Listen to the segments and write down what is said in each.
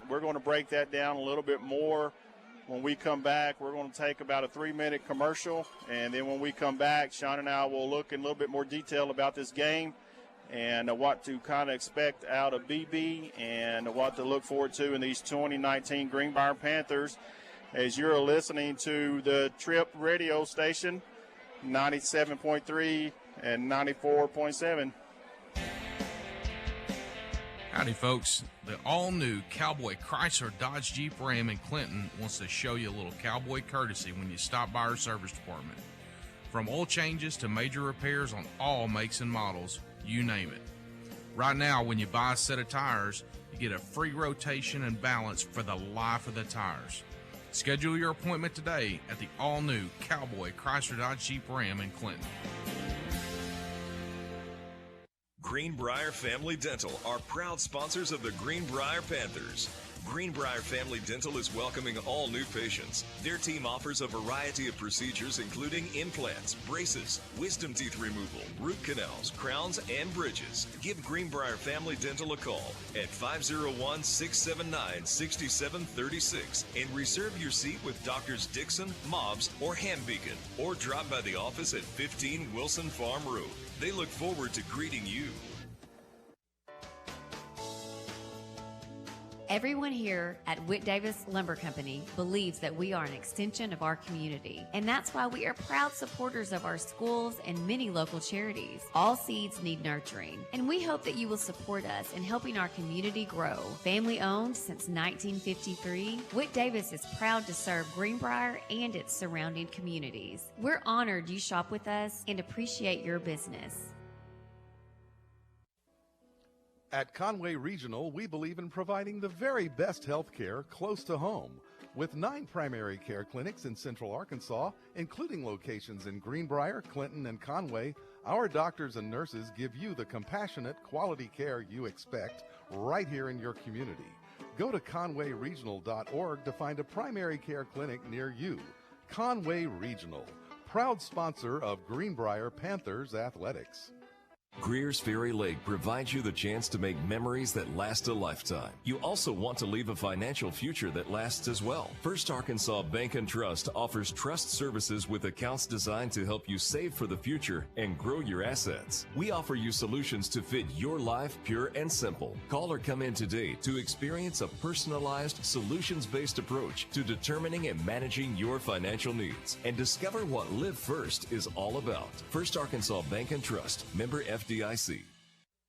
We're going to break that down a little bit more. When we come back, we're going to take about a 3-minute commercial, and then when we come back, Sean and I will look in a little bit more detail about this game and what to kind of expect out of Beebe and what to look forward to in these 2019 Greenbrier Panthers as you're listening to the Trip radio station, 97.3 and 94.7. Howdy, folks. The all-new Cowboy Chrysler Dodge Jeep Ram in Clinton wants to show you a little cowboy courtesy when you stop by our service department. From oil changes to major repairs on all makes and models, you name it. Right now, when you buy a set of tires, you get a free rotation and balance for the life of the tires. Schedule your appointment today at the all-new Cowboy Chrysler Dodge Jeep Ram in Clinton. Greenbrier Family Dental are proud sponsors of the Greenbrier Panthers. Greenbrier Family Dental is welcoming all new patients. Their team offers a variety of procedures including implants, braces, wisdom teeth removal, root canals, crowns, and bridges. Give Greenbrier Family Dental a call at 501-679-6736 and reserve your seat with Doctors Dixon, Mobbs, or Hambeacon, or drop by the office at 15 Wilson Farm Road. They look forward to greeting you. Everyone here at Whit Davis Lumber Company believes that we are an extension of our community, and that's why we are proud supporters of our schools and many local charities. All seeds need nurturing, and we hope that you will support us in helping our community grow. Family owned since 1953, Whit Davis is proud to serve Greenbrier and its surrounding communities. We're honored you shop with us and appreciate your business. At Conway Regional, we believe in providing the very best health care close to home. With 9 primary care clinics in Central Arkansas, including locations in Greenbrier, Clinton, and Conway, our doctors and nurses give you the compassionate, quality care you expect right here in your community. Go to conwayregional.org to find a primary care clinic near you. Conway Regional, proud sponsor of Greenbrier Panthers Athletics. Greer's Ferry Lake provides you the chance to make memories that last a lifetime. You also want to leave a financial future that lasts as well. First Arkansas Bank and Trust offers trust services with accounts designed to help you save for the future and grow your assets. We offer you solutions to fit your life pure and simple. Call or come in today to experience a personalized, solutions-based approach to determining and managing your financial needs and discover what Live First is all about. First Arkansas Bank and Trust, member FDIC.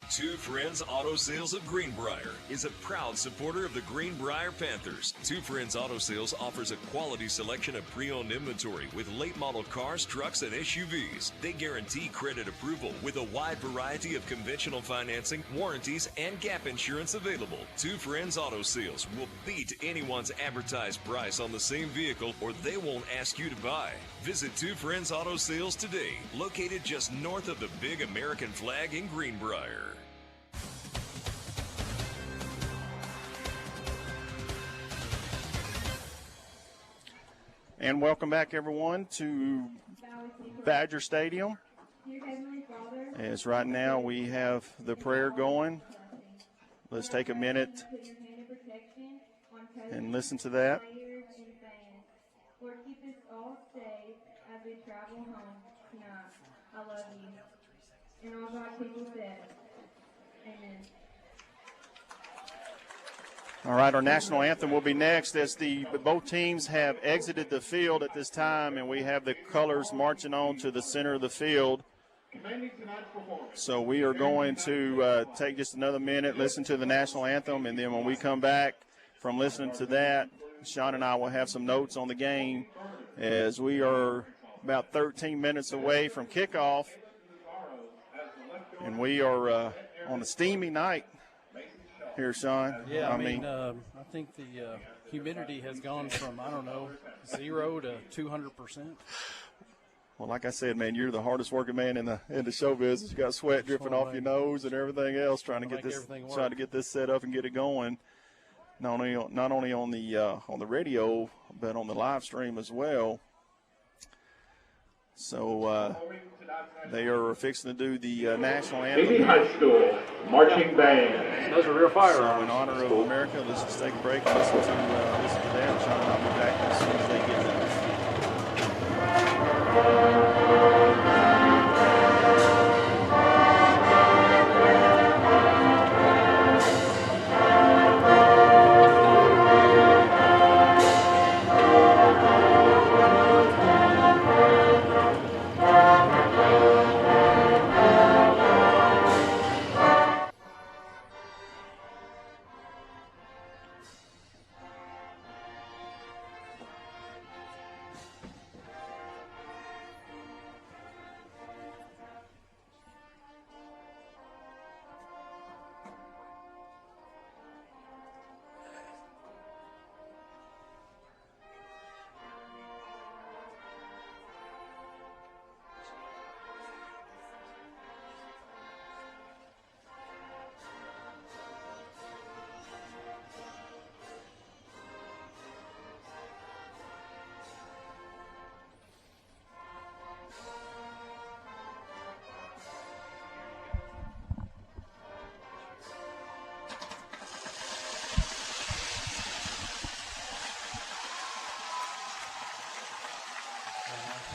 Two Friends Auto Sales of Greenbrier is a proud supporter of the Greenbrier Panthers. Two Friends Auto Sales offers a quality selection of pre-owned inventory with late model cars, trucks, and SUVs. They guarantee credit approval with a wide variety of conventional financing, warranties, and gap insurance available. Two Friends Auto Sales will beat anyone's advertised price on the same vehicle, or they won't ask you to buy. Visit Two Friends Auto Sales today, located just north of the big American flag in Greenbrier. And welcome back, everyone, to Badger Stadium. As right now we have the prayer going. Let's take a minute and listen to that. Lord, keep us all safe as we travel home tonight. I love you. And all God's people said, amen. All right, our national anthem will be next as both teams have exited the field at this time, and we have the colors marching on to the center of the field. So we are going to take just another minute, listen to the national anthem, and then when we come back from listening to that, Sean and I will have some notes on the game as we are about 13 minutes away from kickoff, and we are on a steamy night here, Sean. Yeah, I mean, I think the humidity has gone from, 0 to 200%. Well, like I said, man, you're the hardest working man in the show business. You got sweat dripping off your nose and everything else trying to get this set up and get it going. Not only on the radio, but on the live stream as well. So they are fixing to do the national anthem. Beebe High School marching band. Those are real firearms. So in honor of America, let's just take a break and listen to that. Sean and I'll be back as soon as they get done.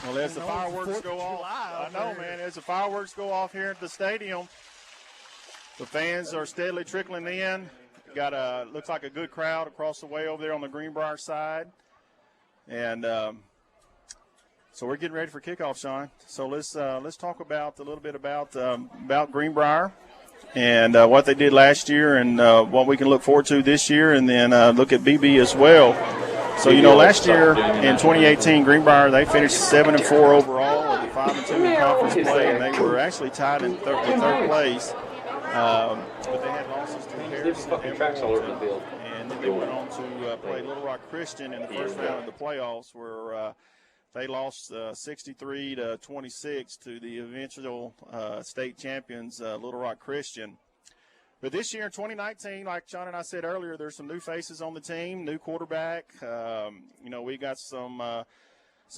Well, as the fireworks go off, I know, man, as the fireworks go off here at the stadium, the fans are steadily trickling in. Got looks like a good crowd across the way over there on the Greenbrier side. And so we're getting ready for kickoff, Sean. So let's talk about a little bit about Greenbrier and what they did last year and what we can look forward to this year, and then look at BB as well. So, last year in 2018, Greenbrier, they finished 7-4 overall with 5-2 in conference play, and they were actually tied in third place. But they had losses to Harrison and Morton, and then they went on to play Little Rock Christian in the first round of the playoffs, where they lost 63-26 to the eventual state champions, Little Rock Christian. But this year in 2019, like Sean and I said earlier, there's some new faces on the team, new quarterback. We got some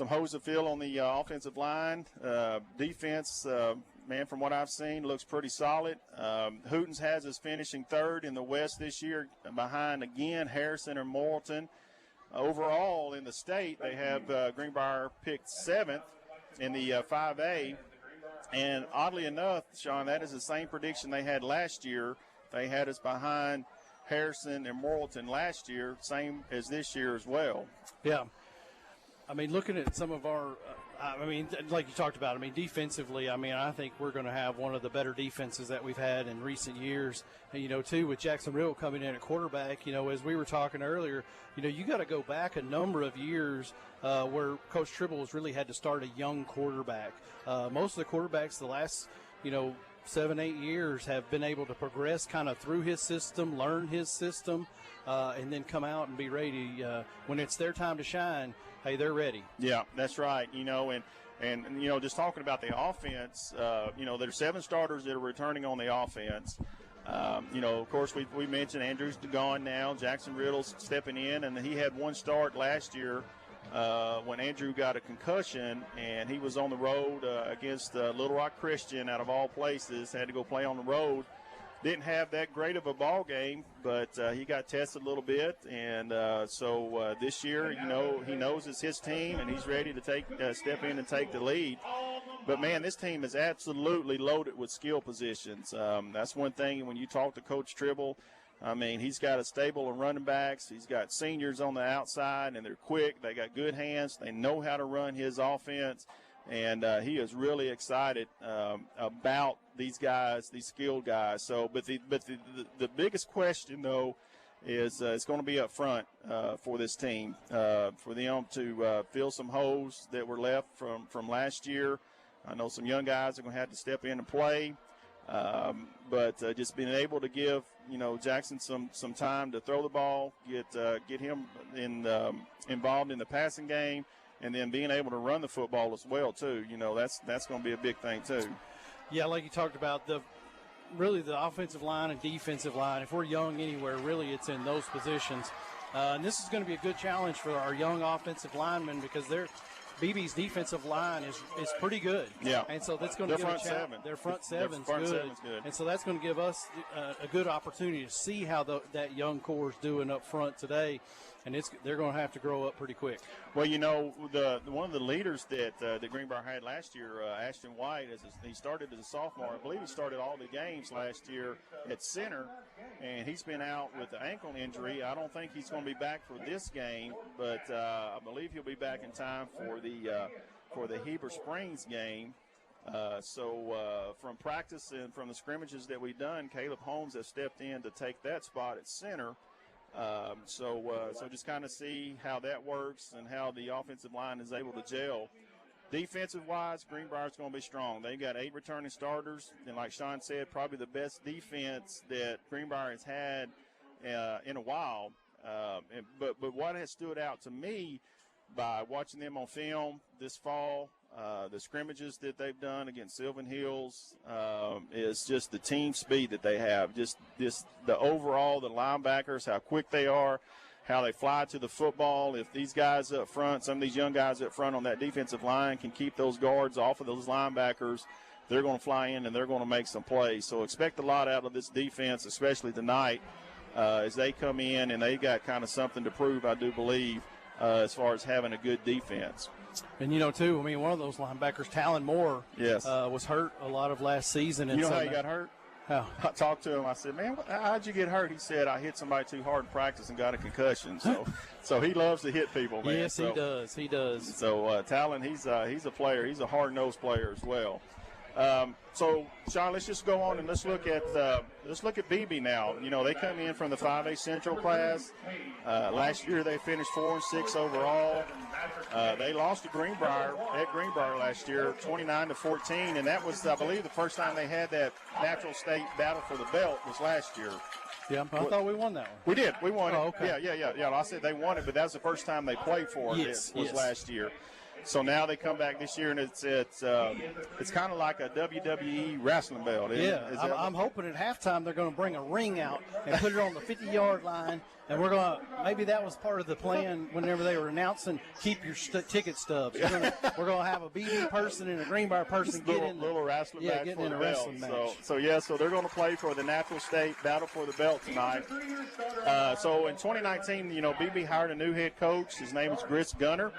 hose to fill on the offensive line. Defense, man, from what I've seen, looks pretty solid. Hootens has us finishing third in the West this year, behind, again, Harrison and Morton. Overall, in the state, they have Greenbrier picked 7th in the 5A. And oddly enough, Sean, that is the same prediction they had last year. They had us behind Harrison and Morrilton last year, same as this year as well. Yeah. I mean, looking at some of our like you talked about, defensively, I think we're going to have one of the better defenses that we've had in recent years. And, too, with Jackson Riddle coming in at quarterback, as we were talking earlier, you got to go back a number of years where Coach Tribble has really had to start a young quarterback. Most of the quarterbacks the last, 7-8 years have been able to progress kind of through his system, learn his system, and then come out and be ready. When it's their time to shine, hey, they're ready. Yeah, that's right. And just talking about the offense, there's 7 starters that are returning on the offense. Of course, we mentioned Andrew's gone now. Jackson Riddle's stepping in, and he had 1 start last year when Andrew got a concussion, and he was on the road against Little Rock Christian, out of all places, had to go play on the road. Didn't have that great of a ball game, but he got tested a little bit, and so this year, he knows it's his team, and he's ready to step in and take the lead. But, man, this team is absolutely loaded with skill positions. That's one thing when you talk to Coach Tribble. He's got a stable of running backs. He's got seniors on the outside, and they're quick. They got good hands. They know how to run his offense. And he is really excited about these guys, these skilled guys. So, but the biggest question, though, is it's going to be up front for this team, for them to fill some holes that were left from last year. I know some young guys are going to have to step in and play, but just being able to give Jackson some time to throw the ball, get him involved in the passing game. And then being able to run the football as well, too. That's going to be a big thing, too. Yeah, like you talked about, the offensive line and defensive line, if we're young anywhere, really it's in those positions. And this is going to be a good challenge for our young offensive linemen because they're Beebe's defensive line is pretty good. Yeah. And so that's going to give front a challenge. seven. Their front seven's front good. seven's good. And so that's going to give us a good opportunity to see how that young core is doing up front today. And they're going to have to grow up pretty quick. Well, one of the leaders that Greenbrier had last year, Ashton White, he started as a sophomore. I believe he started all the games last year at center, and he's been out with the ankle injury. I don't think he's going to be back for this game, but I believe he'll be back in time for the Heber Springs game. So from practice and from the scrimmages that we've done, Caleb Holmes has stepped in to take that spot at center. So just kind of see how that works and how the offensive line is able to gel. Defensive-wise, Greenbrier's going to be strong. They've got 8 returning starters, and like Sean said, probably the best defense that Greenbrier has had in a while. But what has stood out to me by watching them on film this fall, the scrimmages that they've done against Sylvan Hills, is just the team speed that they have. Just the overall, the linebackers, how quick they are, how they fly to the football. If these guys up front, some of these young guys up front on that defensive line can keep those guards off of those linebackers, they're going to fly in and they're going to make some plays. So expect a lot out of this defense, especially tonight, as they come in and they got kind of something to prove, I do believe, as far as having a good defense. And, too, one of those linebackers, Talon Moore, yes, was hurt a lot of last season. And how he got hurt? How? I talked to him. I said, man, how'd you get hurt? He said, I hit somebody too hard in practice and got a concussion. So he loves to hit people, man. Yes, he does. He does. So Talon, he's a player. He's a hard-nosed player as well. So, Sean, let's just go on and let's look at Beebe now. They come in from the 5A Central class. Last year they finished 4-6 overall. They lost to Greenbrier last year, 29-14, and that was, I believe, the first time they had that natural state battle for the belt was last year. Yeah, I thought we won that one. We did. We won it. Okay. Yeah. I said they won it, but that was the first time they played for it. Yes, was last year. So now they come back this year, and it's kind of like a WWE wrestling belt. I'm hoping at halftime they're going to bring a ring out and put it on the 50-yard line, and maybe that was part of the plan whenever they were announcing keep your ticket stubs. We're going to have a BB person and a Greenbrier person get in little wrestling match getting for in the a belt. wrestling match. So they're going to play for the Natural State Battle for the Belt tonight. So in 2019, BB hired a new head coach. His name is Chris Gunner.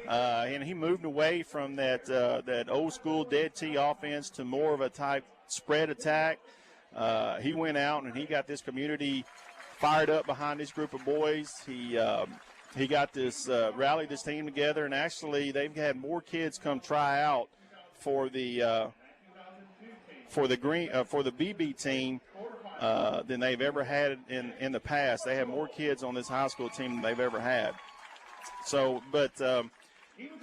And he moved away from that old school dead tee offense to more of a type spread attack. He went out and he got this community fired up behind this group of boys. He got this rallied this team together, and actually they've had more kids come try out for the BB team than they've ever had in the past. They have more kids on this high school team than they've ever had. So, but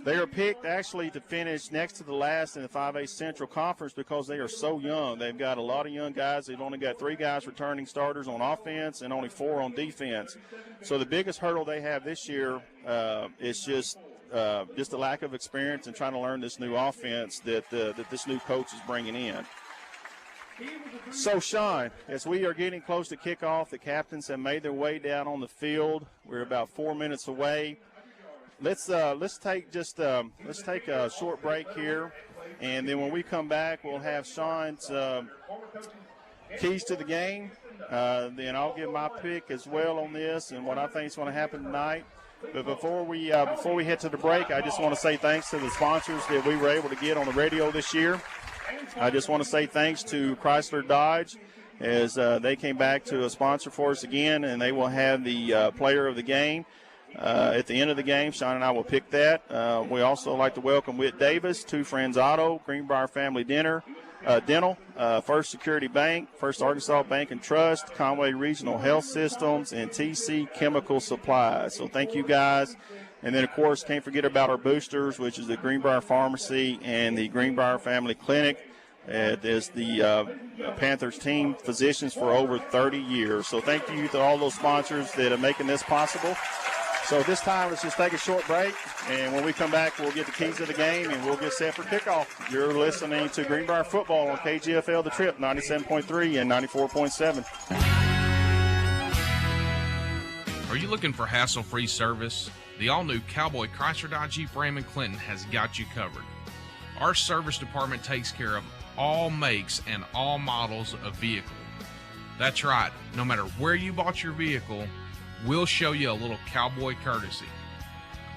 they are picked actually to finish next to the last in the 5A Central Conference because they are so young. They've got a lot of young guys. They've only got 3 guys returning starters on offense and only 4 on defense. So the biggest hurdle they have this year is just a lack of experience and trying to learn this new offense that this new coach is bringing in. So, Sean, as we are getting close to kickoff, the captains have made their way down on the field. We're about 4 minutes away. Let's take a short break here, and then when we come back, we'll have Sean's keys to the game. Then I'll give my pick as well on this and what I think is going to happen tonight. But before we head to the break, I just want to say thanks to the sponsors that we were able to get on the radio this year. I just want to say thanks to Chrysler Dodge as they came back to a sponsor for us again, and they will have the player of the game. At the end of the game, Sean and I will pick that. We also like to welcome Whit Davis, Two Friends Auto, Greenbrier Family Dental, First Security Bank, First Arkansas Bank and Trust, Conway Regional Health Systems, and TC Chemical Supplies. So thank you guys. And then, of course, can't forget about our boosters, which is the Greenbrier Pharmacy and the Greenbrier Family Clinic. There's the Panthers team physicians for over 30 years. So thank you to all those sponsors that are making this possible. So this time, let's just take a short break, and when we come back, we'll get the keys of the game, and we'll get set for kickoff. You're listening to Greenbrier Football on KGFL The Trip, 97.3 and 94.7. Are you looking for hassle-free service? The all-new Cowboy Chrysler Dodge Jeep Ram in Clinton has got you covered. Our service department takes care of all makes and all models of vehicle. That's right, no matter where you bought your vehicle, we'll show you a little cowboy courtesy.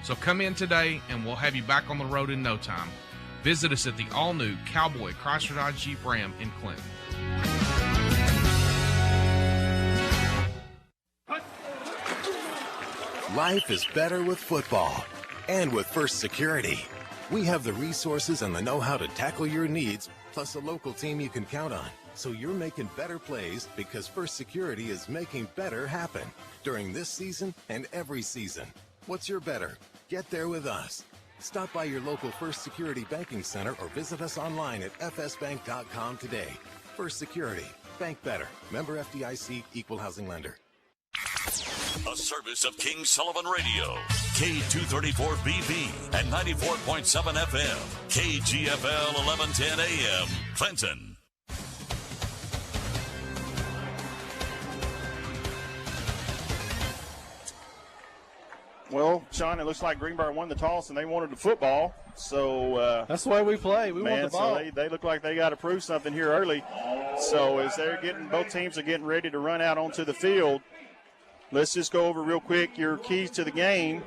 So come in today and we'll have you back on the road in no time. Visit us at the all-new Cowboy Chrysler Dodge Jeep Ram in Clinton. Life is better with football and with First Security. We have the resources and the know-how to tackle your needs, plus a local team you can count on. So you're making better plays because First Security is making better happen during this season and every season. What's your better? Get there with us. Stop by your local First Security banking center or visit us online at fsbank.com today. First Security. Bank better. Member FDIC, Equal Housing Lender. A service of King Sullivan Radio, K234BB and 94.7 FM, KGFL 1110 AM, Clinton. Well, Sean, it looks like Greenbrier won the toss and they wanted the football. So that's the way we play. We want the ball. So they look like they got to prove something here early. So as both teams are getting ready to run out onto the field, let's just go over real quick your keys to the game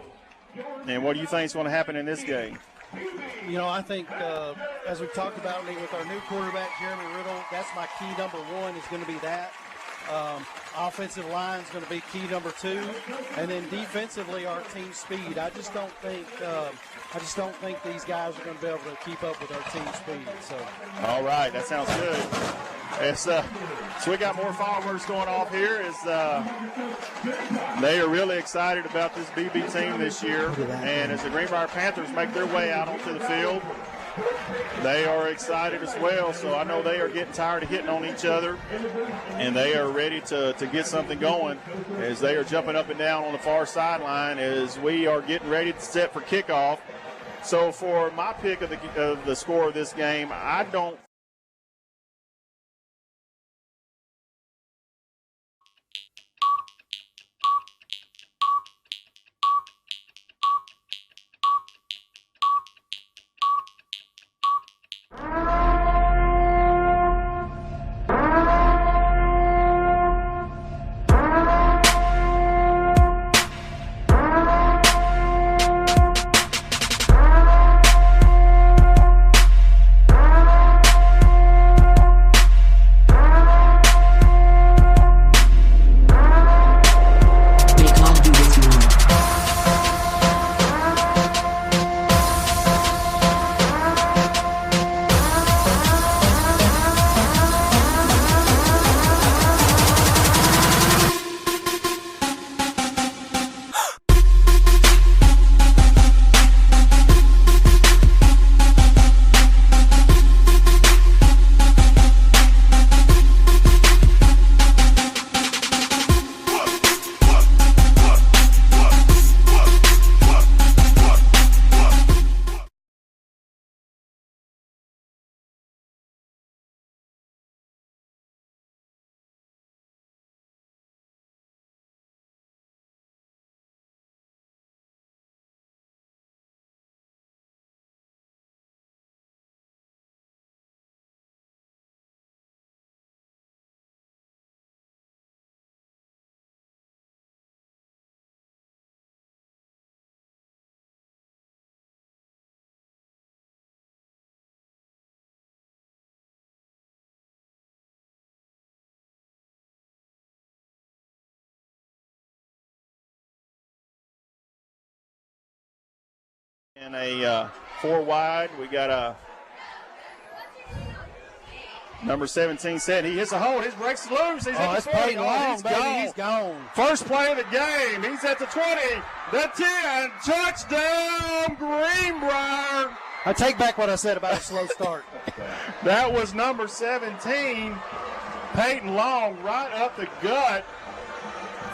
and what do you think is going to happen in this game? You know, I think as we've talked about with our new quarterback, Jeremy Riddle, that's my key number one is going to be that. Offensive line is going to be key number two, and then defensively our team speed. I just don't think these guys are going to be able to keep up with our team speed. So, all right, that sounds good. So we got more fireworks going off here. They are really excited about this BB team this year, and as the Greenbrier Panthers make their way out onto the field, they are excited as well. So I know they are getting tired of hitting on each other, and they are ready to get something going as they are jumping up and down on the far sideline as we are getting ready to set for kickoff. So for my pick of the score of this game, I don't in a 4 wide. We got a number 17 set. He hits a hole. His breaks loose. He's at the 40. He's gone. First play of the game. He's at the 20, the 10. Touchdown, Greenbrier. I take back what I said about a slow start. That was number 17, Peyton Long, right up the gut.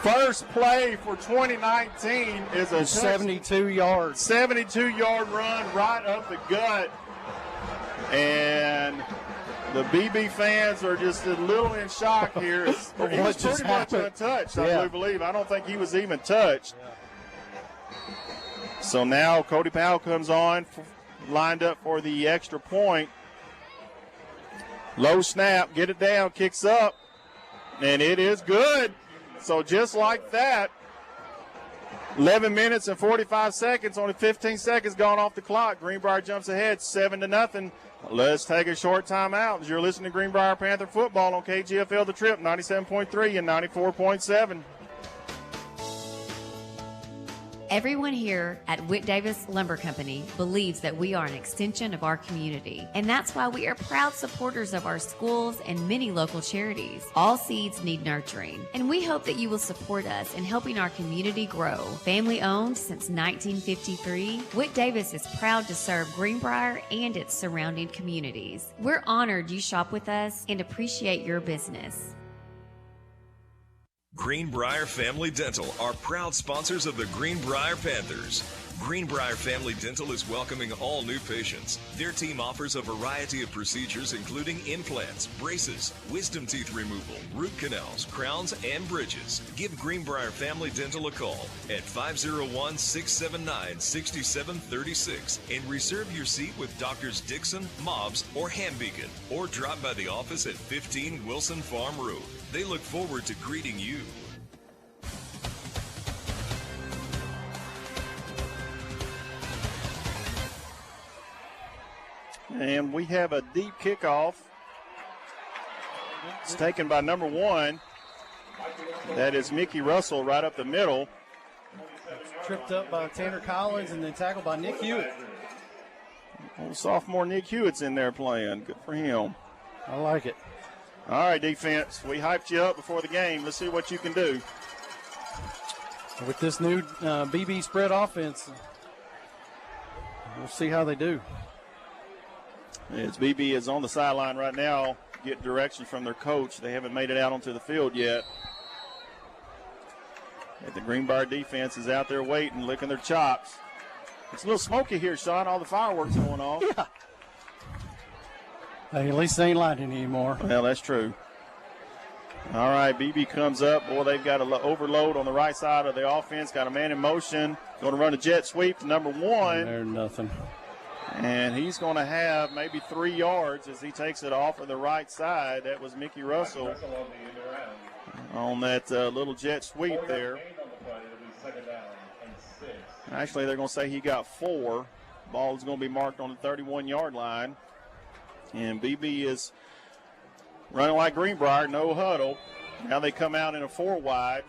First play for 2019 is a 72-yard. 72-yard run right up the gut. And The BB fans are just a little in shock here. He was pretty much untouched, I do believe. I don't think he was even touched. Yeah. So now Cody Powell comes on, lined up for the extra point. Low snap, get it down, kicks up, and it is good. So just like that, 11 minutes and 45 seconds, only 15 seconds gone off the clock. Greenbrier jumps ahead 7-0. Let's take a short time out as you're listening to Greenbrier Panther football on KGFL The Trip, 97.3 and 94.7. Everyone here at Whit Davis Lumber Company believes that we are an extension of our community, and that's why we are proud supporters of our schools and many local charities. All seeds need nurturing, and we hope that you will support us in helping our community grow. Family owned since 1953, Whit Davis is proud to serve Greenbrier and its surrounding communities. We're honored you shop with us and appreciate your business. Greenbrier Family Dental are proud sponsors of the Greenbrier Panthers. Greenbrier Family Dental is welcoming all new patients. Their team offers a variety of procedures including implants, braces, wisdom teeth removal, root canals, crowns, and bridges. Give Greenbrier Family Dental a call at 501-679-6736 and reserve your seat with Doctors Dixon, Mobbs, or Hambeacon, or drop by the office at 15 Wilson Farm Road. They look forward to greeting you. And we have a deep kickoff. It's taken by number 1. That is Mickey Russell right up the middle. Tripped up by Tanner Collins and then tackled by Nick Hewitt. Old sophomore Nick Hewitt's in there playing. Good for him. I like it. All right, defense. We hyped you up before the game. Let's see what you can do. With this new BB spread offense, we'll see how they do. As BB is on the sideline right now, get direction from their coach. They haven't made it out onto the field yet. And the Greenbrier defense is out there waiting, licking their chops. It's a little smoky here, Sean. All the fireworks going off. Yeah. Hey, at least they ain't lighting anymore. Well, that's true. All right, BB comes up. Boy, they've got an overload on the right side of the offense. Got a man in motion. Going to run a jet sweep to number 1. There's nothing. And he's going to have maybe 3 yards as he takes it off of the right side. That was Mickey Russell on that little jet sweep there. Actually, they're going to say he got 4. Ball is going to be marked on the 31-yard line. And BB is running like Greenbrier, no huddle. Now they come out in a 4-wide.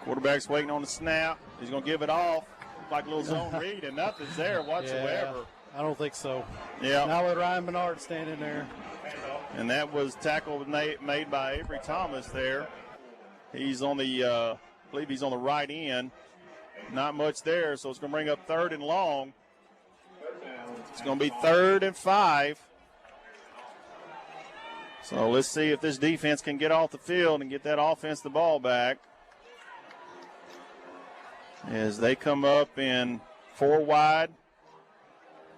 Quarterback's waiting on the snap. He's going to give it off. Like a little zone read, and nothing's there whatsoever. Yeah, I don't think so. Yeah. Now let Ryan Bernard stand in there. And that was tackle made by Avery Thomas there. He's on the, I believe he's on the right end. Not much there, so it's going to bring up 3rd and long. It's going to be 3rd and 5. So let's see if this defense can get off the field and get that offense the ball back. As they come up in 4 wide.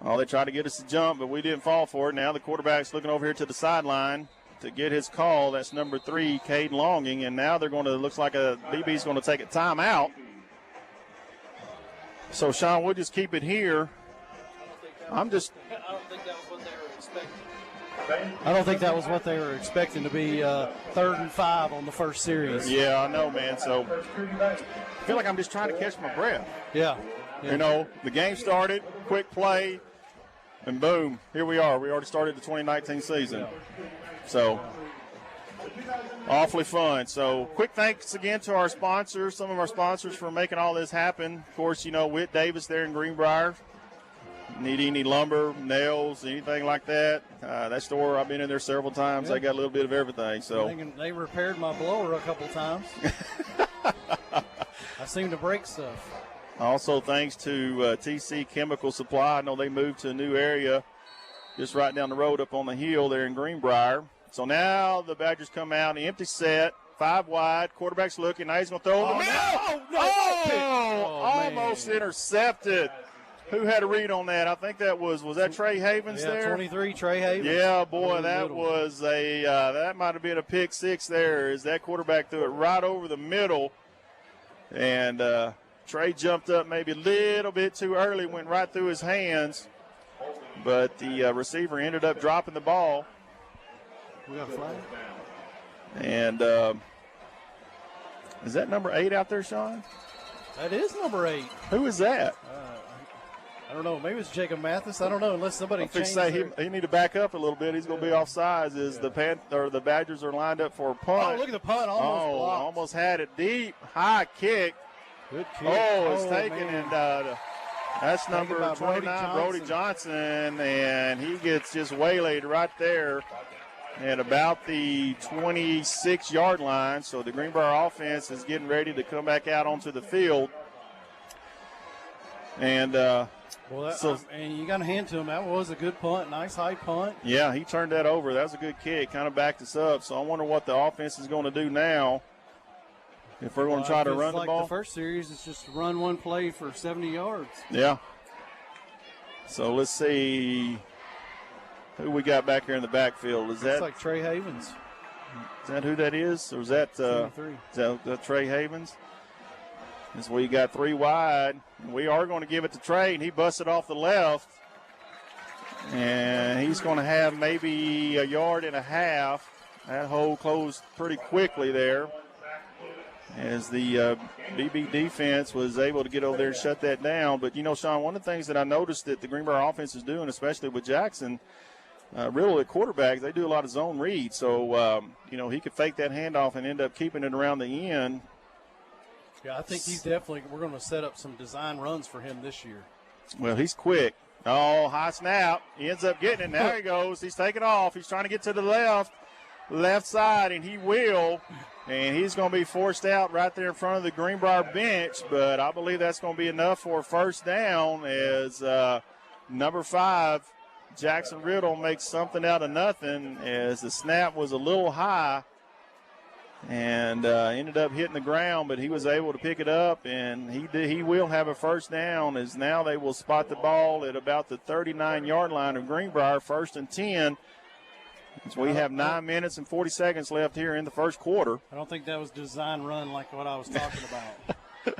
Oh, they tried to get us to jump, but we didn't fall for it. Now the quarterback's looking over here to the sideline to get his call. That's number 3, Caden Longing. And now they're going to, looks like BB's going to take a timeout. So, Sean, we'll just keep it here. I don't think that was what they were expecting. I don't think that was what they were expecting to be 3rd and 5 on the first series. Yeah, I know, man. So I feel like I'm just trying to catch my breath. Yeah. You know, the game started, quick play, and boom, here we are. We already started the 2019 season. So awfully fun. So quick thanks again to our sponsors, some of our sponsors for making all this happen. Of course, you know, Whit Davis there in Greenbrier. Need any lumber, nails, anything like that. That store, I've been in there several times. Yeah. They got a little bit of everything. So they repaired my blower a couple times. I seem to break stuff. Also, thanks to TC Chemical Supply. I know they moved to a new area just right down the road up on the hill there in Greenbrier. So now the Badgers come out, an empty set, 5 wide. Quarterback's looking. Now he's going to throw the middle. No. Almost intercepted. Who had a read on that? I think that was that Trey Havens there? 23, Trey Havens. Yeah, boy, that was that might have been a pick six there as that quarterback threw it right over the middle. And Trey jumped up maybe a little bit too early, went right through his hands. But the receiver ended up dropping the ball. We got a flag. And is that number 8 out there, Sean? That is number 8. Who is that? I don't know. Maybe it's Jacob Mathis. I don't know unless somebody changed he need to back up a little bit. He's going to be offsides as the Badgers are lined up for a punt. Oh, look at the punt. Almost had it deep. High kick. Good kick. It's taken, and that's number 29, Brody Johnson, and he gets just waylaid right there at about the 26-yard line. So the Greenbrier offense is getting ready to come back out onto the field. And and you got to hand to him. That was a good punt, nice high punt. Yeah, he turned that over. That was a good kick, kind of backed us up. So I wonder what the offense is going to do now. If we're going to try to run the ball. The first series is just run one play for 70 yards. Yeah. So let's see who we got back here in the backfield. Looks like Trey Havens. Is that who that is? Or is that, is that Trey Havens? This we got 3 wide. We are going to give it to Trey, and he busted off the left. And he's going to have maybe a yard and a half. That hole closed pretty quickly there, as the Beebe defense was able to get over there and shut that down. But, you know, Sean, one of the things that I noticed that the Greenbrier offense is doing, especially with Jackson, really at quarterback, they do a lot of zone reads. So, you know, he could fake that handoff and end up keeping it around the end. Yeah, I think we're going to set up some design runs for him this year. Well, he's quick. Oh, high snap. He ends up getting it. There he goes. He's taking off. He's trying to get to the left side, and he will. And he's going to be forced out right there in front of the Greenbrier bench, but I believe that's going to be enough for a first down as number 5, Jackson Riddle, makes something out of nothing as the snap was a little high and ended up hitting the ground, but he was able to pick it up, and he will have a first down as now they will spot the ball at about the 39-yard line of Greenbrier, 1st and 10. So we have 9 minutes and 40 seconds left here in the first quarter. I don't think that was design run like what I was talking about.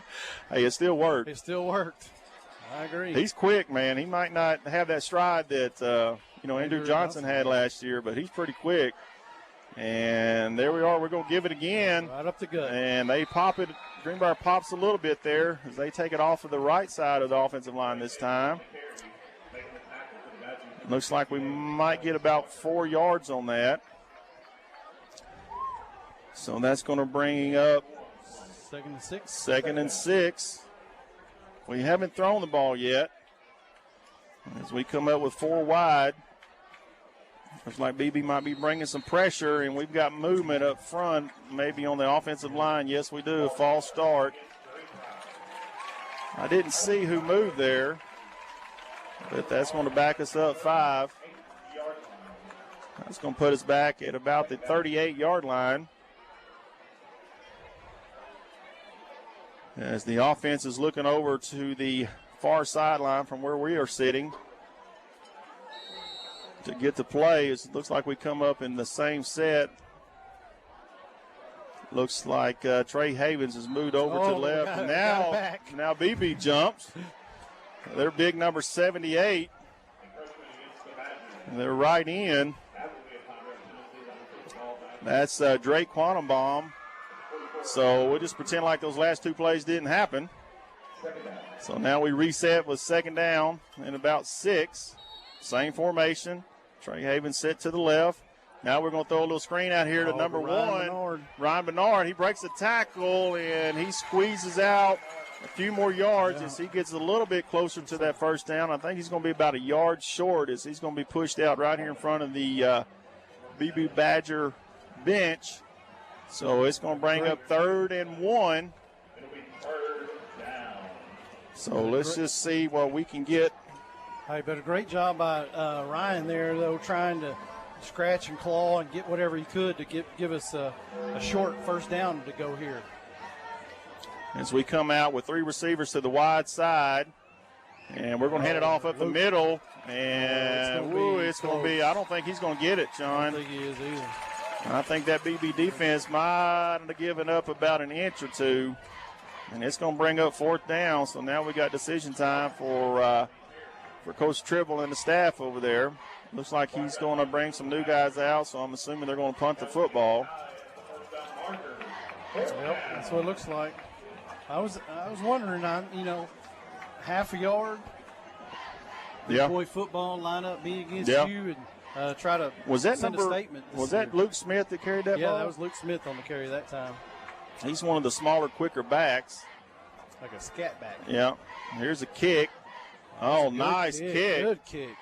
Hey, it still worked. It still worked. I agree. He's quick, man. He might not have that stride that, Andrew Johnson had last year, but he's pretty quick. And there we are. We're going to give it again. Right up the gut. And they pop it. Greenbrier pops a little bit there as they take it off of the right side of the offensive line this time. Looks like we might get about 4 yards on that. So that's going to bring up 2nd and 6. 2nd and 6. We haven't thrown the ball yet as we come up with 4 wide. Looks like Beebe might be bringing some pressure, and we've got movement up front, maybe on the offensive line. Yes, we do. A false start. I didn't see who moved there, but that's going to back us up 5. That's going to put us back at about the 38-yard line. As the offense is looking over to the far sideline from where we are sitting to get to play. It looks like we come up in the same set. Looks like Trey Havens has moved over to the left. Now Beebe jumps. They're big number 78. And they're right in. That's Drake Quantenbaum. So we'll just pretend like those last 2 plays didn't happen. So now we reset with 2nd down and about 6. Same formation. Trey Havens set to the left. Now we're going to throw a little screen out here to number 1. Ryan Bernard. He breaks the tackle and he squeezes out a few more yards as he gets a little bit closer to that first down. I think he's going to be about a yard short as he's going to be pushed out right here in front of the Beebe Badger bench. So it's going to bring up 3rd and 1. So let's just see what we can get. Hey, but a great job by Ryan there, though, trying to scratch and claw and get whatever he could to give us a short first down to go here. As we come out with 3 receivers to the wide side. And we're going to hand it off up the middle. And it's going to be, I don't think he's going to get it, John. I don't think he is either. I think that BB defense might have given up about an inch or two. And it's going to bring up 4th down. So now we got decision time for Coach Tribble and the staff over there. Looks like he's going to bring some new guys out, so I'm assuming they're going to punt the football. Yep, that's what it looks like. I was wondering, half a yard. Yeah. Boy football line up, be against you, and try to send a statement. Was that Luke Smith that carried that ball? Yeah, that was Luke Smith on the carry that time. He's one of the smaller, quicker backs. Like a scat back. Yeah. Here's a kick. Oh, nice kick. Good kick.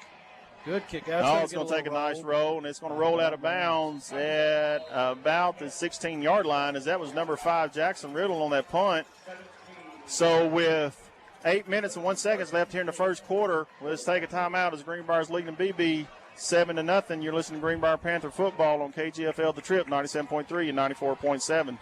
Good kick. It's going to take a nice roll, and it's going to roll out of bounds at about the 16-yard line, as that was number 5, Jackson Riddle, on that punt. So with 8 minutes and 1 second left here in the first quarter, let's take a timeout as Greenbrier's leading BB 7-0. You're listening to Greenbrier Panther football on KGFL The Trip, 97.3 and 94.7.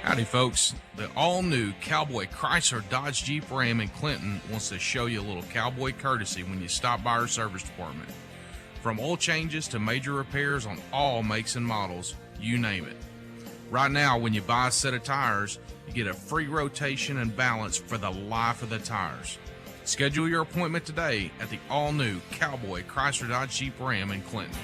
Howdy, folks. The all-new Cowboy Chrysler Dodge Jeep Ram in Clinton wants to show you a little cowboy courtesy when you stop by our service department. From oil changes to major repairs on all makes and models, you name it. Right now, when you buy a set of tires, you get a free rotation and balance for the life of the tires. Schedule your appointment today at the all-new Cowboy Chrysler Dodge Jeep Ram in Clinton.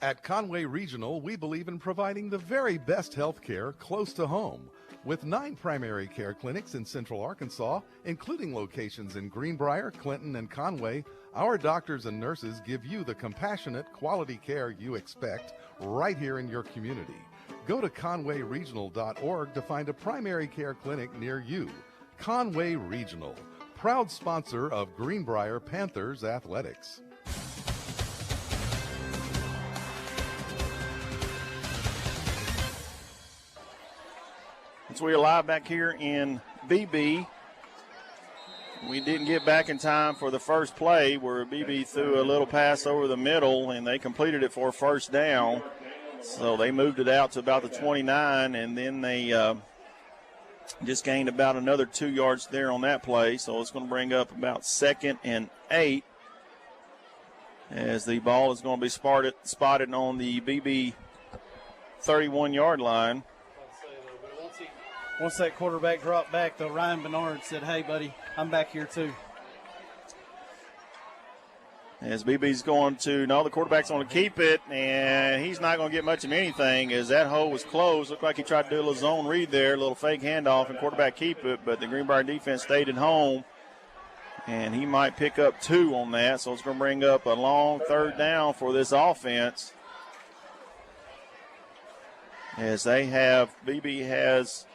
At Conway Regional, we believe in providing the very best health care close to home. With 9 primary care clinics in Central Arkansas, including locations in Greenbrier, Clinton, and Conway, our doctors and nurses give you the compassionate, quality care you expect right here in your community. Go to conwayregional.org to find a primary care clinic near you. Conway Regional, proud sponsor of Greenbrier Panthers Athletics. So we're live back here in BB. We didn't get back in time for the first play where BB threw a little pass over the middle, and they completed it for a first down. So they moved it out to about the 29, and then they just gained about another 2 yards there on that play. So it's going to bring up about 2nd and 8 as the ball is going to be spotted on the BB 31-yard line. Once that quarterback dropped back, though, Ryan Bernard said, hey, buddy, I'm back here too. As BB's going to, no, the quarterback's going to keep it, and he's not going to get much of anything as that hole was closed. Looked like he tried to do a little zone read there, a little fake handoff, and quarterback keep it, but the Greenbrier defense stayed at home, and he might pick up 2 on that, so it's going to bring up a long 3rd down for this offense. As they have, BB has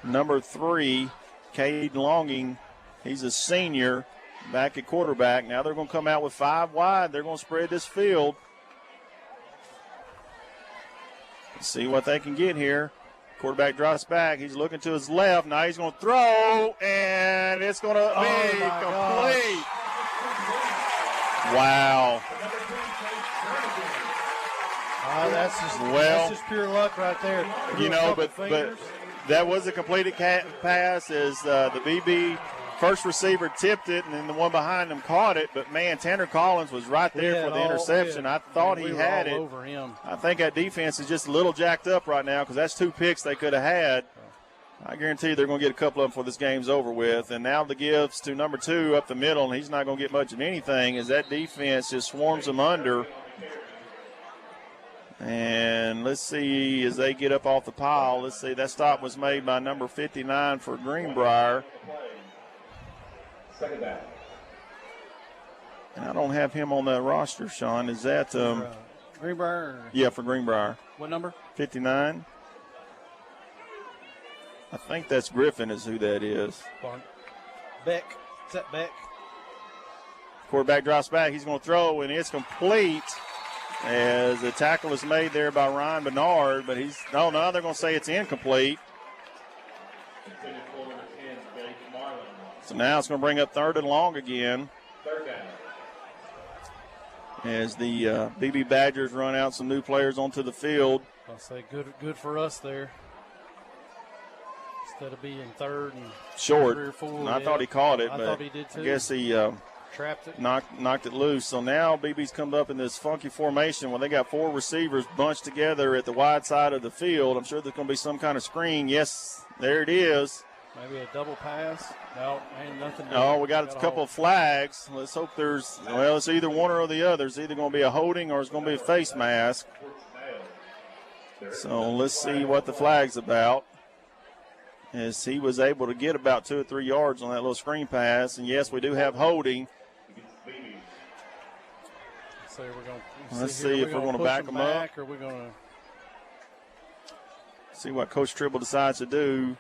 number 3, Cade Longing. He's a senior back at quarterback. Now they're going to come out with 5 wide. They're going to spread this field. Let's see what they can get here. Quarterback drops back. He's looking to his left. Now he's going to throw, and it's going to be complete. Wow. That's just pure luck right there. But that was a completed pass as the BB first receiver tipped it, and then the one behind him caught it. But, man, Tanner Collins was right there for the interception. I thought he had it. Over him. I think that defense is just a little jacked up right now because that's 2 picks they could have had. I guarantee you they're going to get a couple of them before this game's over with. And now the gives to number 2 up the middle, and he's not going to get much of anything as that defense just swarms them under. And let's see as they get up off the pile. Let's see, that stop was made by number 59 for Greenbrier. And I don't have him on the roster, Sean. Is that Greenbrier? Yeah, for Greenbrier. What number? 59. I think that's Griffin is who that is. Beck. Is that Beck? Quarterback drops back. He's going to throw, and it's complete. As the tackle is made there by Ryan Bernard, but now they're going to say it's incomplete. So now it's going to bring up 3rd and long again. As the Beebe Badgers run out some new players onto the field. I'll say good for us there. Instead of being third and short. 3 or 4. And I thought he caught it, I but thought he did too. I guess he trapped it. Knocked it loose. So now BB's come up in this funky formation where they got 4 receivers bunched together at the wide side of the field. I'm sure there's going to be some kind of screen. Yes, there it is. Maybe a double pass. No, ain't nothing. Oh, we got a couple of flags. Let's hope it's either one or the other. It's either going to be a holding or it's going to be a face mask. So let's see what the flag's about. As he was able to get about 2 or 3 yards on that little screen pass. And, yes, we do have holding. Let's see if we're going to back him up. Or we're going to see what Coach Tribble decides to do.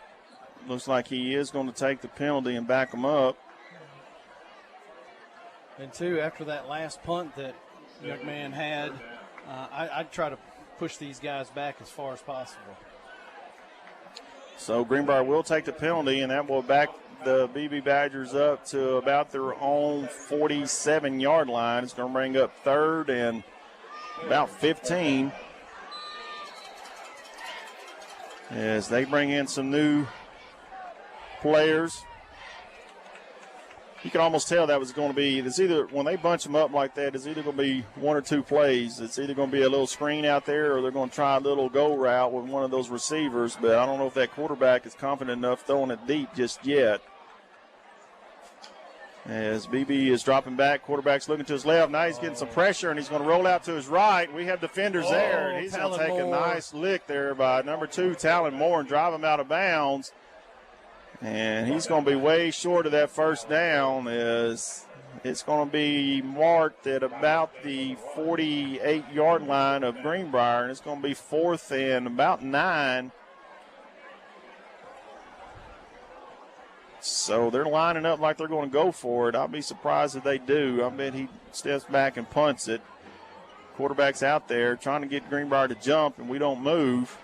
Looks like he is going to take the penalty and back him up. And, too, after that last punt that young man had, I'd try to push these guys back as far as possible. So Greenbrier will take the penalty, and that will back the Beebe Badgers up to about their own 47-yard line. It's going to bring up 3rd and about 15 as they bring in some new players. You can almost tell that was going to be, it's either, when they bunch them up like that, it's either going to be 1 or 2 plays. It's either going to be a little screen out there or they're going to try a little go route with one of those receivers, but I don't know if that quarterback is confident enough throwing it deep just yet. As BB is dropping back, quarterback's looking to his left. Now he's getting some pressure, and he's going to roll out to his right. We have defenders there, and he's going to take a nice lick there by number 2, Talon Moore, and drive him out of bounds. And he's going to be way short of that first down as it's going to be marked at about the 48-yard line of Greenbrier, and it's going to be 4th and about 9. So they're lining up like they're going to go for it. I'll be surprised if they do. I bet he steps back and punts it. Quarterback's out there trying to get Greenbrier to jump, and we don't move.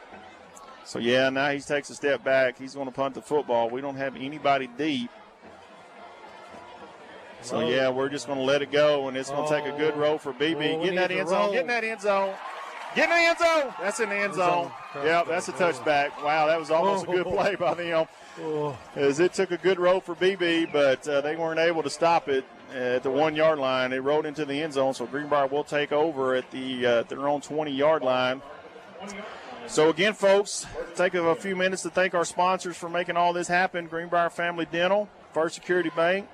So, yeah, now he takes a step back. He's going to punt the football. We don't have anybody deep. So, yeah, we're just going to let it go, and it's going to take a good roll for BB. Get in that end zone. Get in that end zone. Get in the end zone. That's in the end zone. Yeah, that's a touchback. Wow, that was almost a good play by them. As it took a good roll for BB, but they weren't able to stop it at the 1-yard line. It rolled into the end zone, so Greenbrier will take over at their own 20-yard line. So, again, folks, take a few minutes to thank our sponsors for making all this happen. Greenbrier Family Dental, First Security Bank.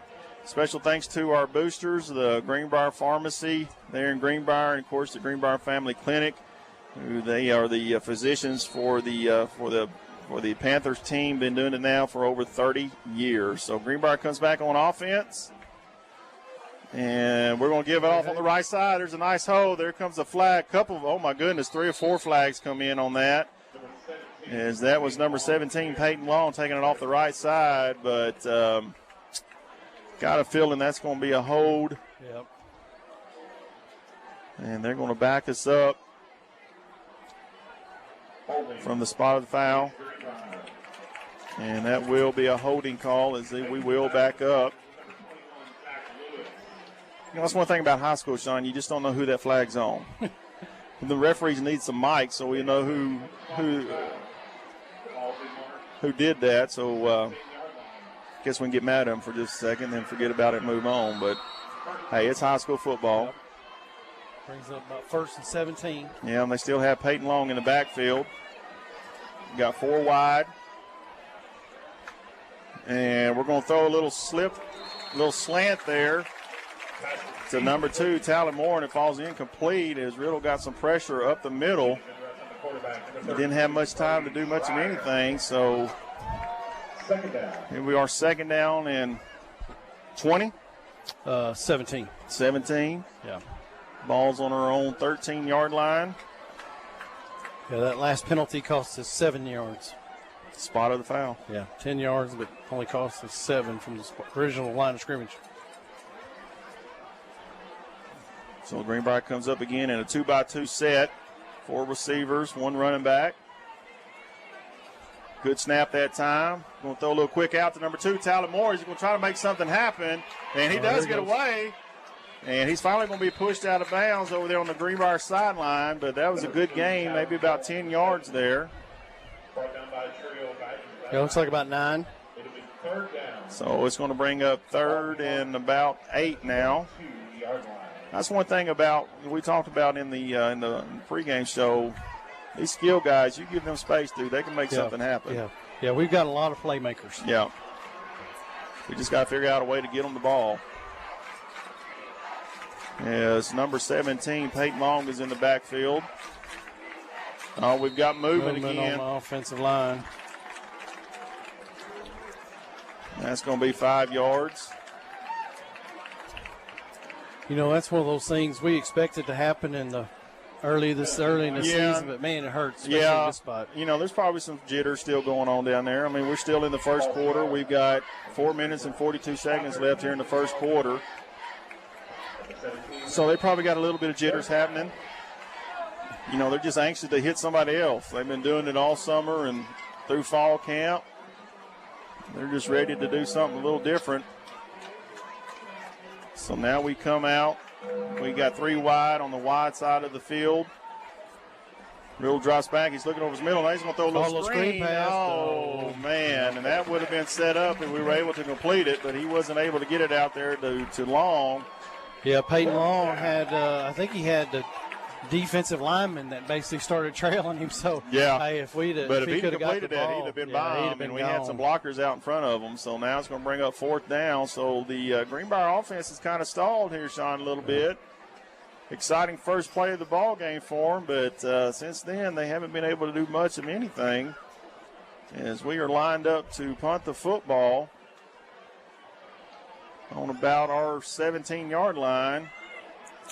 Special thanks to our boosters, the Greenbrier Pharmacy there in Greenbrier, and, of course, the Greenbrier Family Clinic, who they are the physicians for the Panthers team. Been doing it now for over 30 years. So Greenbrier comes back on offense. And we're going to give it off on the right side. There's a nice hole. There comes a flag. Oh, my goodness, 3 or 4 flags come in on that. As that was number 17, Peyton Long, taking it off the right side. But got a feeling that's going to be a hold. Yep. And they're going to back us up from the spot of the foul. And that will be a holding call as we will back up. You know, that's one thing about high school, Sean. You just don't know who that flag's on. The referees need some mics so we know who did that. So I guess we can get mad at them for just a second, then forget about it and move on. But, hey, it's high school football. Yep. Brings up about 1st and 17. Yeah, and they still have Peyton Long in the backfield. Got 4 wide. And we're going to throw a little slant there to number 2, Talon Moore, and it falls incomplete as Riddle got some pressure up the middle. He didn't have much time to do much of anything, so here we are, 2nd down and 20? 17. 17. Yeah. Ball's on our own 13-yard line. Yeah, that last penalty cost us 7 yards. Spot of the foul. Yeah, 10 yards, but only cost us 7 from the original line of scrimmage. So Greenbrier comes up again in a 2-by-2 set. 4 receivers, 1 running back. Good snap that time. Going to throw a little quick out to number 2, Talon Moore. He's going to try to make something happen, and he does get away. And he's finally going to be pushed out of bounds over there on the Greenbrier sideline, but that was a good game, maybe about 10 yards there. It looks like about 9. So it's going to bring up 3rd and about 8 now. That's one thing about we talked about in the pregame show. These skill guys, you give them space, dude, they can make something happen. Yeah, we've got a lot of playmakers. Yeah. We just got to figure out a way to get them the ball. As number 17, Peyton Long, is in the backfield. We've got movement again on the offensive line. That's going to be 5 yards. You know, that's one of those things we expected to happen in the early in the season, but man, it hurts. Especially in this spot. You know, there's probably some jitters still going on down there. I mean, we're still in the first quarter. We've got 4 minutes and 42 seconds left here in the first quarter. So they probably got a little bit of jitters happening. You know, they're just anxious to hit somebody else. They've been doing it all summer and through fall camp. They're just ready to do something a little different. So now we come out. We got 3 wide on the wide side of the field. Riddle drops back. He's looking over his middle. Now he's going to throw a little screen pass. Oh, man. And that would have been set up if we were able to complete it, but he wasn't able to get it out there to Long. Yeah, Peyton Long had, I think he had the defensive lineman that basically started trailing him. So, hey, if he could have completed that, he'd have been by him, and we had some blockers out in front of him. So now it's going to bring up 4th down. So the Greenbrier offense is kind of stalled here, Sean, a little bit. Exciting first play of the ball game for them, but since then they haven't been able to do much of anything. As we are lined up to punt the football on about our 17-yard line.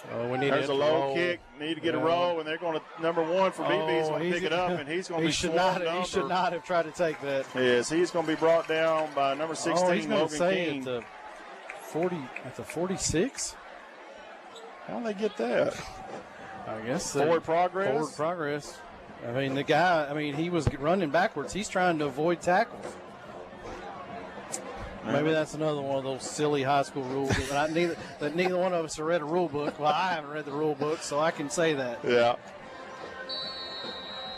There's a low kick. Need to get a roll, and they're going to number 1 for BB. He's going to pick it up, and he's going to be swarmed over. He should not have tried to take that. Yes, he's going to be brought down by number 16, he's Logan King. At the 46. How did they get that? I guess forward progress. Forward progress. I mean, the guy. He was running backwards. He's trying to avoid tackles. Maybe that's another one of those silly high school rules that neither one of us have read a rule book. Well, I haven't read the rule book, so I can say that. Yeah.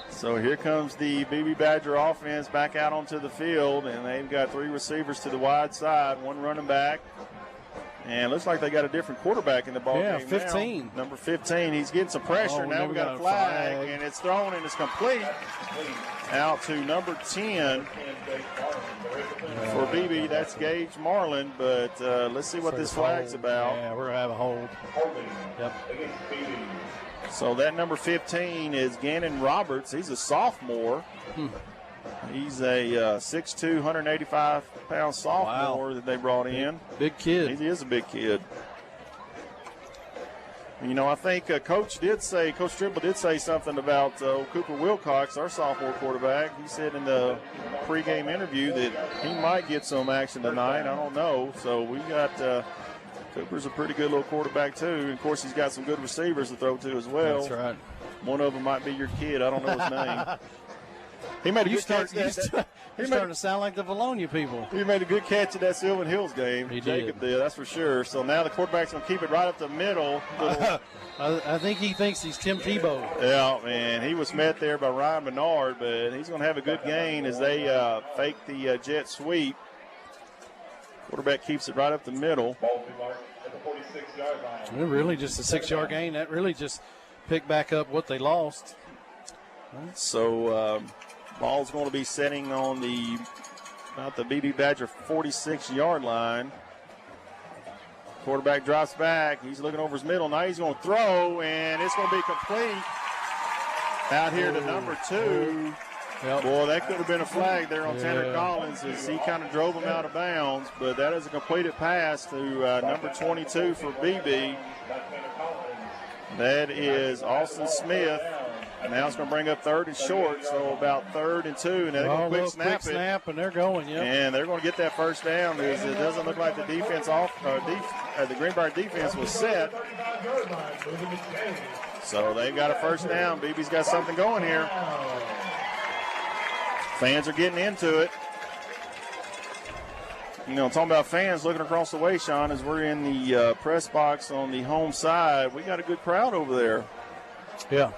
So here comes the Beebe Badger offense back out onto the field, and they've got 3 receivers to the wide side, 1 running back. And it looks like they got a different quarterback in the ball game 15. Now. Number 15. He's getting some pressure. Now we got a flag, and it's thrown, and it's complete out to number 10 for BB. That's Gage Marlin, but let's see what this flag's about. Yeah, we're going to have a hold. Yep. So that number 15 is Gannon Roberts. He's a sophomore. He's a 6'2", 185-pound sophomore that they brought in. Big kid. He is a big kid. You know, I think Coach Tribble did say something about Cooper Wilcox, our sophomore quarterback. He said in the pregame interview that he might get some action tonight. I don't know. So we got Cooper's a pretty good little quarterback, too. And, of course, he's got some good receivers to throw to as well. That's right. One of them might be your kid. I don't know his name. He made a good catch. He's starting to sound like the Valonia people. He made a good catch at that Sylvan Hills game. Jacob did, that's for sure. So now the quarterback's going to keep it right up the middle. I think he thinks he's Tim Tebow. Yeah, man. He was met there by Ryan Menard, but he's going to have a good gain as they fake the jet sweep. Quarterback keeps it right up the middle. Really just a 6-yard gain. That really just picked back up what they lost. So ball's going to be setting on about the Beebe Badger 46-yard line. Quarterback drops back. He's looking over his middle. Now he's going to throw, and it's going to be complete. Out here to number 2. Yep. Boy, that could have been a flag there on Tanner Collins as he kind of drove him out of bounds. But that is a completed pass to number 22 for BB. That is Austin Smith. Now it's going to bring up 3rd and short, so about 3rd and 2. And they're going to quick snap, and they're going, And they're going to get that first down because it doesn't look like the defense the Greenbrier defense was set. So they've got a first down. BB's got something going here. Fans are getting into it. You know, talking about fans looking across the way, Sean, as we're in the press box on the home side. We got a good crowd over there. Yeah.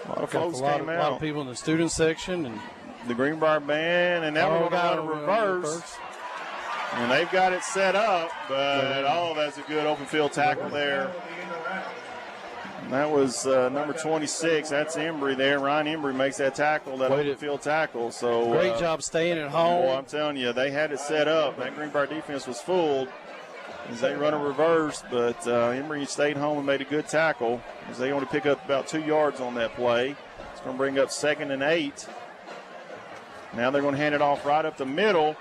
A lot of folks came out. A lot of people in the student section, and the Greenbrier band, and now we're going to run a reverse. And they've got it set up, but that's a good open field tackle there. And that was number 26. That's Embry there. Ryan Embry makes that tackle, that open field tackle. So great job staying at home. Boy, I'm telling you, they had it set up. That Greenbrier defense was fooled as they run a reverse, but Embry stayed home and made a good tackle as they only pick up about 2 yards on that play. It's going to bring up 2nd and 8. Now they're going to hand it off right up the middle.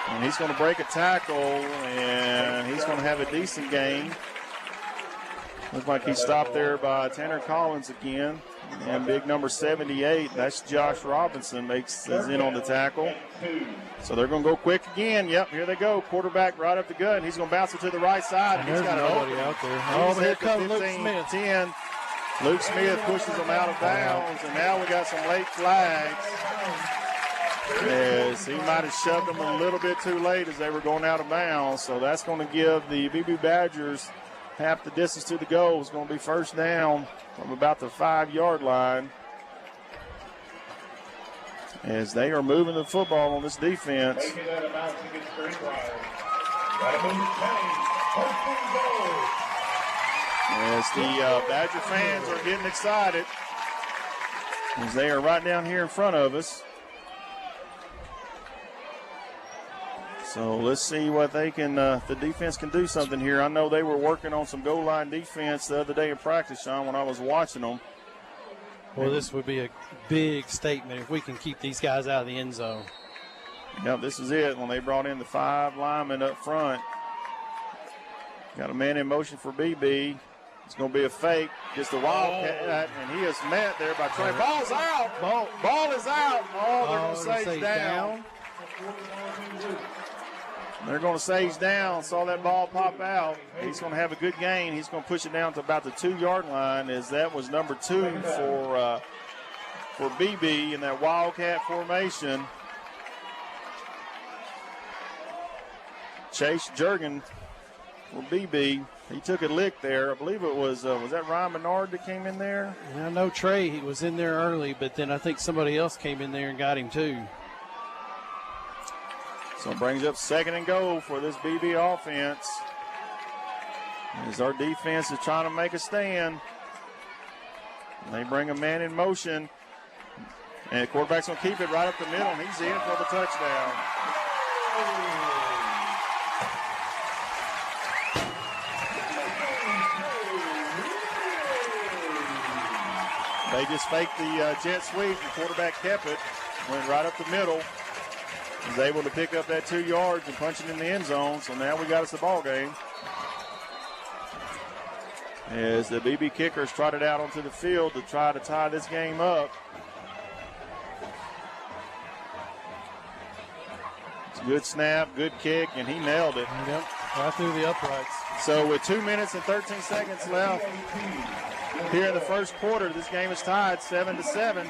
And he's going to break a tackle, and he's going to have a decent gain. Looks like he stopped there by Tanner Collins again. And big number 78, that's Josh Robinson, is in on the tackle. So they're going to go quick again. Yep, here they go. Quarterback right up the gut. He's going to bounce it to the right side. And he's got nobody out there. Oh, here comes Luke Smith. 10. Luke Smith pushes them out of bounds, and now we got some late flags. Yes, he might have shoved them a little bit too late as they were going out of bounds. So that's going to give the Beebe Badgers half the distance to the goal. It's going to be first down from about the 5-yard line as they are moving the football on this defense. As the Badger fans are getting excited as they are right down here in front of us. So let's see what they can, the defense can do something here. I know they were working on some goal line defense the other day in practice, Sean, when I was watching them. Well, this would be a big statement if we can keep these guys out of the end zone. Yep, this is it when they brought in the 5 linemen up front. Got a man in motion for BB. It's going to be a fake. Gets the Wildcat, and he is met there by Trey. Ball's out. Ball is out. Oh, they're going to sage down. They're going to sage down. Saw that ball pop out. He's going to have a good gain. He's going to push it down to about the 2-yard line, as that was number 2 for BB in that Wildcat formation. Chase Jurgen for BB. He took a lick there. I believe it was that Ryan Menard that came in there? Yeah, I know Trey, he was in there early, but then I think somebody else came in there and got him too. So it brings up 2nd and goal for this BB offense. As our defense is trying to make a stand. They bring a man in motion. And the quarterback's going to keep it right up the middle, and he's in for the touchdown. They just faked the jet sweep. The quarterback kept it, went right up the middle. Was able to pick up that 2 yards and punch it in the end zone. So now we got us the ball game. As the BB kickers trotted out onto the field to try to tie this game up. It's a good snap, good kick, and he nailed it. Yep, right through the uprights. So with 2 minutes and 13 seconds left here in the first quarter, this game is tied 7-7.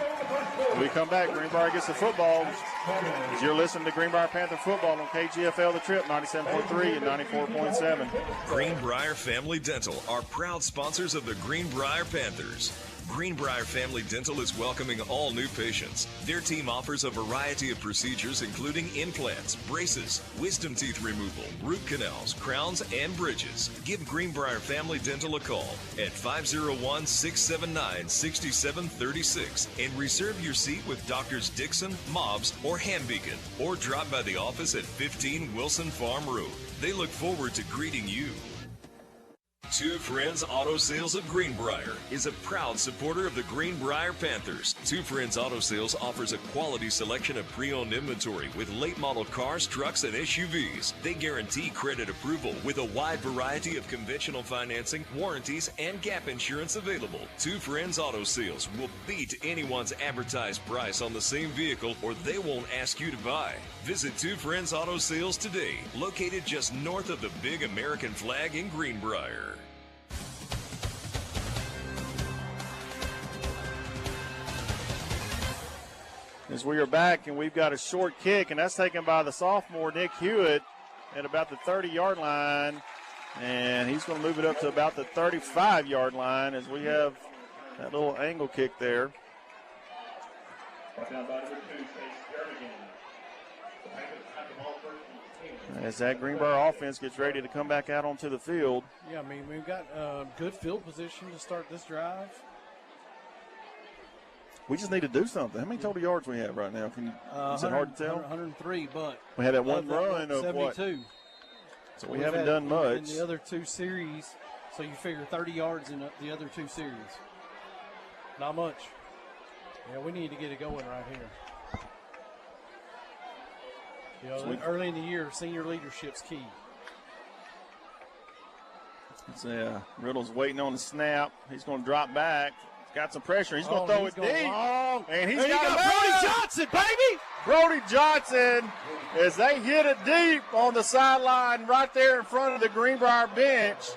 When we come back, Greenbrier gets the football. As you're listening to Greenbrier Panther football on KGFL The Trip, 97.3 and 94.7. Greenbrier Family Dental are proud sponsors of the Greenbrier Panthers. Greenbrier Family Dental is welcoming all new patients. Their team offers a variety of procedures including implants, braces, wisdom teeth removal, root canals, crowns, and bridges. Give Greenbrier Family Dental a call at 501-679-6736 and reserve your seat with Doctors Dixon, Mobbs, or Hambeacon, or drop by the office at 15 Wilson Farm Road. They look forward to greeting you. Two Friends Auto Sales of Greenbrier is a proud supporter of the Greenbrier Panthers. Two Friends Auto Sales offers a quality selection of pre-owned inventory with late model cars, trucks, and SUVs. They guarantee credit approval with a wide variety of conventional financing, warranties, and gap insurance available. Two Friends Auto Sales will beat anyone's advertised price on the same vehicle, or they won't ask you to buy. Visit Two Friends Auto Sales today, located just north of the big American flag in Greenbrier. As we are back, and we've got a short kick, and that's taken by the sophomore Nick Hewitt at about the 30-yard line, and he's going to move it up to about the 35-yard line as we have that little angle kick there. Down by number 2, Chase Jernigan. The Panthers have the ball first and 10. As that Greenbrier offense gets ready to come back out onto the field. Yeah, I mean, we've got good field position to start this drive. We just need to do something. How many total yards we have right now? Is it hard to tell? 103, but we had that one run of 72. What? So we haven't done much. In the other two series, so you figure 30 yards in the other two series. Not much. Yeah, we need to get it going right here. You know, So early in the year, senior leadership's key. Riddle's waiting on the snap. He's going to drop back. Got some pressure. He's going to throw it deep. Long. And he's got Brody Johnson, baby! Brody Johnson, as they hit it deep on the sideline right there in front of the Greenbrier bench.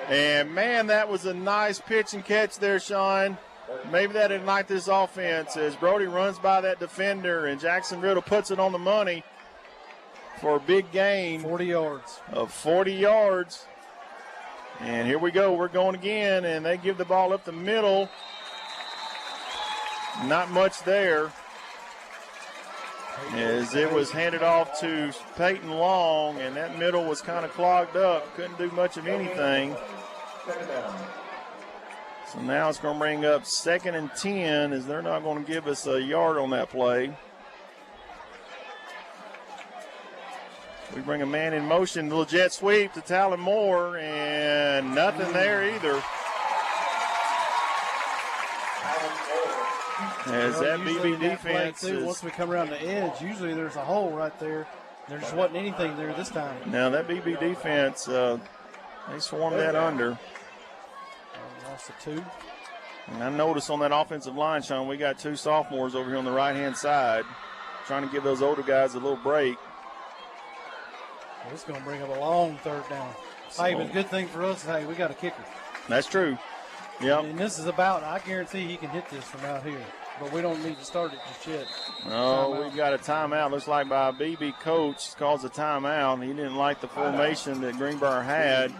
And, man, that was a nice pitch and catch there, Sean. Maybe that ignite this offense as Brody runs by that defender and Jackson Riddle puts it on the money for a big gain. 40 yards. Of 40 yards. And here we go. We're going again, and they give the ball up the middle. Not much there. As it was handed off to Peyton Long, and that middle was kind of clogged up. Couldn't do much of anything. So now it's going to bring up 2nd and 10, as they're not going to give us a yard on that play. We bring a man in motion, little jet sweep to Talon Moore, and nothing there either. As that BB defense is, once we come around the edge, usually there's a hole right there. There just wasn't anything there this time. Now that BB defense, they swarmed that under. Lost a 2. And I noticed on that offensive line, Sean, we got 2 sophomores over here on the right-hand side trying to give those older guys a little break. Well, it's going to bring up a long 3rd down. Hey, but the good thing for us is, we got a kicker. That's true. Yep. And this is about, I guarantee he can hit this from out here. But we don't need to start it just yet. Oh, we got a timeout. Looks like by a BB coach calls a timeout. He didn't like the formation that Greenbrier had.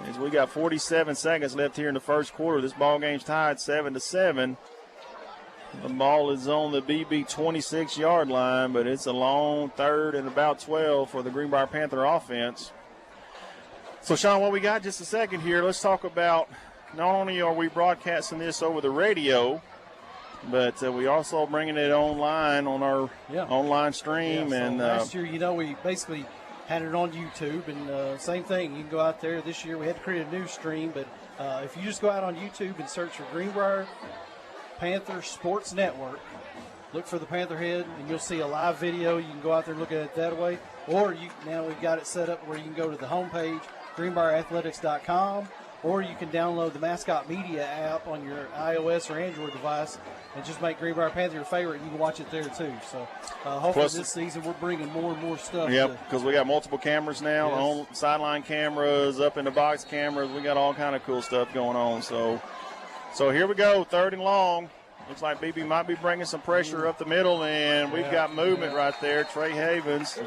As we got 47 seconds left here in the first quarter. This ball game's tied 7-7. The ball is on the BB 26-yard line, but it's a long 3rd and about 12 for the Greenbrier Panther offense. So, Sean, what we got just a second here, let's talk about not only are we broadcasting this over the radio, but we also bringing it online on our online stream. So and last year, we basically had it on YouTube, and same thing. You can go out there. This year we had to create a new stream, but if you just go out on YouTube and search for Greenbrier Panther Sports Network, look for the Panther head, and you'll see a live video. You can go out there and look at it that way. Or now we've got it set up where you can go to the homepage, greenbrierathletics.com, or you can download the Mascot Media app on your iOS or Android device and just make Greenbrier Panther your favorite. You can watch it there, too. So hopefully this season we're bringing more and more stuff. Yep, because we got multiple cameras now, on sideline cameras, up in the box cameras. We got all kind of cool stuff going on. So here we go, 3rd and long. Looks like BB might be bringing some pressure up the middle, and we've got movement right there. Trey Havens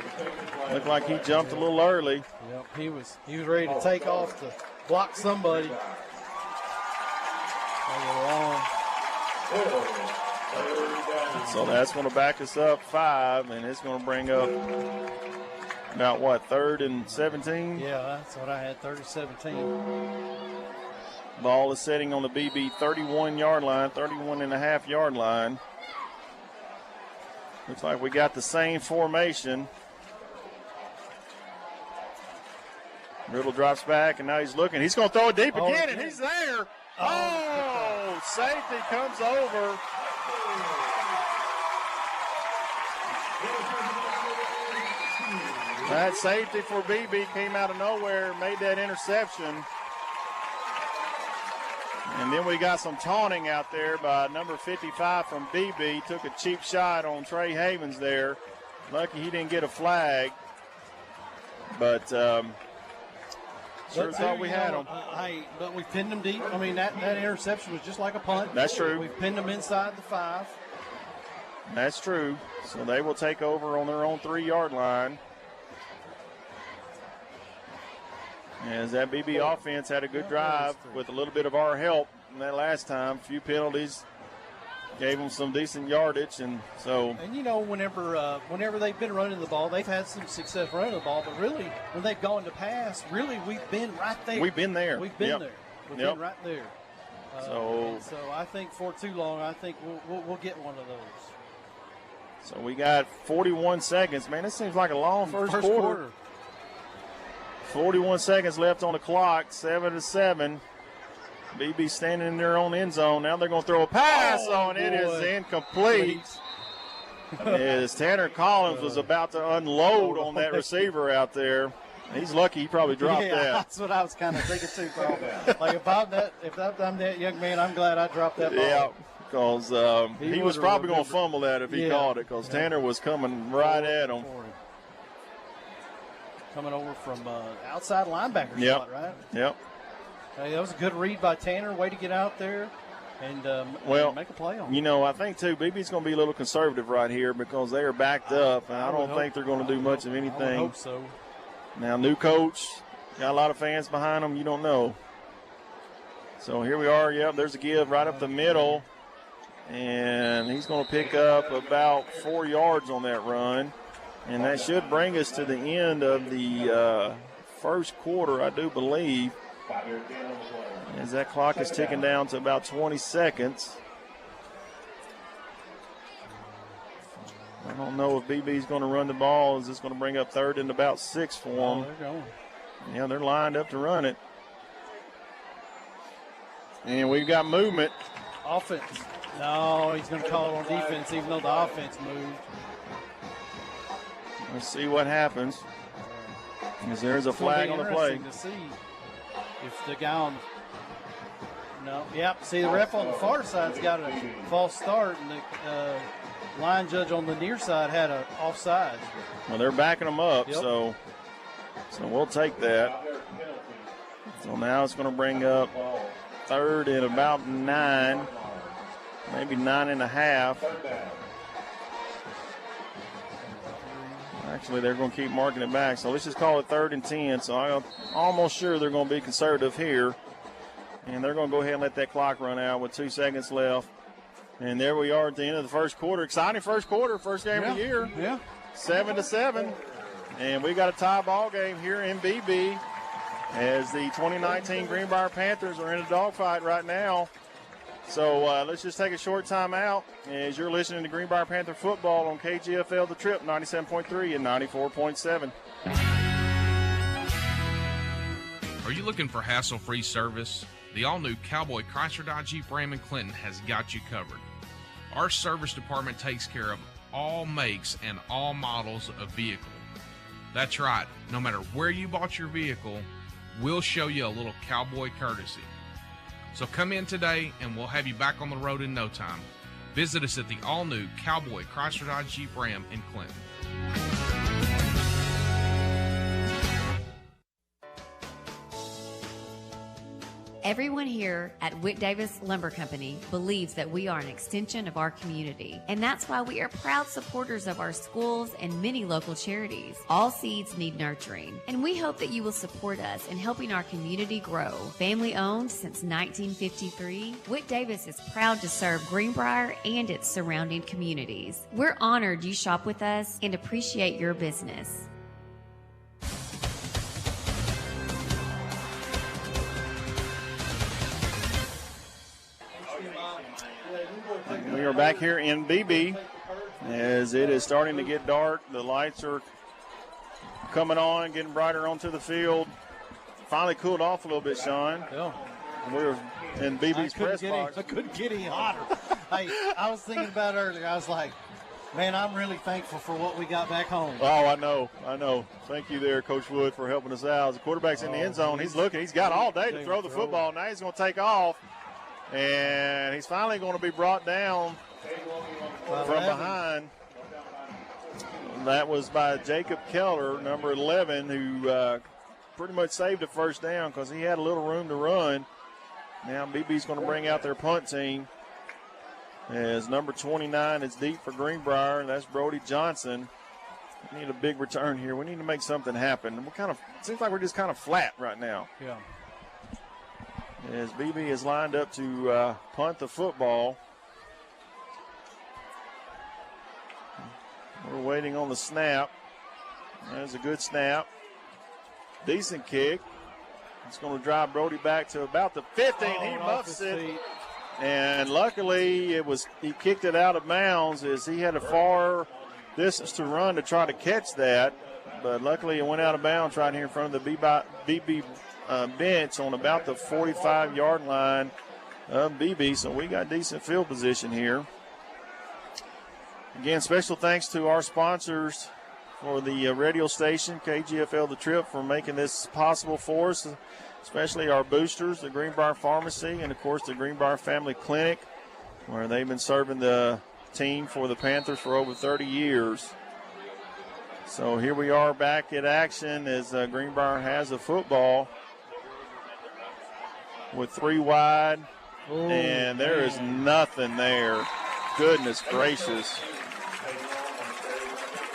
looked like he jumped a little early. Yep, he was ready to take off to block somebody. So that's going to back us up 5, and it's going to bring up about, 3rd and 17? Yeah, that's what I had, 30-17. Ball is sitting on the BB 31-yard line, 31.5-yard line. Looks like we got the same formation. Riddle drops back, and now he's looking. He's going to throw it deep again, and he's there. Oh, safety comes over. That safety for BB came out of nowhere, made that interception. And then we got some taunting out there by number 55 from BB. Took a cheap shot on Trey Havens there. Lucky he didn't get a flag. But sure thought we had him. But we pinned him deep. I mean, that interception was just like a punt. That's true. We pinned him inside the 5. That's true. So they will take over on their own 3-yard line. As that BB offense had a good drive with a little bit of our help in that last time. A few penalties gave them some decent yardage, and so. And whenever they've been running the ball, they've had some success running the ball. But really, when they've gone to pass, really we've been right there. We've been there. We've been there. We've been right there. So I think for too long, I think we'll get one of those. So we got 41 seconds. Man, this seems like a long first quarter. 41 seconds left on the clock. 7-7. Beebe standing in their own end zone. Now they're going to throw a pass on it. It is incomplete. As Tanner Collins was about to unload on that receiver out there. He's lucky he probably dropped that. That's what I was kind of thinking too, Carl. Like if I'm that young man, I'm glad I dropped that ball. Yeah, because he was probably going to fumble that if he caught it, because Tanner was coming right at him. Coming over from outside linebacker spot, right? Yep. Hey, that was a good read by Tanner. Way to get out there and make a play on it. I think, too, Beebe's going to be a little conservative right here because they are backed up, and I don't think they're going to do much of anything. I hope so. Now, new coach, got a lot of fans behind him. You don't know. So here we are. Yep, there's a give right up the middle, and he's going to pick up about 4 yards on that run. And that should bring us to the end of the first quarter, I do believe, as that clock is ticking down to about 20 seconds. I don't know if BB's going to run the ball. Is this going to bring up 3rd and about 6 for them? They're going. Yeah, they're lined up to run it. And we've got movement. Offense. No, he's going to call it on defense, even though the offense moved. Let's see what happens. Because there's a flag on the play. To see if the guy on. No, yep. See, the ref on the far side's got a false start, and the line judge on the near side had an offside. Well, they're backing them up, so we'll take that. So now it's going to bring up 3rd and about 9, maybe 9.5. Actually, they're going to keep marking it back. So let's just call it 3rd and 10. So I'm almost sure they're going to be conservative here. And they're going to go ahead and let that clock run out with 2 seconds left. And there we are at the end of the first quarter. Exciting first quarter, first game of the year. Yeah. 7-7. And we got a tie ball game here in Beebe as the 2019 Greenbrier Panthers are in a dogfight right now. So let's just take a short time out as you're listening to Greenbrier Panther football on KGFL The Trip 97.3 and 94.7. Are you looking for hassle-free service? The all-new Cowboy Chrysler Dodge Jeep Ram in Clinton has got you covered. Our service department takes care of all makes and all models of vehicle. That's right, no matter where you bought your vehicle, we'll show you a little cowboy courtesy. So come in today and we'll have you back on the road in no time. Visit us at the all-new Cowboy Chrysler Dodge Jeep Ram in Clinton. Everyone here at Witt Davis Lumber Company believes that we are an extension of our community, and that's why we are proud supporters of our schools and many local charities. All seeds need nurturing, and we hope that you will support us in helping our community grow. Family owned since 1953, Witt Davis is proud to serve Greenbrier and its surrounding communities. We're honored you shop with us and appreciate your business. We are back here in Beebe as it is starting to get dark. The lights are coming on, getting brighter onto the field. Finally cooled off a little bit, Sean. Yeah. We're in Beebe's press box. I couldn't get any hotter. Hey, I was thinking about it earlier. I was like, man, I'm really thankful for what we got back home. Oh, I know. Thank you there, Coach Wood, for helping us out. The quarterback's in the end zone. He's looking. He's got all day to throw the football. Now he's going to take off. And he's finally going to be brought down from behind. That was by Jacob Keller, number 11, who pretty much saved a first down because he had a little room to run. Now BB's going to bring out their punt team as number 29 is deep for Greenbrier, and that's Brody Johnson. We need a big return here. We need to make something happen. It seems like we're just kind of flat right now. Yeah. As BB is lined up to punt the football. We're waiting on the snap. There's a good snap. Decent kick. It's going to drive Brody back to about the 15. He muffs it. And luckily, he kicked it out of bounds as he had a far distance to run to try to catch that. But luckily, it went out of bounds right here in front of the Beebe bench on about the 45-yard line of Beebe. So we got decent field position here. Again, special thanks to our sponsors for the radio station, KGFL The Trip, for making this possible for us, especially our boosters, the Greenbrier Pharmacy, and, of course, the Greenbrier Family Clinic, where they've been serving the team for the Panthers for over 30 years. So here we are back at action as Greenbrier has a football with 3 wide, and there is nothing there. Goodness gracious.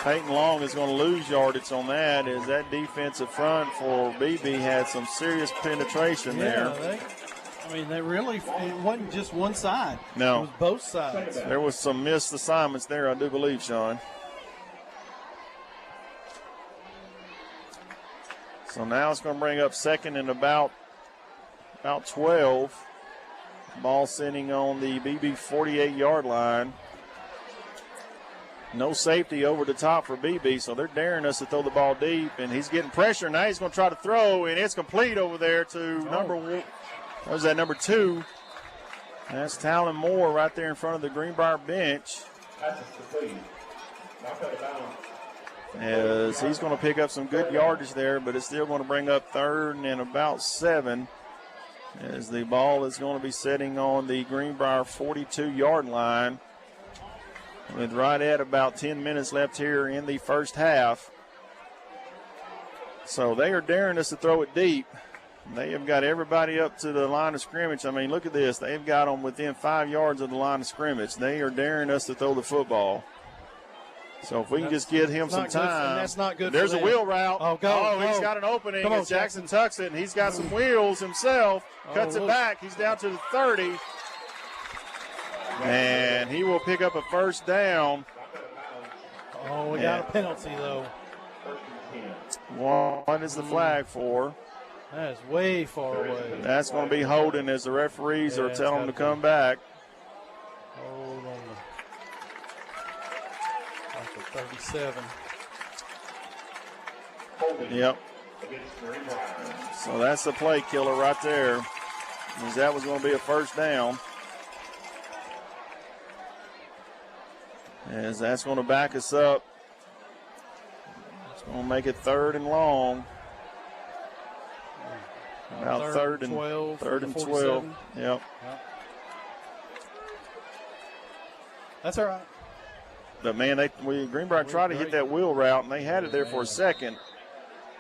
Peyton Long is going to lose yardage on that as that defensive front for Beebe had some serious penetration there. They really, it wasn't just one side. No. It was both sides. There was some missed assignments there, I do believe, Sean. So now it's going to bring up second and about 12. Ball sitting on the Beebe 48-yard line. No safety over the top for Beebe, so they're daring us to throw the ball deep, and he's getting pressure. Now he's going to try to throw, and it's complete over there to number 2. That's Talon Moore right there in front of the Greenbrier bench. As he's going to pick up some good yardage there, but it's still going to bring up third and about 7 as the ball is going to be sitting on the Greenbrier 42-yard line with right at about 10 minutes left here in the first half. So they are daring us to throw it deep. They have got everybody up to the line of scrimmage. I mean, look at this. They've got them within 5 yards of the line of scrimmage. They are daring us to throw the football. So if we can just give him some time. That's not good. There's a wheel route. Go. He's got an opening. Come on, Jackson tucks it, and he's got some wheels himself. Cuts it back. He's down to the 30. And he will pick up a first down. Oh, we got a penalty, though. What is the flag for? That is way far away. That's going to be holding as the referees are telling him to come back. Hold on. That's a 37. Yep. So that's the play killer right there. As that was going to be a first down. As that's going to back us up. It's going to make it third and long. About third and 12. Yep. That's all right. But, man, Greenbrier tried to hit that wheel route, and they had it there for a second.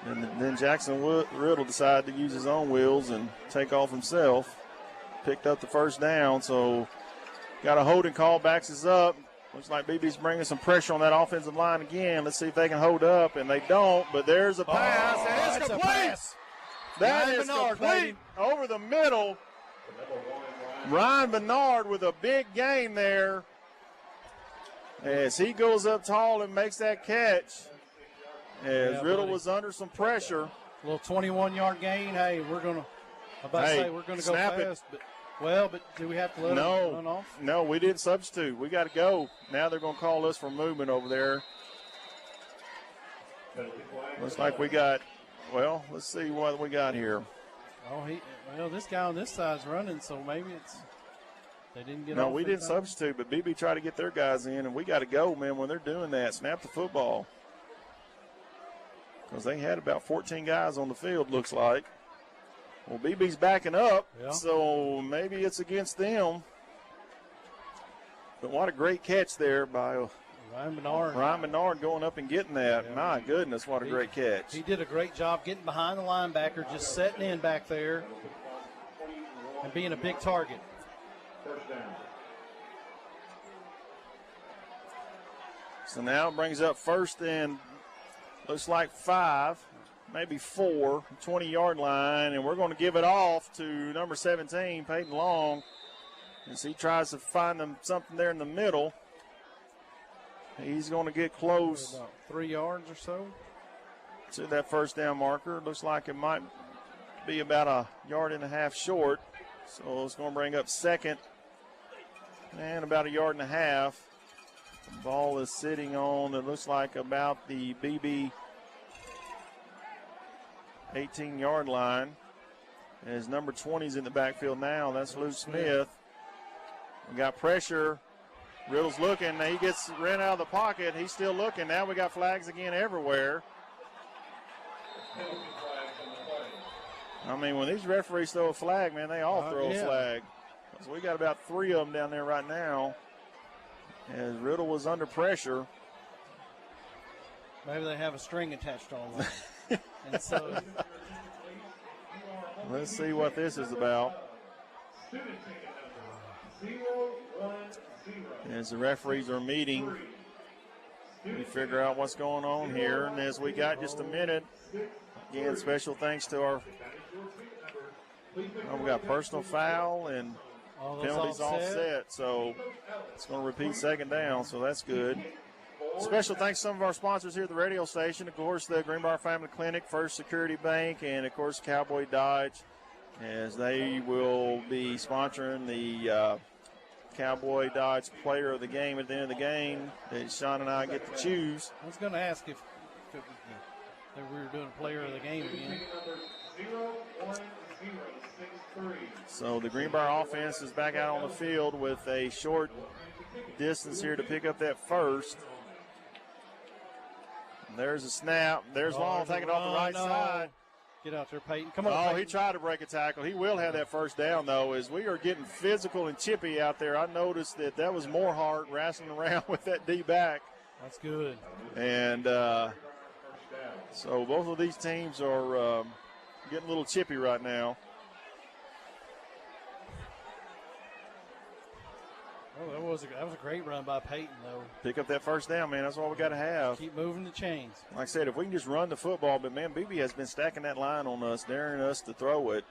And then Jackson Riddle decided to use his own wheels and take off himself. Picked up the first down, so got a holding call, backs us up. Looks like BB's bringing some pressure on that offensive line again. Let's see if they can hold up, and they don't. But there's a pass, and it's complete. That is complete over the middle. Ryan Bernard with a big gain there as he goes up tall and makes that catch. As Riddle was under some pressure. A little 21-yard gain. Hey, we're going to go fast. But do we have to let him run off? No, we didn't substitute. We got to go. Now they're going to call us for movement over there. Looks like we got, let's see what we got here. This guy on this side's running, so maybe they didn't get off. No, we didn't substitute, but BB tried to get their guys in, and we got to go, man, when they're doing that. Snap the football. Because they had about 14 guys on the field, looks like. Well, BB's backing up, so maybe it's against them. But what a great catch there by Ryan Bernard. Ryan Bernard going up and getting that. Yeah. My goodness, what a great catch. He did a great job getting behind the linebacker, just setting in back there and being a big target. So now it brings up first and looks like 5, maybe 4, 20-yard line, and we're going to give it off to number 17, Peyton Long, as he tries to find them something there in the middle. He's going to get close. About 3 yards or so to that first down marker. Looks like it might be about a yard and a half short. So it's going to bring up second and about a yard and a half. The ball is sitting on, it looks like, about the Beebe 18-yard line. As number 20 is in the backfield now. That's Lou Smith. We got pressure. Riddle's looking. He gets ran out of the pocket. He's still looking. Now we got flags again everywhere. I mean, when these referees throw a flag, man, they all throw a flag. So we got about 3 of them down there right now. As Riddle was under pressure. Maybe they have a string attached on them. And so let's see what this is about. As the referees are meeting, we figure out what's going on here. And as we got just a minute, again, special thanks to our, we got personal foul and penalties offset. So it's going to repeat second down, so that's good. Special thanks to some of our sponsors here at the radio station. Of course, the Greenbrier Family Clinic, First Security Bank, and, of course, Cowboy Dodge, as they will be sponsoring the Cowboy Dodge Player of the Game at the end of the game that Sean and I get to choose. I was going to ask if we were doing a Player of the Game again. So the Greenbrier offense is back out on the field with a short distance here to pick up that first. There's a snap. There's Long taking it off the right side. Get out there, Peyton. Come on, Oh, Peyton. he tried to break a tackle. He will have that first down, though, as we are getting physical and chippy out there. I noticed that was Morehart wrestling around with that D-back. That's good. And so both of these teams are getting a little chippy right now. Oh, that was a great run by Peyton, though. Pick up that first down, man. That's all we got to have. Keep moving the chains. Like I said, if we can just run the football, but, man, Beebe has been stacking that line on us, daring us to throw it.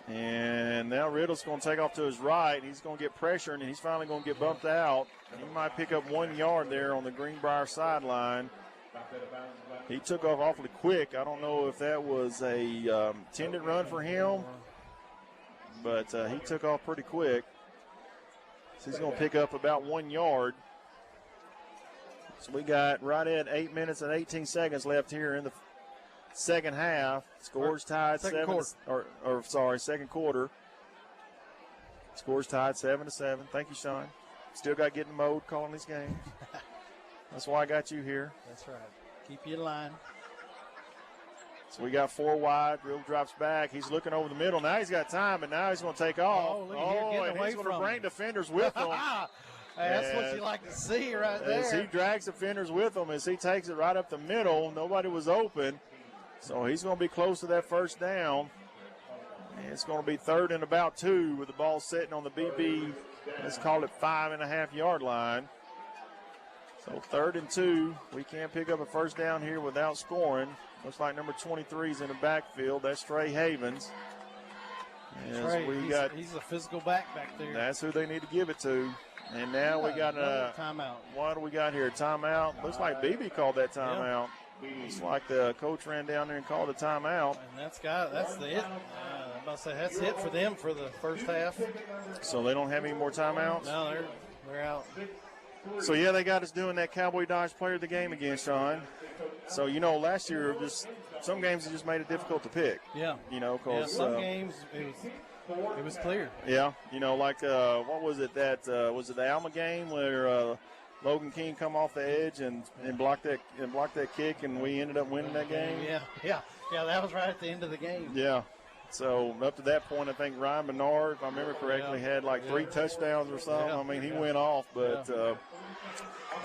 And now Riddle's going to take off to his right. He's going to get pressure, and he's finally going to get bumped out. He might pick up 1 yard there on the Greenbrier sideline. He took off awfully quick. I don't know if that was a intended run for him, but he took off pretty quick. So he's going to pick up about 1 yard. So we got right at 8 minutes and 18 seconds left here in the second half. Scores tied second quarter. Scores tied 7-7. Thank you, Sean. Still got to get in the mode calling these games. That's why I got you here. That's right. Keep you in line. So we got 4 wide. Riddle drops back. He's looking over the middle. Now he's got time, and now he's going to take off. Oh, look at here, getting away he's going to from bring him. defenders with him. Hey, that's what you like to see right there. As he drags defenders with him, as he takes it right up the middle, nobody was open. So he's going to be close to that first down. And it's going to be 3rd and about 2 with the ball sitting on the BB, let's call it 5.5 yard line. So 3rd and 2. We can't pick up a first down here without scoring. Looks like number 23 is in the backfield. That's Trey Havens. He's a physical back there. That's who they need to give it to. And now we got a timeout. What do we got here? Timeout. Looks like Beebe called that timeout. It's like the coach ran down there and called a timeout. And that's the it. I'm about to say that's it for them for the first half. So they don't have any more timeouts? No, they're out. So, yeah, they got us doing that Cowboy Dodge Player of the Game again, Sean. So, last year, some games it just made it difficult to pick. Yeah. Because some games it was clear. Yeah. Like what was it? Was it the Alma game where Logan King come off the edge and blocked that kick, and we ended up winning that game? Yeah. That was right at the end of the game. Yeah. So up to that point, I think Ryan Bernard, if I remember correctly, had like 3 touchdowns or something. Yeah. I mean, he went off. But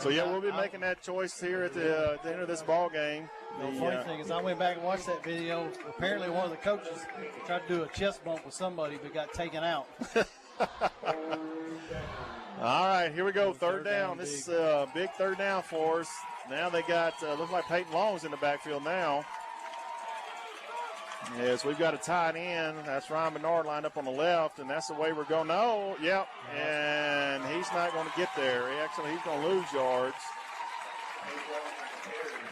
we'll be making that choice here at the end of this ball game. The funny thing is, I went back and watched that video. Apparently, one of the coaches tried to do a chest bump with somebody, but got taken out. All right, here we go. Third down. This is a big third down for us. Now they got looks like Peyton Long's in the backfield now. Yes, we've got a tight end. That's Ryan Bernard lined up on the left, and that's the way we're going. No, yep. And he's not going to get there. He's going to lose yards.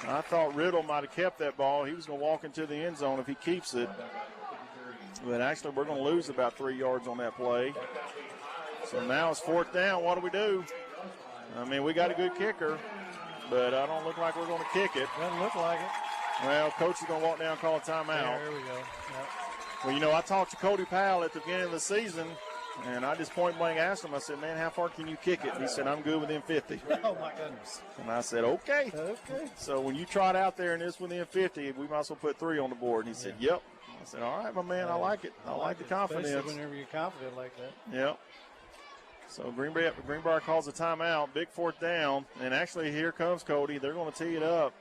I thought Riddle might have kept that ball. He was going to walk into the end zone if he keeps it. But actually, we're going to lose about 3 yards on that play. So now it's 4th down. What do we do? I mean, we got a good kicker, but I don't look like we're going to kick it. Doesn't look like it. Well, coach is going to walk down and call a timeout. Yeah, there we go. Yep. Well, you know, I talked to Cody Powell at the beginning of the season, and I just point blank asked him, I said, man, how far can you kick it? And he said, I'm good within 50. Oh, my goodness. And I said, okay. Okay. So when you trot out there and it's within 50, we might as well put 3 on the board. And he said, yep. I said, all right, my man, I like it. I like the confidence. Especially whenever you're confident like that. Yep. So Greenbrier calls a timeout, big 4th down. And actually, here comes Cody. They're going to tee it up.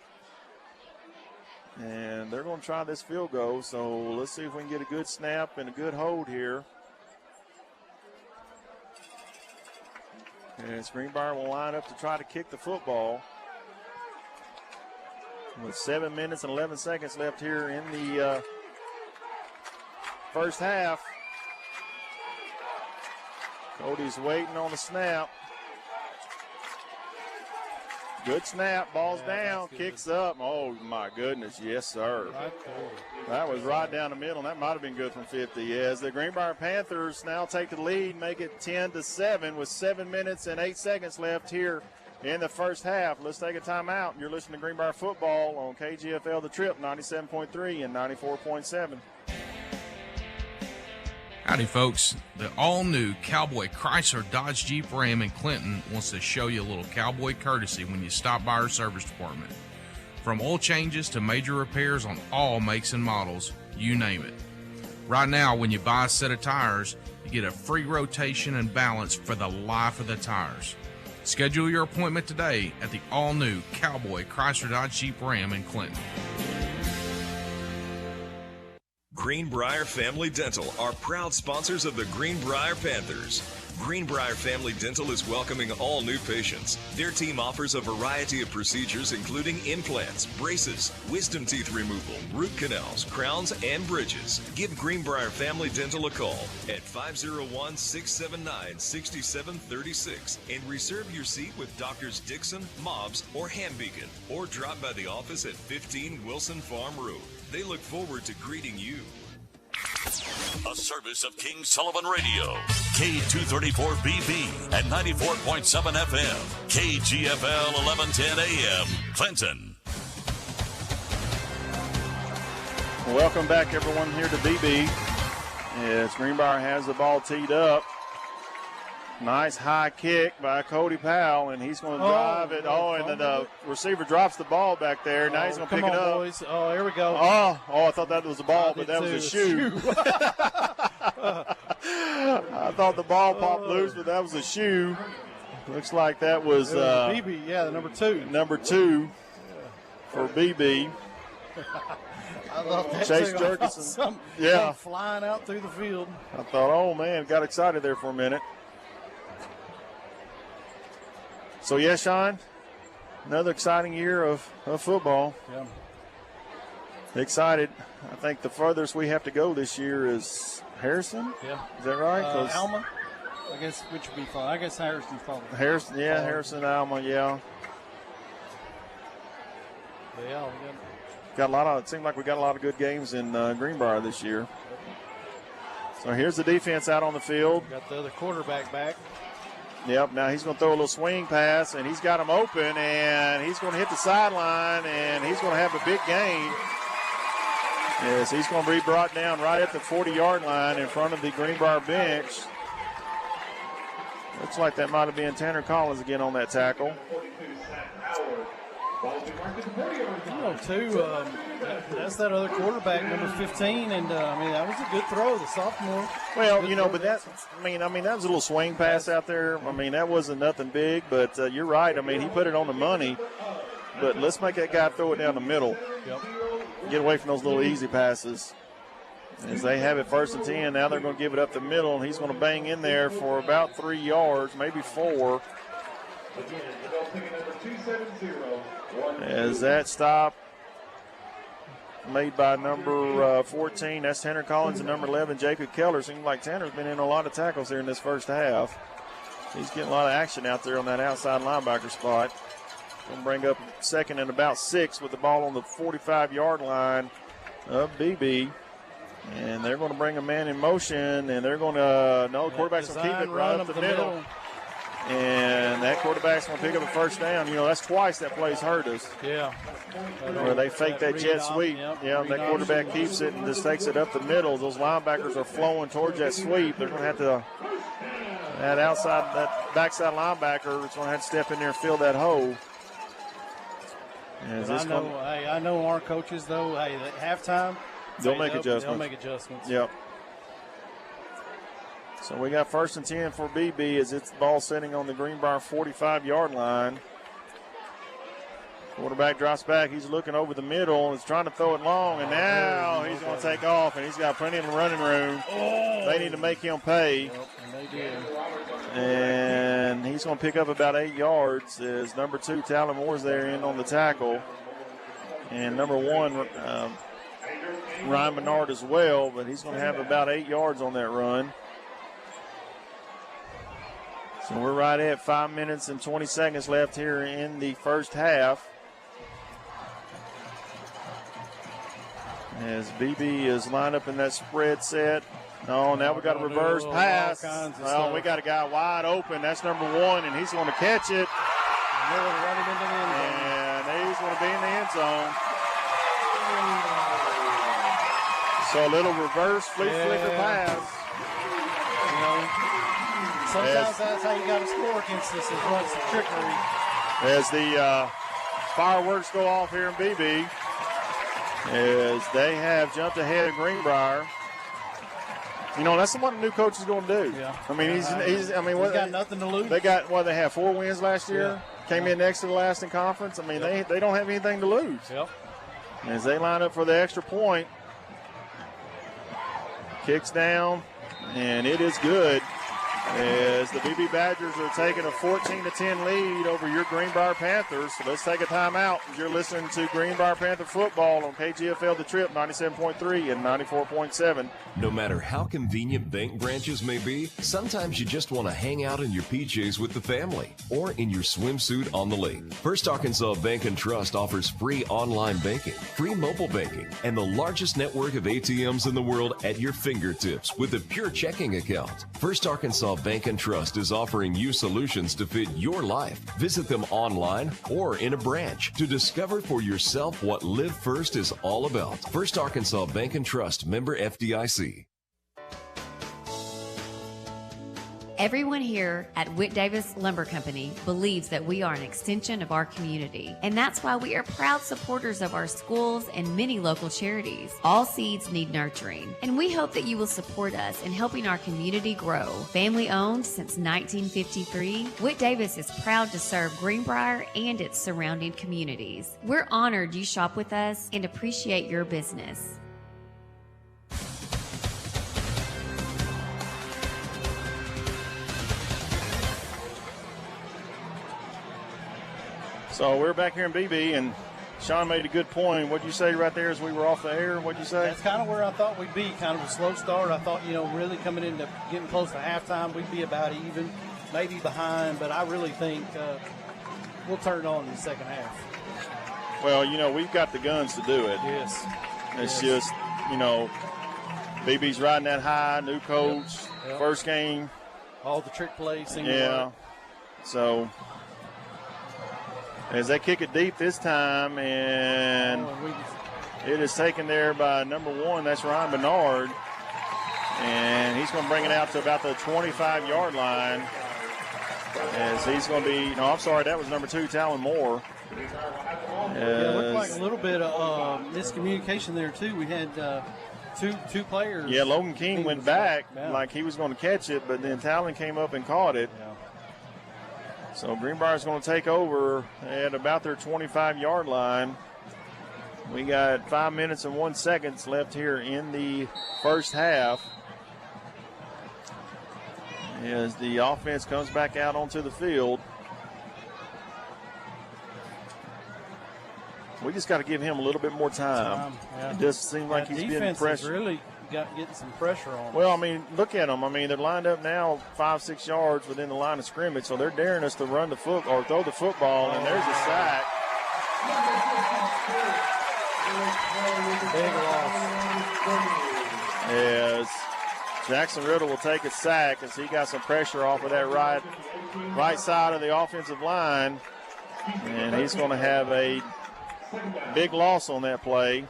And they're going to try this field goal. So let's see if we can get a good snap and a good hold here. And Greenbrier will line up to try to kick the football. With 7 minutes and 11 seconds left here in the first half. Cody's waiting on the snap. Good snap, ball's down, kicks up. Oh, my goodness, yes, sir. That was right down the middle, and that might have been good from 50. As the Greenbrier Panthers now take the lead, make it 10-7 with 7 minutes and 8 seconds left here in the first half. Let's take a timeout. You're listening to Greenbrier Football on KGFL The Trip, 97.3 and 94.7. Howdy, folks. The all-new Cowboy Chrysler Dodge Jeep Ram in Clinton wants to show you a little cowboy courtesy when you stop by our service department. From oil changes to major repairs on all makes and models, you name it. Right now, when you buy a set of tires, you get a free rotation and balance for the life of the tires. Schedule your appointment today at the all-new Cowboy Chrysler Dodge Jeep Ram in Clinton. Greenbrier Family Dental are proud sponsors of the Greenbrier Panthers. Greenbrier Family Dental is welcoming all new patients. Their team offers a variety of procedures including implants, braces, wisdom teeth removal, root canals, crowns, and bridges. Give Greenbrier Family Dental a call at 501-679-6736 and reserve your seat with Doctors Dixon, Mobbs, or Hambeacon, or drop by the office at 15 Wilson Farm Road. They look forward to greeting you. A service of King Sullivan Radio, K234BB and 94.7 FM, KGFL 1110 AM, Clinton. Welcome back, everyone, here to Beebe. As Greenbrier has the ball teed up. Nice high kick by Cody Powell, and he's going to drive it. And then the receiver drops the ball back there. Now he's going to pick it up. Boys. Oh, here we go. I thought that was a ball, but that was a shoe. I thought the ball popped loose, but that was a shoe. Looks like that was Beebe, the number 2. Number 2 for Beebe. I love that Chase too. Jerkinson. Flying out through the field. I thought, oh, man, got excited there for a minute. So, Sean, another exciting year of football. Yeah. Excited. I think the furthest we have to go this year is Harrison. Yeah. Is that right? Alma, I guess, which would be fun. I guess Harrison's probably. Harrison, Alma, Yeah, it seemed like we got a lot of good games in Greenbrier this year. So here's the defense out on the field. Got the other quarterback back. Yep, now he's going to throw a little swing pass, and he's got him open, and he's going to hit the sideline, and he's going to have a big gain. Yes, he's going to be brought down right at the 40-yard line in front of the Greenbrier bench. Looks like that might have been Tanner Collins again on that tackle. That's that other quarterback, number 15, and that was a good throw, the sophomore. Well, but that was a little swing pass out there. That wasn't nothing big, but you're right. He put it on the money, but let's make that guy throw it down the middle. Yep. Get away from those little easy passes. As they have it 1st and 10, now they're going to give it up the middle, and he's going to bang in there for about 3 yards, maybe 4. As that stop made by number 14, that's Tanner Collins, and number 11, Jacob Keller. Seems like Tanner's been in a lot of tackles here in this first half. He's getting a lot of action out there on that outside linebacker spot. Going to bring up second and about 6 with the ball on the 45-yard line of Beebe. And they're going to bring a man in motion, and they're going to, no, the quarterback's going to keep it right up the middle. And that quarterback's going to pick up a first down. You know, that's twice that play's hurt us. Yeah. Where they fake that jet sweep. That quarterback keeps it and just takes it up the middle. Those linebackers are flowing towards that sweep. They're going to have to, that backside linebacker is going to have to step in there and fill that hole. I know our coaches, though, at halftime, they'll make adjustments. They'll make adjustments. Yep. So we got 1st and 10 for BB as it's ball sitting on the Greenbrier 45-yard line. Quarterback drops back. He's looking over the middle. He's trying to throw it long, and now he's going to take off, and he's got plenty of running room. They need to make him pay. Yep, and they did. And he's going to pick up about 8 yards as number 2, Talon Moore's there in on the tackle. And number 1, Ryan Bernard as well, but he's going to have about 8 yards on that run. So we're right at 5 minutes and 20 seconds left here in the first half. As BB is lined up in that spread set. No, now we got a reverse pass. Oh, we got a guy wide open. That's number 1, and he's going to catch it. And he's going to be in the end zone. So a little reverse flicker pass. Sometimes that's how you got to score against this, is run some trickery. As the fireworks go off here in BB, as they have jumped ahead of Greenbrier. You know, that's what the new coach is going to do. Yeah. I mean, he's got nothing to lose. They got, they had 4 wins last year. Yeah. Came in next to the last in conference. I mean, they don't have anything to lose. Yep. As they line up for the extra point. Kicks down, and it is good. As the Beebe Badgers are taking a 14-10 lead over your Greenbrier Panthers. So let's take a timeout. You're listening to Greenbrier Panther football on KGFL The Trip 97.3 and 94.7. No matter how convenient bank branches may be, sometimes you just want to hang out in your PJs with the family or in your swimsuit on the lake. First Arkansas Bank and Trust offers free online banking, free mobile banking, and the largest network of ATMs in the world at your fingertips with a pure checking account. First Arkansas Bank and Trust is offering you solutions to fit your life. Visit them online or in a branch to discover for yourself what Live First is all about. First Arkansas Bank and Trust, member FDIC. Everyone here at Whit Davis Lumber Company believes that we are an extension of our community, and that's why we are proud supporters of our schools and many local charities. All seeds need nurturing, and we hope that you will support us in helping our community grow. Family owned since 1953, Whit Davis is proud to serve Greenbrier and its surrounding communities. We're honored you shop with us and appreciate your business. So we're back here in BB, and Sean made a good point. What'd you say right there as we were off the air? What'd you say? That's kind of where I thought we'd be, kind of a slow start. I thought, really coming into getting close to halftime, we'd be about even, maybe behind, but I really think we'll turn it on in the second half. Well, we've got the guns to do it. Yes. It's just, BB's riding that high, new coach, Yep. First game. All the trick plays, single work. So as they kick it deep this time, and it is taken there by number 1. That's Ryan Bernard. And he's going to bring it out to about the 25-yard line. As he's going to be, that was number 2, Talon Moore. It looked like a little bit of miscommunication there, too. We had two players. Yeah, Logan King went back like he was going to catch it, but then Talon came up and caught it. Yeah. So Greenbrier's going to take over at about their 25-yard line. We got 5 minutes and 1 second left here in the first half. As the offense comes back out onto the field. We just got to give him a little bit more time. Yeah. It just seems like he's being pressured. Really getting some pressure on. Well, I mean, look at them. I mean, they're lined up now 5-6 yards within the line of scrimmage, so they're daring us to run the foot or throw the football, and there's a sack. Big loss. As Jackson Riddle will take a sack as he got some pressure off of that right side of the offensive line, and he's going to have a big loss on that play.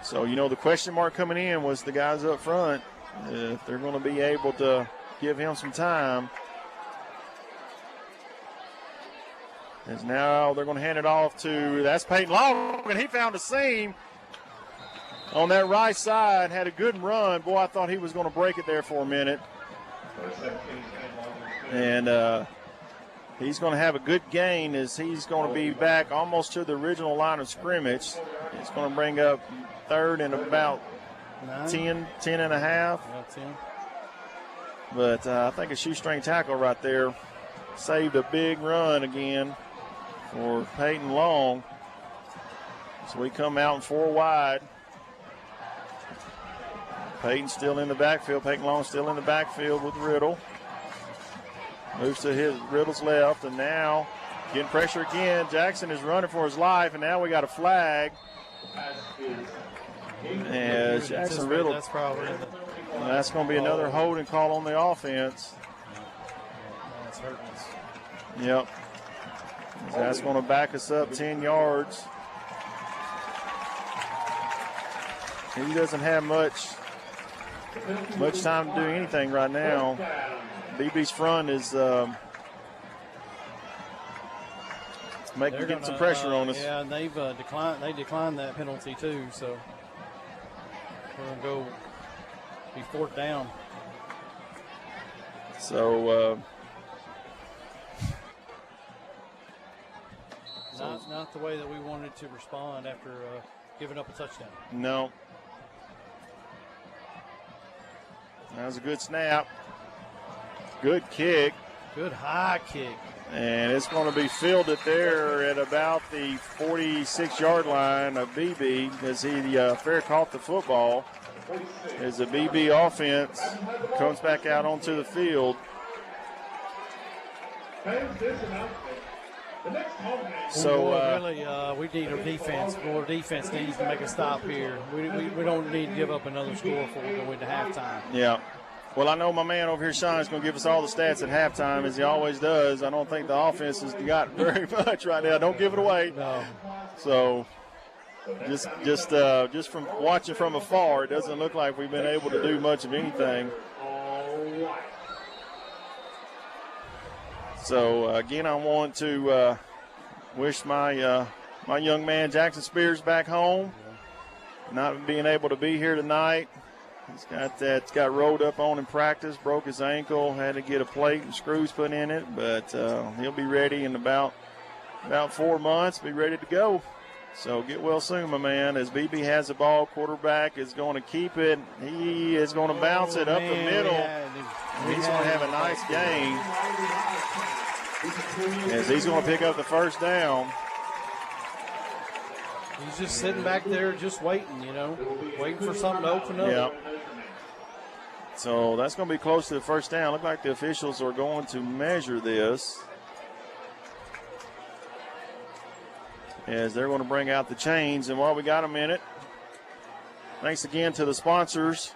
So, you know, the question mark coming in was the guys up front, if they're going to be able to give him some time. As now they're going to hand it off to, that's Peyton Long, and he found a seam on that right side, had a good run. Boy, I thought he was going to break it there for a minute. And he's going to have a good gain as he's going to be back almost to the original line of scrimmage. It's going to bring up third and about 10 and a half. But I think a shoestring tackle right there saved a big run again for Peyton Long. So we come out in 4 wide. Peyton still in the backfield. Peyton Long still in the backfield with Riddle. Moves to Riddle's left, and now getting pressure again. Jackson is running for his life, and now we got a flag. As Jackson Riddle, that's probably that's going to be another holding call on the offense. That's hurting us. Yep. That's going to back us up 10 yards. He doesn't have much time to do anything right now. Beebe's front is getting some pressure on us. Yeah, and they've declined that penalty too, so we're going to go be 4th down. So not the way that we wanted to respond after giving up a touchdown. No. That was a good snap. Good kick. Good high kick. And it's going to be fielded there at about the 46-yard line of Beebe as he fair caught the football. As the Beebe offense comes back out onto the field. So really, we need our defense. More defense needs to make a stop here. We don't need to give up another score before we go into halftime. Yeah. Well, I know my man over here, Sean, is going to give us all the stats at halftime, as he always does. I don't think the offense has got very much right now. Don't give it away. No. So just from watching from afar, it doesn't look like we've been able to do much of anything. So, again, I want to wish my my young man Jackson Spears back home. Not being able to be here tonight. He's got rolled up on in practice, broke his ankle, had to get a plate and screws put in it, but he'll be ready in about 4 months, be ready to go. So get well soon, my man. As Beebe has the ball, quarterback is going to keep it. He is going to bounce it up the middle. He's going to have a nice gain. As he's going to pick up the first down. He's just sitting back there just waiting, waiting for something to open up. Yeah. So that's going to be close to the first down. Look like the officials are going to measure this. As they're going to bring out the chains. And while we got a minute, thanks again to the sponsors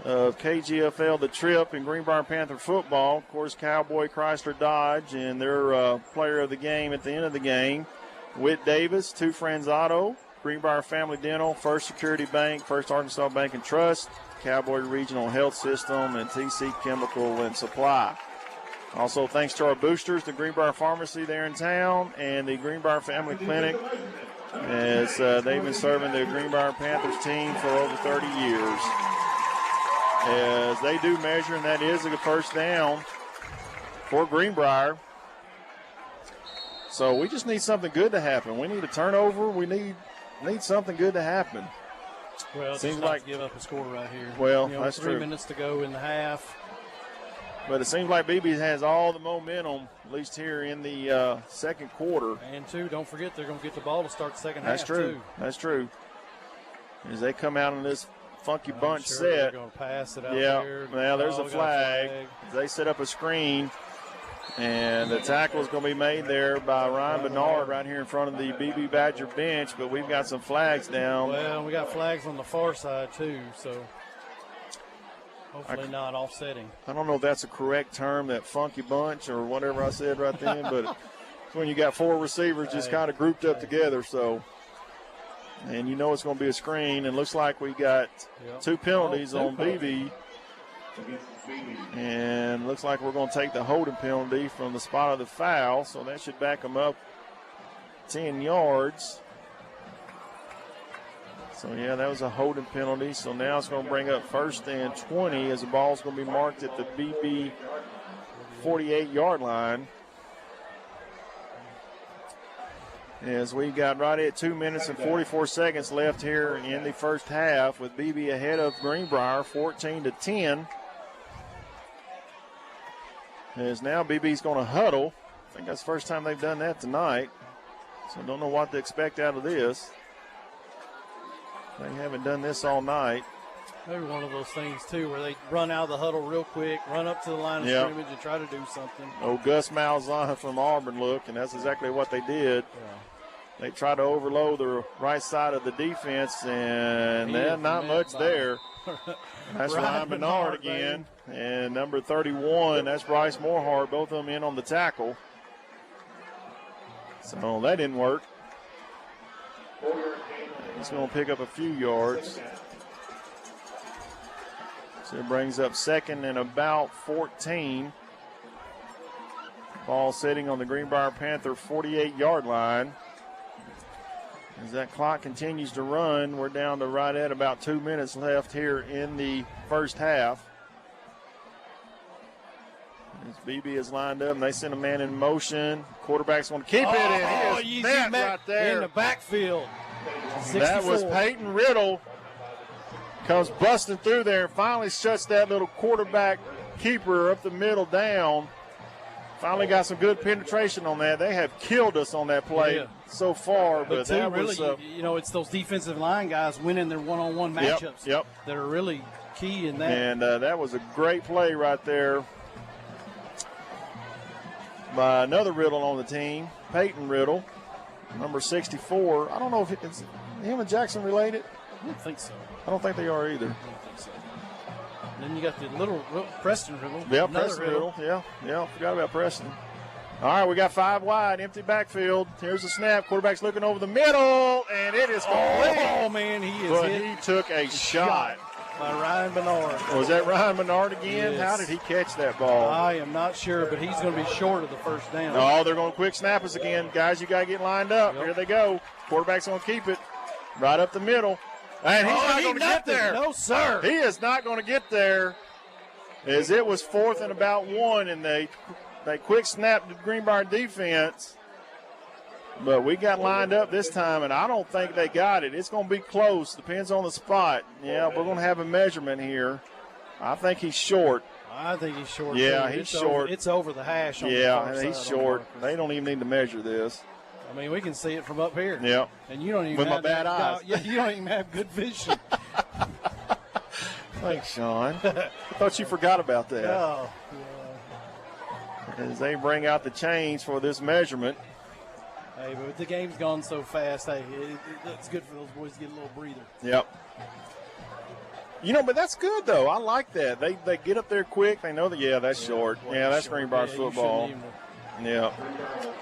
of KGFL, The Trip, and Greenbrier Panther football. Of course, Cowboy Chrysler Dodge and their player of the game at the end of the game. Whit Davis, Two Friends Auto, Greenbrier Family Dental, First Security Bank, First Arkansas Bank and Trust, Cowboy Regional Health System, and TC Chemical and Supply. Also, thanks to our boosters, the Greenbrier Pharmacy there in town, and the Greenbrier Family Clinic, as they've been serving the Greenbrier Panthers team for over 30 years. As they do measure, and that is a first down for Greenbrier. So we just need something good to happen. We need a turnover. We need something good to happen. Well, it seems like give up a score right here. Well, that's 3 true. minutes to go in the half. But it seems like Beebe has all the momentum, at least here in the second quarter. And, don't forget, they're going to get the ball to start the second half, That's true. too. That's true. as they come out in this funky bunch sure set. They're going to pass it out there. Well, there's a we got flag. flag. They set up a screen, and the tackle is going to be made there by Ryan Bernard right here in front of the Beebe Badger bench, but we've got some flags down. Well, we got flags on the far side, too, so hopefully not offsetting. I don't know if that's a correct term, that funky bunch or whatever I said right then, but it's when you got four receivers just kind of grouped up together, so. And you know it's going to be a screen, and looks like we got two penalties on Beebe. And looks like we're going to take the holding penalty from the spot of the foul, so that should back them up 10 yards. So, yeah, that was a holding penalty. So now it's going to bring up 1st and 20 as the ball's going to be marked at the Beebe 48-yard line. As we got right at 2 minutes and 44 seconds left here in the first half, with Beebe ahead of Greenbrier 14-10. As now Beebe's going to huddle. I think that's the first time they've done that tonight. So don't know what to expect out of this. They haven't done this all night. Maybe one of those things, too, where they run out of the huddle real quick, run up to the line of scrimmage and try to do something. Old Gus Malzahn from Auburn look, and that's exactly what they did. Yeah. They try to overload the right side of the defense, and not much there. That's Ryan Bernard again. And number 31, that's Bryce Morehart, both of them in on the tackle. So that didn't work. He's going to pick up a few yards. So it brings up 2nd and about 14. Ball sitting on the Greenbrier Panther 48-yard line. As that clock continues to run, we're down to right at about 2 minutes left here in the first half. As Beebe is lined up, and they send a man in motion. Quarterback's going to keep it, and he is met right there. In the backfield. 64. That was Peyton Riddle. Comes busting through there and finally shuts that little quarterback keeper up the middle down. Finally got some good penetration on that. They have killed us on that play so far. But that really, was, it's those defensive line guys winning their one-on-one matchups that are really key in that. And that was a great play right there by another Riddle on the team, Peyton Riddle, number 64. I don't know if it's him and Jackson related. I don't think so. I don't think they are either. I don't think so. Then you got the little Preston Riddle. Yeah, Preston Riddle. Yeah, forgot about Preston. All right, we got 5 wide, empty backfield. Here's the snap. Quarterback's looking over the middle, and it is complete. Oh, man, he is but hit. He took a shot. By Ryan Bernard. Was that Ryan Bernard again? Yes. How did he catch that ball? I am not sure, but he's going to be short of the first down. No, they're going to quick snap us again. Guys, you got to get lined up. Here they go. Quarterback's going to keep it right up the middle. And he's not going to get there. No, sir. He is not going to get there, as it was 4th and about 1, and they quick snapped the Greenbrier defense. But we got lined up this time, and I don't think they got it. It's going to be close. Depends on the spot. Yeah, we're going to have a measurement here. I think he's short. I think he's short. Yeah, too. he's short. It's over the hash on the far side. He's short. They don't even need to measure this. I mean, we can see it from up here. Yeah. And you don't even with have my bad eyes. Yeah, you don't even have good vision. Thanks, Sean. I thought you forgot about that. Oh, yeah. As they bring out the change for this measurement. Hey, but the game's gone so fast. Hey, it's good for those boys to get a little breather. Yep. But that's good, though. I like that. They get up there quick. They know that, that's short. Yeah, that's Greenbrier's football. Yeah.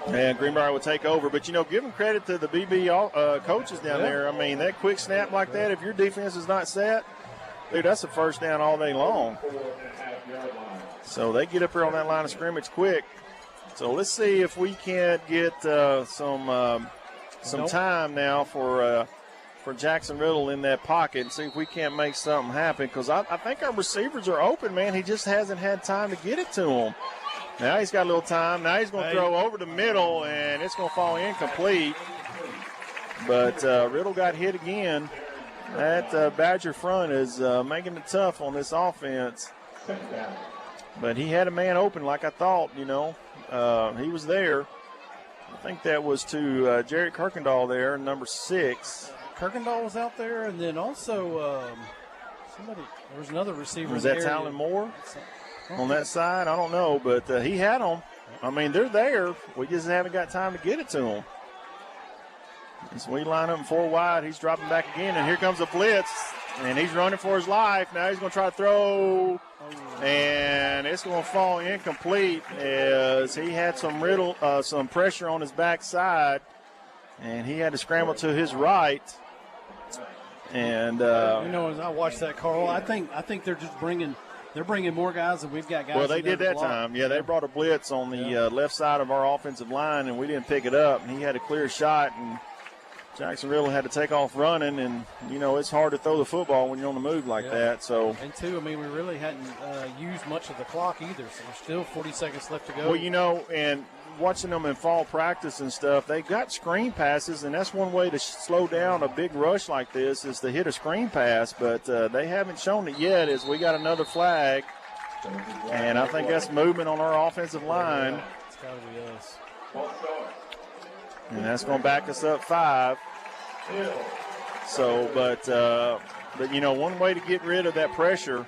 And Greenbrier would take over. But, give them credit to the BB coaches down there. I mean, that quick snap like that, if your defense is not set, dude, that's a first down all day long. So they get up here on that line of scrimmage quick. So let's see if we can't get some time now for Jackson Riddle in that pocket and see if we can't make something happen, because I think our receivers are open, man. He just hasn't had time to get it to him. Now he's got a little time. Now he's going to throw over the middle, and it's going to fall incomplete. But Riddle got hit again. That Badger front is making it tough on this offense. But he had a man open like I thought, he was there. I think that was to Jarrett Kirkendall there, number 6. Kirkendall was out there, and then also somebody. There was another receiver. Was in the that area. Talon Moore on that side? I don't know, but he had them. I mean, they're there. We just haven't got time to get it to them. As we line up 4 wide, he's dropping back again, and here comes a blitz, and he's running for his life. Now he's going to try to throw, and it's going to fall incomplete as he had some pressure on his backside, and he had to scramble to his right. And as I watched that, Carl, I think they're just bringing more guys than we've got guys. Well, they did that time. Yeah, they brought a blitz on the left side of our offensive line, and we didn't pick it up. And he had a clear shot, and Jacksonville had to take off running. And, it's hard to throw the football when you're on the move like that. So, and, two, we really hadn't used much of the clock either, so there's still 40 seconds left to go. Well, and watching them in fall practice and stuff, they've got screen passes, and that's one way to slow down a big rush like this is to hit a screen pass, but they haven't shown it yet as we got another flag, and I think that's movement on our offensive line. It's got to be us. And that's going to back us up 5. So, but one way to get rid of that pressure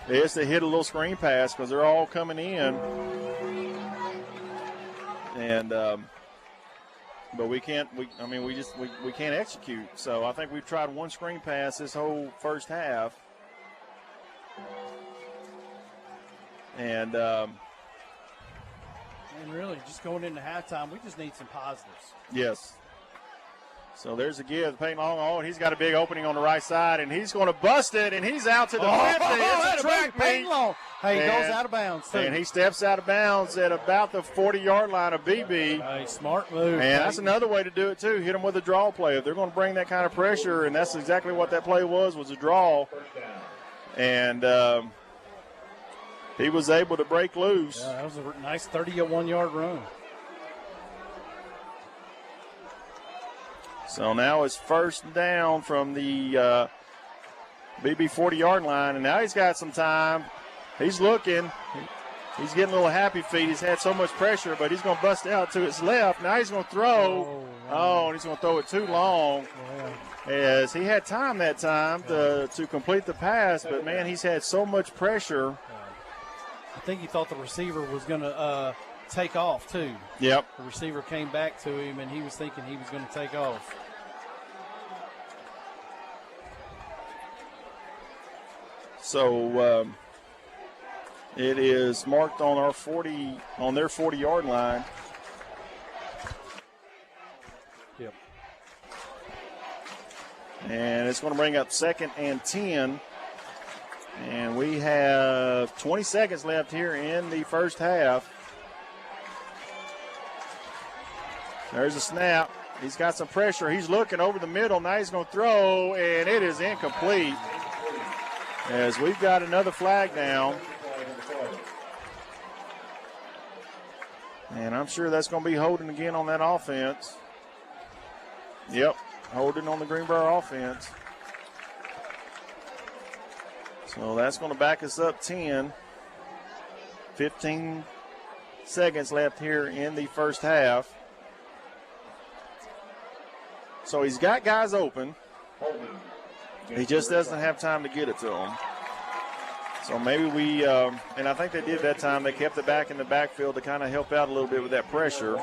is to hit a little screen pass because they're all coming in. And but we can't. We can't execute. So I think we've tried one screen pass this whole first half, and really just going into halftime, we just need some positives. Yes. So there's a give. Peyton Long, and he's got a big opening on the right side, and he's going to bust it, and he's out to the 50. It's a track meet. Hey, he goes out of bounds, too. And he steps out of bounds at about the 40-yard line of Beebe. Hey, smart move. And that's another way to do it, too. Hit them with a draw play. If they're going to bring that kind of pressure, and that's exactly what that play was a draw. And he was able to break loose. Yeah, that was a nice 31-yard run. So now it's first down from the BB 40-yard line, and now he's got some time. He's looking. He's getting a little happy feet. He's had so much pressure, but he's going to bust out to his left. Now he's going to throw. And he's going to throw it too long. As he had time that time to complete the pass, but, man, he's had so much pressure. I think he thought the receiver was going to take off, too. Yep. The receiver came back to him, and he was thinking he was going to take off. So it is marked on their 40-yard line. Yep. And it's going to bring up 2nd and 10. And we have 20 seconds left here in the first half. There's a snap. He's got some pressure. He's looking over the middle. Now he's going to throw, and it is incomplete. As we've got another flag down. And I'm sure that's going to be holding again on that offense. Yep, holding on the Greenbrier offense. So that's going to back us up 10. 15 seconds left here in the first half. So he's got guys open. He just doesn't have time to get it to them. So maybe we, and I think they did that time, they kept it back in the backfield to kind of help out a little bit with that pressure.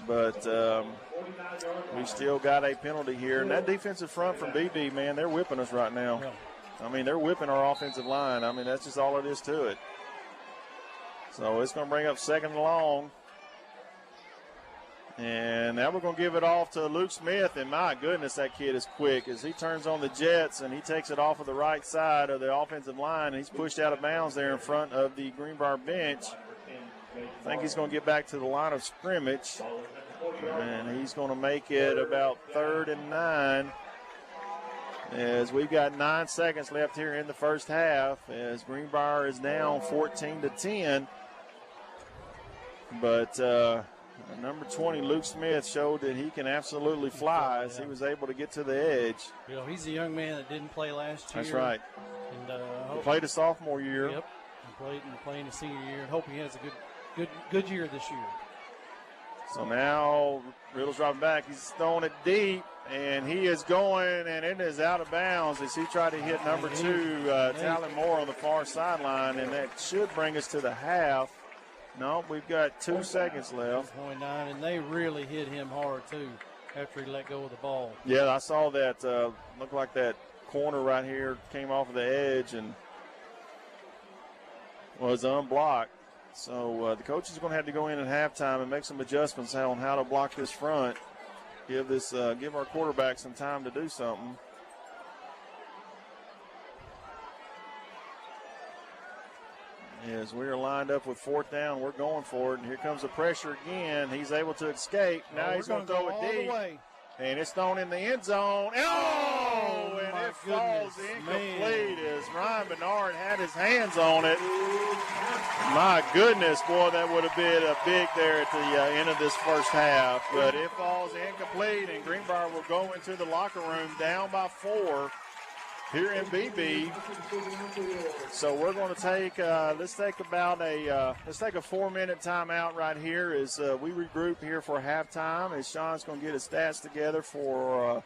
But we still got a penalty here. And that defensive front from BB, man, they're whipping us right now. I mean, they're whipping our offensive line. I mean, that's just all it is to it. So it's going to bring up 2nd and long. And now we're going to give it off to Luke Smith. And, my goodness, that kid is quick as he turns on the jets and he takes it off of the right side of the offensive line. And he's pushed out of bounds there in front of the Greenbrier bench. I think he's going to get back to the line of scrimmage. And he's going to make it about 3rd and 9. As we've got 9 seconds left here in the first half. As Greenbrier is down 14-10. But number 20, Luke Smith, showed that he can absolutely fly as he was able to get to the edge. You know, he's a young man that didn't play last year. That's right. And he played a sophomore year. Yep. Playing his senior year, and hope he has a good year this year. So now Riddle's dropping back. He's throwing it deep, and he is going, and it is out of bounds as he tried to hit number 2, Talon Moore, on the far sideline, and that should bring us to the half. No, we've got 2 seconds left. 1.9, and they really hit him hard, too, after he let go of the ball. Yeah, I saw that. Looked like that corner right here came off of the edge and was unblocked. So the coach is going to have to go in at halftime and make some adjustments on how to block this front. Give our quarterback some time to do something. As we are lined up with 4th down, we're going for it, and here comes the pressure again. He's able to escape. Now he's going to throw it deep, and it's thrown in the end zone. Oh, and it falls incomplete as Ryan Bernard had his hands on it. My goodness, boy, that would have been a big there at the end of this first half, but it falls incomplete, and Greenbrier will go into the locker room down by 4 here in Beebe. So we're going to take let's take a 4-minute timeout right here as we regroup here for halftime, as Sean's going to get his stats together for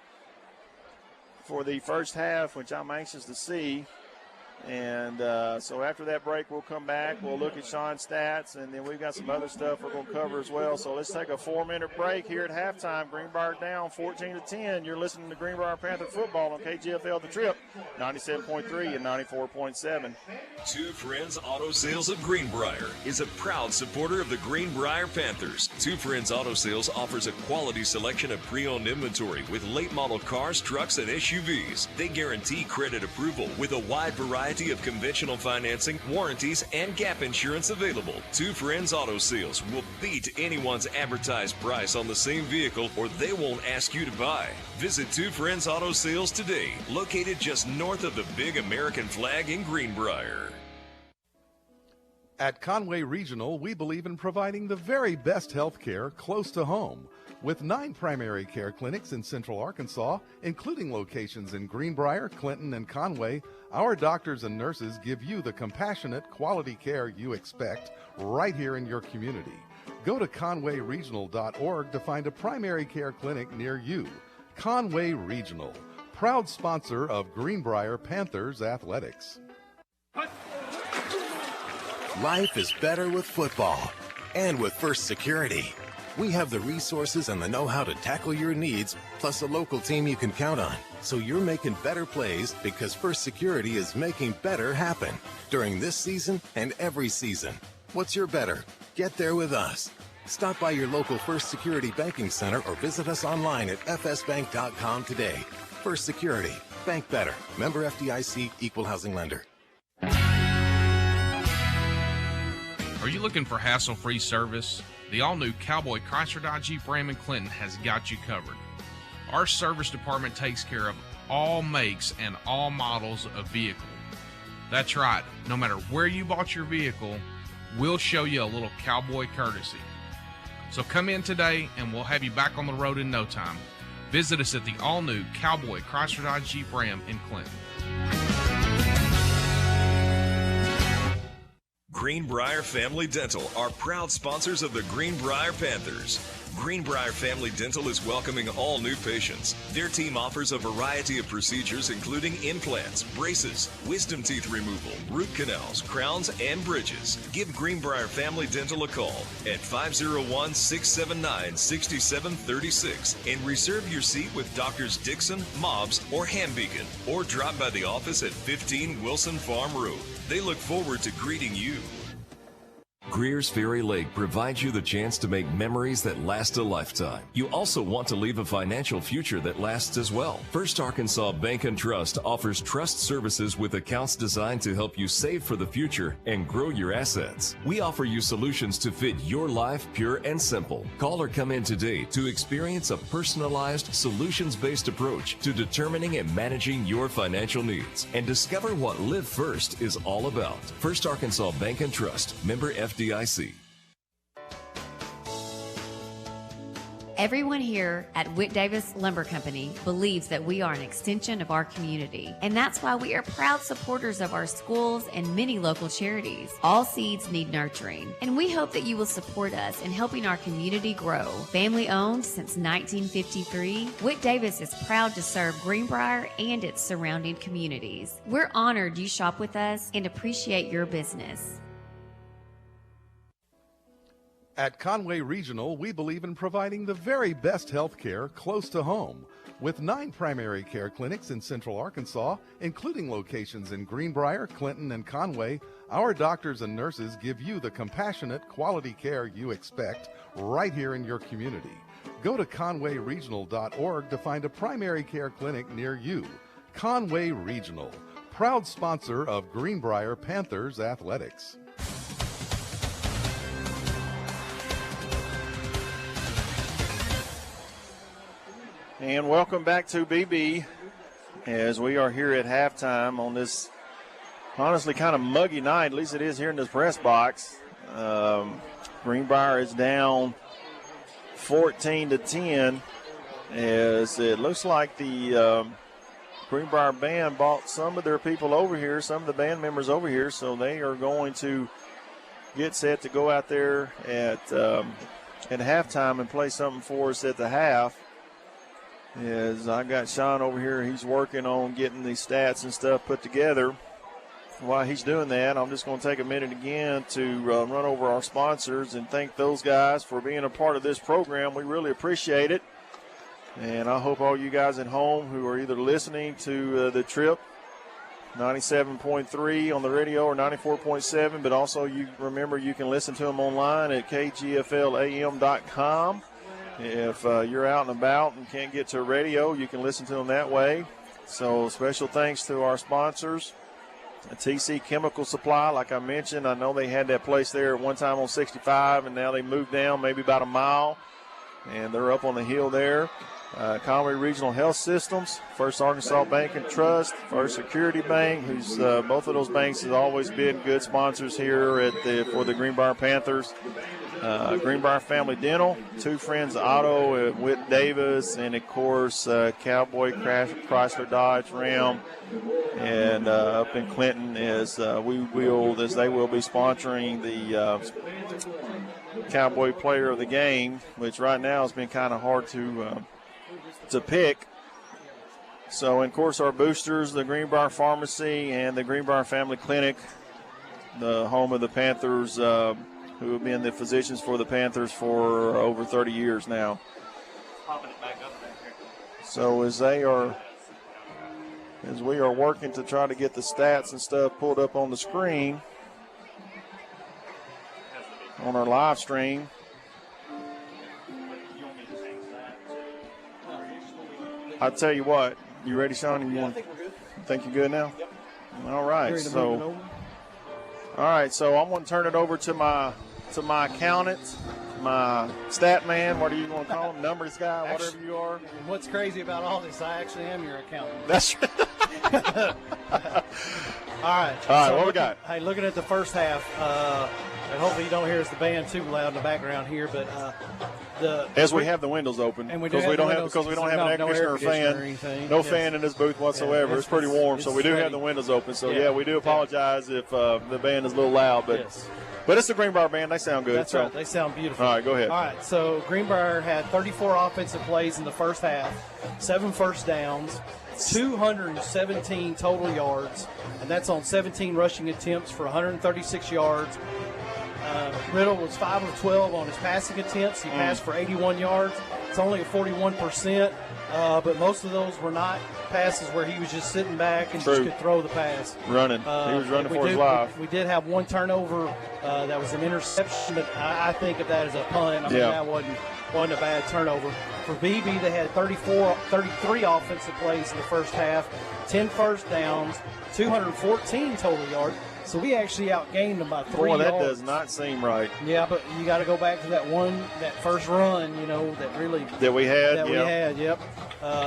the first half, which I'm anxious to see. And so after that break, we'll come back. We'll look at Sean's stats, and then we've got some other stuff we're going to cover as well. So let's take a 4-minute break here at halftime. Greenbrier down 14-10. You're listening to Greenbrier Panther football on KGFL The Trip, 97.3 and 94.7. Two Friends Auto Sales of Greenbrier is a proud supporter of the Greenbrier Panthers. Two Friends Auto Sales offers a quality selection of pre-owned inventory with late model cars, trucks, and SUVs. They guarantee credit approval with a wide variety of conventional financing, warranties, and gap insurance available. Two Friends Auto Sales will beat anyone's advertised price on the same vehicle, or they won't ask you to buy. Visit Two Friends Auto Sales today, located just north of the big American flag in Greenbrier. At Conway Regional, we believe in providing the very best health care close to home. With 9 primary care clinics in Central Arkansas, including locations in Greenbrier, Clinton, and Conway, our doctors and nurses give you the compassionate, quality care you expect right here in your community. Go to conwayregional.org to find a primary care clinic near you. Conway Regional, proud sponsor of Greenbrier Panthers Athletics. Life is better with football. And with First Security. We have the resources and the know-how to tackle your needs, plus a local team you can count on. So you're making better plays because First Security is making better happen during this season and every season. What's your better? Get there with us. Stop by your local First Security Banking Center or visit us online at fsbank.com today. First Security. Bank better. Member FDIC, Equal Housing Lender. Are you looking for hassle-free service? The all-new Cowboy Chrysler Dodge Jeep Ram in Clinton has got you covered. Our service department takes care of all makes and all models of vehicle. That's right, no matter where you bought your vehicle, we'll show you a little cowboy courtesy. So come in today and we'll have you back on the road in no time. Visit us at the all-new Cowboy Chrysler Dodge Jeep Ram in Clinton. Greenbrier Family Dental are proud sponsors of the Greenbrier Panthers. Greenbrier Family Dental is welcoming all new patients. Their team offers a variety of procedures including implants, braces, wisdom teeth removal, root canals, crowns, and bridges. Give Greenbrier Family Dental a call at 501-679-6736 and reserve your seat with Doctors Dixon, Mobbs, or Hambeacon, or drop by the office at 15 Wilson Farm Road. They look forward to greeting you. Greer's Ferry Lake provides you the chance to make memories that last a lifetime. You also want to leave a financial future that lasts as well. First Arkansas Bank and Trust offers trust services with accounts designed to help you save for the future and grow your assets. We offer you solutions to fit your life pure and simple. Call or come in today to experience a personalized, solutions-based approach to determining and managing your financial needs and discover what Live First is all about. First Arkansas Bank and Trust, member FDIC. Everyone here at Whit Davis Lumber Company believes that we are an extension of our community, and that's why we are proud supporters of our schools and many local charities. All seeds need nurturing, and we hope that you will support us in helping our community grow. Family owned since 1953, Whit Davis is proud to serve Greenbrier and its surrounding communities. We're honored you shop with us and appreciate your business. At Conway Regional, we believe in providing the very best health care close to home. With 9 primary care clinics in Central Arkansas, including locations in Greenbrier, Clinton, and Conway, our doctors and nurses give you the compassionate, quality care you expect right here in your community. Go to conwayregional.org to find a primary care clinic near you. Conway Regional, proud sponsor of Greenbrier Panthers Athletics. And welcome back to BB as we are here at halftime on this honestly kind of muggy night, at least it is here in this press box. Greenbrier is down 14-10 as it looks like the Greenbrier band brought some of their people over here, some of the band members over here, so they are going to get set to go out there at halftime and play something for us at the half. As I got Sean over here, he's working on getting the stats and stuff put together. While he's doing that, I'm just going to take a minute again to run over our sponsors and thank those guys for being a part of this program. We really appreciate it. And I hope all you guys at home who are either listening to the Trip 97.3 on the radio or 94.7, but also you remember you can listen to them online at kgflam.com. If you're out and about and can't get to a radio, you can listen to them that way. So special thanks to our sponsors. TC Chemical Supply, like I mentioned, I know they had that place there at one time on 65, and now they moved down maybe about a mile, and they're up on the hill there. Conway Regional Health Systems, First Arkansas Bank and Trust, First Security Bank, who's both of those banks have always been good sponsors here for the Greenbrier Panthers. Greenbrier Family Dental, Two Friends Auto, Whit Davis, and of course Cowboy Chrysler Dodge Ram, and up in Clinton as they will be sponsoring the Cowboy Player of the Game, which right now has been kind of hard to pick. So, and of course, our boosters, the Greenbrier Pharmacy and the Greenbrier Family Clinic, the home of the Panthers, who have been the physicians for the Panthers for over 30 years now. So as we are working to try to get the stats and stuff pulled up on the screen on our live stream. I'll tell you what, you ready, Sean? I think we're good. Think you're good now? Yep. All right. So I'm going to turn it over to my accountant, my stat man, what do you want to call him, numbers guy, whatever you are. What's crazy about all this, I actually am your accountant. That's right. All right, what we got? Hey, looking at the first half, and hopefully you don't hear the band too loud in the background here, but we have the windows open because we don't have an air conditioner or fan, fan in this booth whatsoever. It's pretty warm, so we do have the windows open. So we do apologize if the band is a little loud, but it's the Greenbrier band. They sound good. That's right. They sound beautiful. All right, go ahead. All right, so Greenbrier had 34 offensive plays in the first half, 7 first downs, 217 total yards, and that's on 17 rushing attempts for 136 yards. Riddle was 5 of 12 on his passing attempts. He passed for 81 yards. It's only at 41%, but most of those were not passes where he was just sitting back and just could throw the pass. Running. He was running for his life. We did have one turnover that was an interception, but I think of that as a punt. I mean, that wasn't a bad turnover. For Beebe, they had 33 offensive plays in the first half, 10 first downs, 214 total yards. So we actually outgained them by 3 yards. Boy, that does not seem right. Yeah, but you got to go back to that first run, that we had. Yep.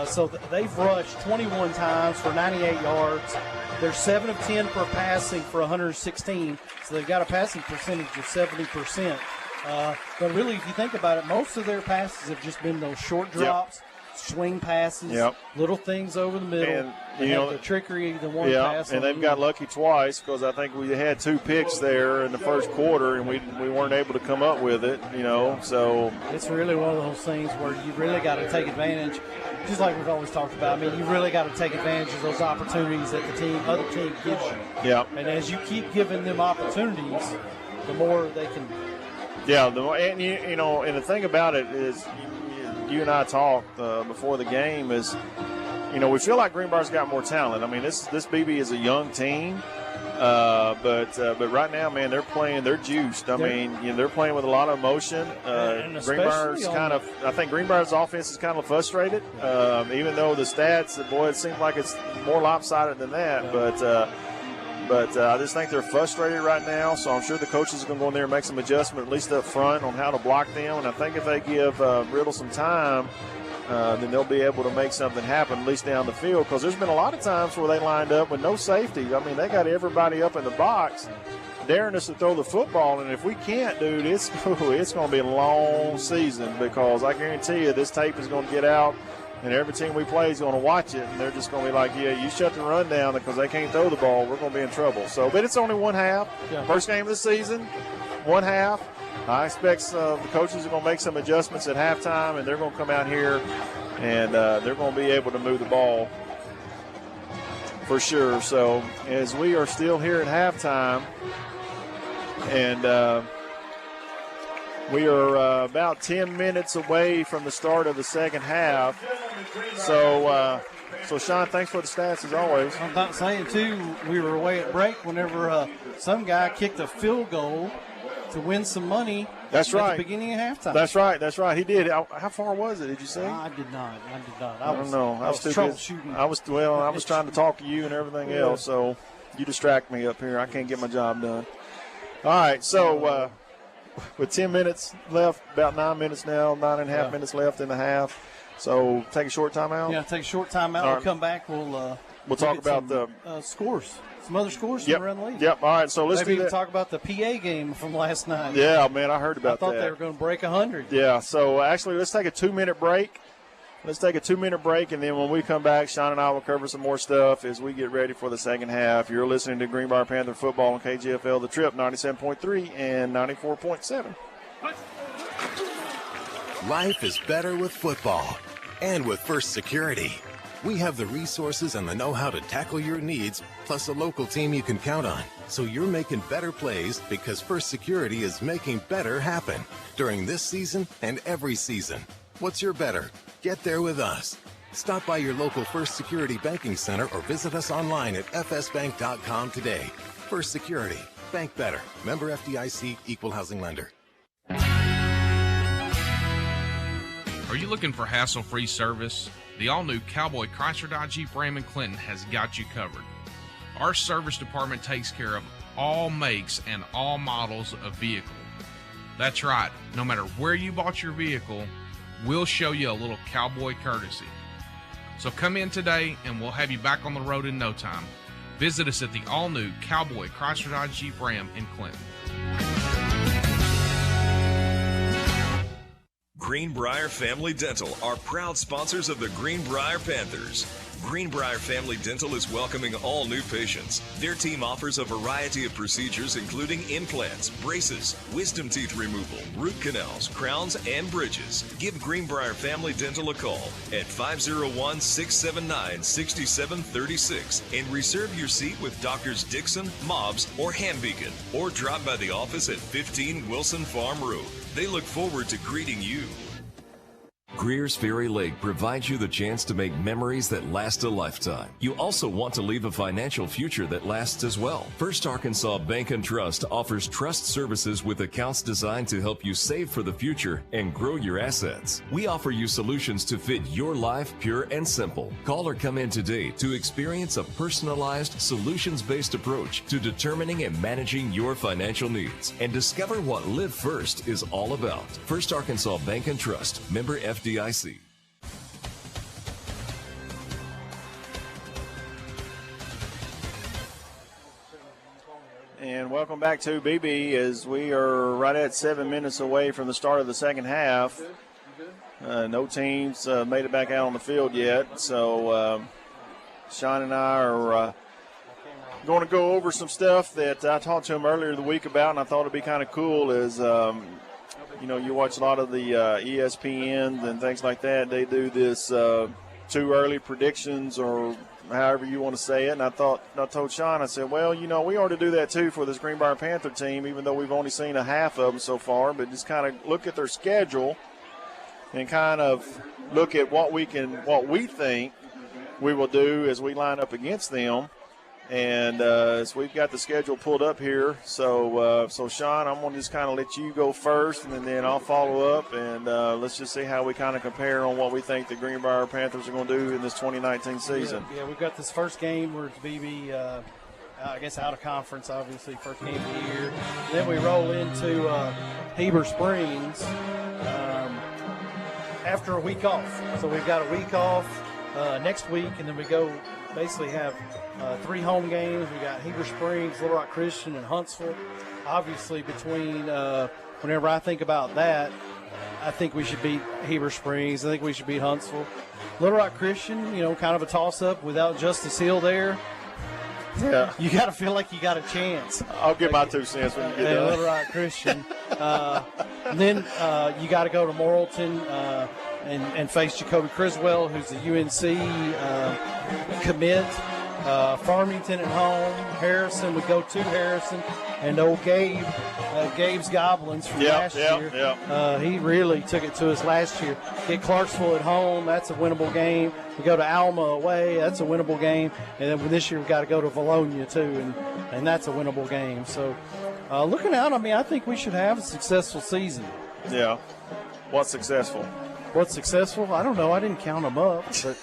So they've rushed 21 times for 98 yards. They're 7 of 10 per passing for 116. So they've got a passing percentage of 70%. But really, if you think about it, most of their passes have just been those short drops, swing passes, little things over the middle. And, they you have know, the trickery, the one pass. And they've got lucky twice because I think we had 2 picks there in the first quarter, and we weren't able to come up with it, you know. So it's really one of those things where you really got to take advantage, just like we've always talked about. I mean, you really got to take advantage of those opportunities that the other team gives you. Yeah. And as you keep giving them opportunities, the more they can. Yeah, and you know, and the thing about it is, you and I talked before the game is, you know, we feel like Greenbrier's got more talent. I mean, this Beebe is a young team, but right now, man, they're juiced. I mean, you know, they're playing with a lot of emotion. Greenbrier's I think Greenbrier's offense is kind of frustrated, even though the stats, boy, it seems like it's more lopsided than that, But I just think they're frustrated right now, so I'm sure the coaches are going to go in there and make some adjustment, at least up front, on how to block them. And I think if they give Riddle some time, then they'll be able to make something happen, at least down the field, because there's been a lot of times where they lined up with no safety. I mean, they got everybody up in the box daring us to throw the football, and if we can't, dude, it's going to be a long season, because I guarantee you this tape is going to get out. And every team we play is going to watch it, and they're just going to be like, yeah, you shut the run down because they can't throw the ball. We're going to be in trouble. So, but it's only one half. Yeah. First game of the season, one half. I expect the coaches are going to make some adjustments at halftime, and they're going to come out here, and they're going to be able to move the ball for sure. So as we are still here at halftime, and we are about 10 minutes away from the start of the second half. So, Sean, thanks for the stats as always. I'm not saying, too, we were away at break whenever some guy kicked a field goal to win some money. That's right. At the beginning of halftime. That's right. He did. How far was it? Did you see? I did not. I don't know. I was troubleshooting. I was trying to talk to you and everything else, so you distract me up here. I can't get my job done. All right, so with 10 minutes left, about 9 minutes now, 9.5 minutes left in the half. So take a short timeout? Yeah, take a short timeout. We'll come back. We'll talk about the scores. Some other scores from around the league. Yep. All right, so let's Maybe talk about the PA game from last night. Yeah, man, I heard about that. I thought they were going to break 100. Yeah, so actually let's take a 2-minute break. Let's take a 2-minute break, and then when we come back, Sean and I will cover some more stuff as we get ready for the second half. You're listening to Greenbrier Panther Football on KGFL, The Trip, 97.3 and 94.7. Life is better with football and with First Security. We have the resources and the know-how to tackle your needs, plus a local team you can count on. So you're making better plays because First Security is making better happen during this season and every season. What's your better? Get there with us. Stop by your local First Security Banking Center or visit us online at fsbank.com today. First Security. Bank better. Member FDIC, Equal Housing Lender. Are you looking for hassle-free service? The all-new Cowboy Chrysler Dodge Jeep Ram in Clinton has got you covered. Our service department takes care of all makes and all models of vehicle. That's right, no matter where you bought your vehicle, we'll show you a little cowboy courtesy. So come in today and we'll have you back on the road in no time. Visit us at the all-new Cowboy Chrysler Dodge Jeep Ram in Clinton. Greenbrier Family Dental are proud sponsors of the Greenbrier Panthers. Greenbrier Family Dental is welcoming all new patients. Their team offers a variety of procedures including implants, braces, wisdom teeth removal, root canals, crowns, and bridges. Give Greenbrier Family Dental a call at 501-679-6736 and reserve your seat with Doctors Dixon, Mobbs, or Hambeacon, or drop by the office at 15 Wilson Farm Road. They look forward to greeting you. Greer's Ferry Lake provides you the chance to make memories that last a lifetime. You also want to leave a financial future that lasts as well. First Arkansas Bank and Trust offers trust services with accounts designed to help you save for the future and grow your assets. We offer you solutions to fit your life pure and simple. Call or come in today to experience a personalized, solutions-based approach to determining and managing your financial needs and discover what Live First is all about. First Arkansas Bank and Trust, member FDIC. And welcome back to Beebe as we are right at 7 minutes away from the start of the second half. No teams made it back out on the field yet, so Sean and I are going to go over some stuff that I talked to him earlier the week about, and I thought it'd be kind of cool is, you watch a lot of the ESPN and things like that. They do this too early predictions or however you want to say it. And I told Sean, I said, well, we ought to do that too for this Greenbrier Panther team, even though we've only seen a half of them so far. But just kind of look at their schedule and kind of look at what we think we will do as we line up against them. And so we've got the schedule pulled up here. So Sean, I'm going to just kind of let you go first, and then I'll follow up. And let's just see how we kind of compare on what we think the Greenbrier Panthers are going to do in this 2019 season. Yeah, we've got this first game where it's Beebe, I guess out of conference, obviously, first game of the year. And then we roll into Heber Springs after a week off. So we've got a week off next week, and then we go basically have 3 home games. We got Heber Springs, Little Rock Christian, and Huntsville. Obviously, between whenever I think about that, I think we should beat Heber Springs. I think we should beat Huntsville. Little Rock Christian, kind of a toss-up without Justice Hill there. Yeah, you got to feel like you got a chance. I'll give my 2 cents when you get done. Little Rock Christian. And then you got to go to Morrilton and face Jacoby Criswell, who's the UNC commit. Farmington at home. Harrison would go to Harrison. And old Gabe's Goblins from last year. Yeah. He really took it to us last year. Get Clarksville at home. That's a winnable game. We go to Alma away. That's a winnable game. And then this year we've got to go to Valonia too, and that's a winnable game. So looking out, I think we should have a successful season. Yeah. What's successful? What's successful? I don't know. I didn't count them up, but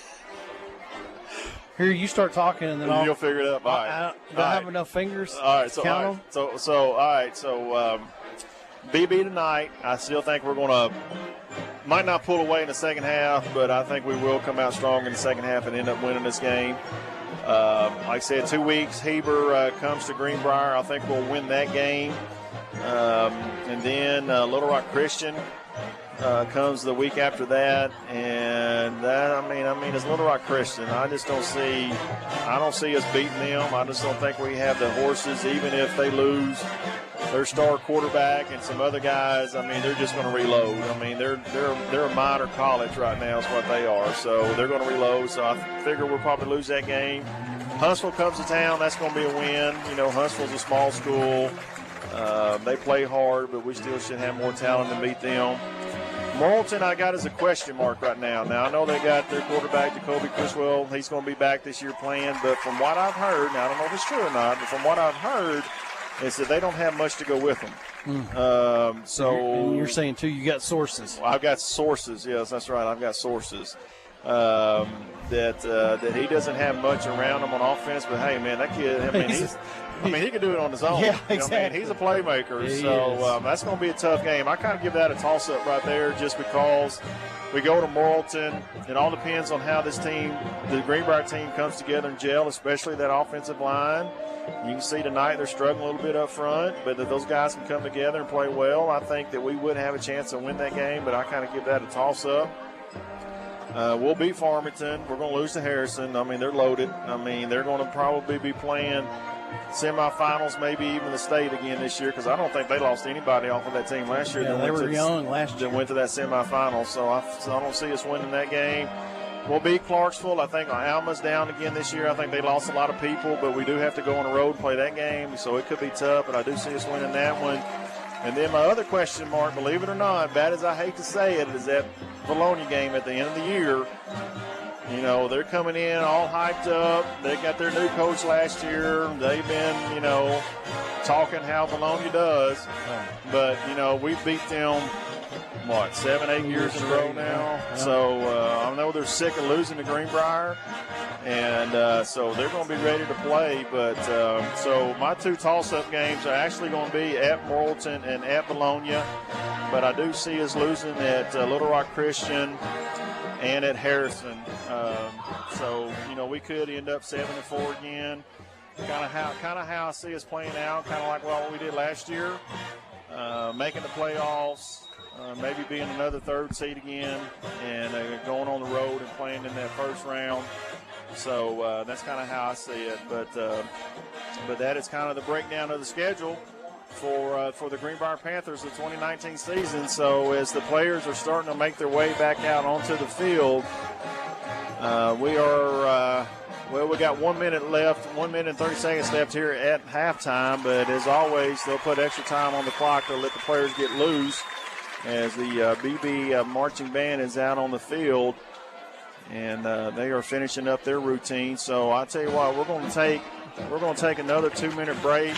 here you start talking, and then you'll figure it up. All right. Do I have enough fingers? All right. So to count them? So all right. So BB tonight. I still think we're going to might not pull away in the second half, but I think we will come out strong in the second half and end up winning this game. Like I said, 2 weeks. Heber comes to Greenbrier. I think we'll win that game. And then Little Rock Christian comes the week after that, and that I mean it's Little Rock Christian. I don't see us beating them. I just don't think we have the horses, even if they lose their star quarterback and some other guys. They're just going to reload. They're a minor college right now is what they are, so they're going to reload. So I figure we'll probably lose that game. Huntsville comes to town. That's going to be a win. Huntsville's a small school. They play hard, but we still should have more talent to beat them. Morrilton, I got as a question mark right now. Now, I know they got their quarterback, Jacoby Criswell. He's going to be back this year playing. But from what I've heard, now I don't know if it's true or not, but from what I've heard is that they don't have much to go with them. So you're saying, too, you got sources. I've got sources. Yes, that's right. I've got sources. That he doesn't have much around him on offense. But, hey, man, that kid, he can do it on his own. Yeah, exactly. He's a playmaker. He so that's going to be a tough game. I kind of give that a toss-up right there just because we go to Morrilton. It all depends on how this team, the Greenbrier team, comes together and gel, especially that offensive line. You can see tonight they're struggling a little bit up front, but if those guys can come together and play well, I think that we would have a chance to win that game, but I kind of give that a toss-up. We'll beat Farmington. We're going to lose to Harrison. They're loaded. They're going to probably be playing semifinals, maybe even the state again this year, because I don't think they lost anybody off of that team last year. Yeah, they were young last year. That went to that semifinal, so I don't see us winning that game. We'll beat Clarksville. I think Alma's down again this year. I think they lost a lot of people, but we do have to go on the road and play that game, so it could be tough, but I do see us winning that one. And then my other question mark, believe it or not, bad as I hate to say it, is that Valonia game at the end of the year. They're coming in all hyped up. They got their new coach last year. They've been, talking how Valonia does. But, we've beat them, 7, 8 years in a row now. So I know they're sick of losing to Greenbrier. And so they're going to be ready to play. But so my 2 toss-up games are actually going to be at Morrilton and at Valonia. But I do see us losing at Little Rock Christian and at Harrison. So, we could end up 7-4 again. kind of how I see us playing out, kind of like what we did last year, making the playoffs, maybe being another third seed again, and going on the road and playing in that first round. So that's kind of how I see it. But that is kind of the breakdown of the schedule for the Greenbrier Panthers, the 2019 season. So as the players are starting to make their way back out onto the field, we got 1 minute left, 1 minute and 30 seconds left here at halftime. But as always, they'll put extra time on the clock to let the players get loose as the Beebe marching band is out on the field, and they are finishing up their routine. So I tell you what, we're going to take another 2-minute break.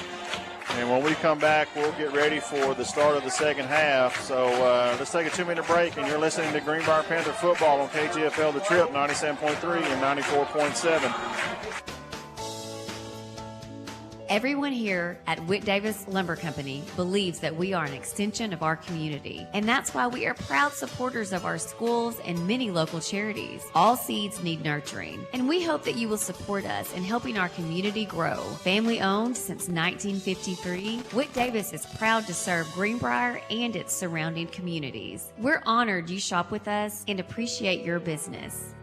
And when we come back, we'll get ready for the start of the second half. So let's take a 2-minute break, and you're listening to Greenbrier Panther football on KGFL The Trip, 97.3 and 94.7. Everyone here at Whit Davis Lumber Company believes that we are an extension of our community, and that's why we are proud supporters of our schools and many local charities. All seeds need nurturing, and we hope that you will support us in helping our community grow. Family owned since 1953, Whit Davis is proud to serve Greenbrier and its surrounding communities. We're honored you shop with us and appreciate your business.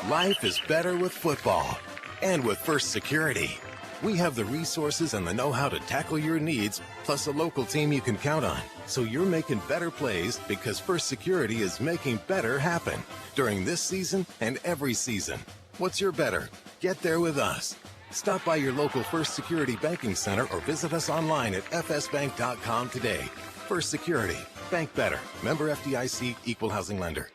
Life is better with football. And with First Security, we have the resources and the know-how to tackle your needs, plus a local team you can count on. So you're making better plays because First Security is making better happen during this season and every season. What's your better? Get there with us. Stop by your local First Security Banking Center or visit us online at fsbank.com today. First Security. Bank better. Member FDIC, Equal Housing Lender.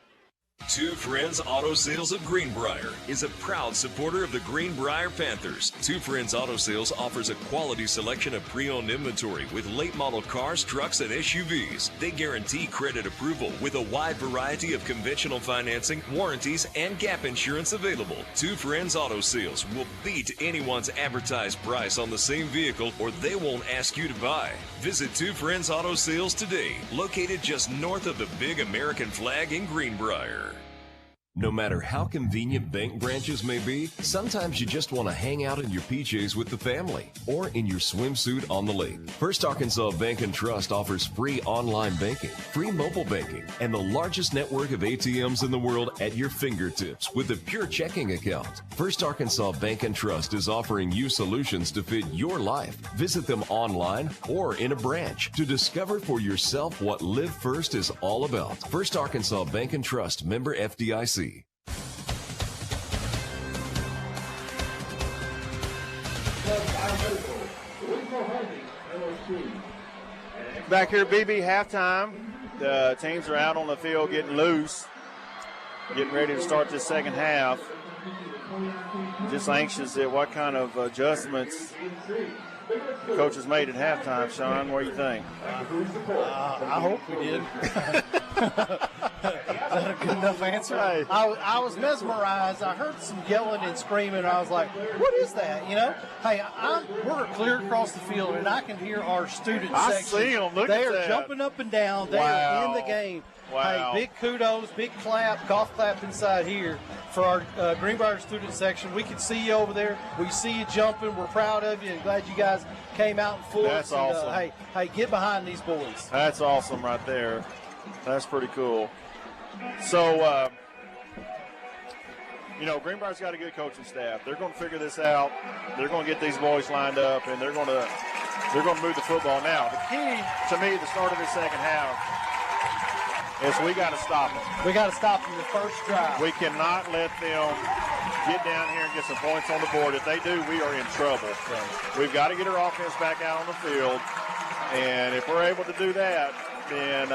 Two Friends Auto Sales of Greenbrier is a proud supporter of the Greenbrier Panthers. Two Friends Auto Sales offers a quality selection of pre-owned inventory with late model cars, trucks, and SUVs. They guarantee credit approval with a wide variety of conventional financing, warranties, and gap insurance available. Two Friends Auto Sales will beat anyone's advertised price on the same vehicle, or they won't ask you to buy. Visit Two Friends Auto Sales today, located just north of the big American flag in Greenbrier. No matter how convenient bank branches may be, sometimes you just want to hang out in your PJs with the family or in your swimsuit on the lake. First Arkansas Bank and Trust offers free online banking, free mobile banking, and the largest network of ATMs in the world at your fingertips with a pure checking account. First Arkansas Bank and Trust is offering you solutions to fit your life. Visit them online or in a branch to discover for yourself what Live First is all about. First Arkansas Bank and Trust, member FDIC. Back here at BB halftime, the teams are out on the field getting loose, getting ready to start this second half. Just anxious at what kind of adjustments the coaches made at halftime. Sean, what do you think? I hope we did. Is that a good enough answer? Hey. I was mesmerized. I heard some yelling and screaming. I was like, what is that? You know? Hey, we're clear across the field, and I can hear our student I section. see them. Look they at are that. Jumping up and down. They Wow. are in the game. Wow. Hey, big kudos, big clap, golf clap inside here for our Greenbrier student section. We can see you over there. We see you jumping. We're proud of you and glad you guys came out in force. That's awesome. Hey, get behind these boys. That's awesome right there. That's pretty cool. So, Greenbrier's got a good coaching staff. They're going to figure this out. They're going to get these boys lined up, and they're going to move the football now. The key to me, the start of the second half, is we got to stop them. We got to stop them the first drive. We cannot let them get down here and get some points on the board. If they do, we are in trouble. We've got to get our offense back out on the field, and if we're able to do that, then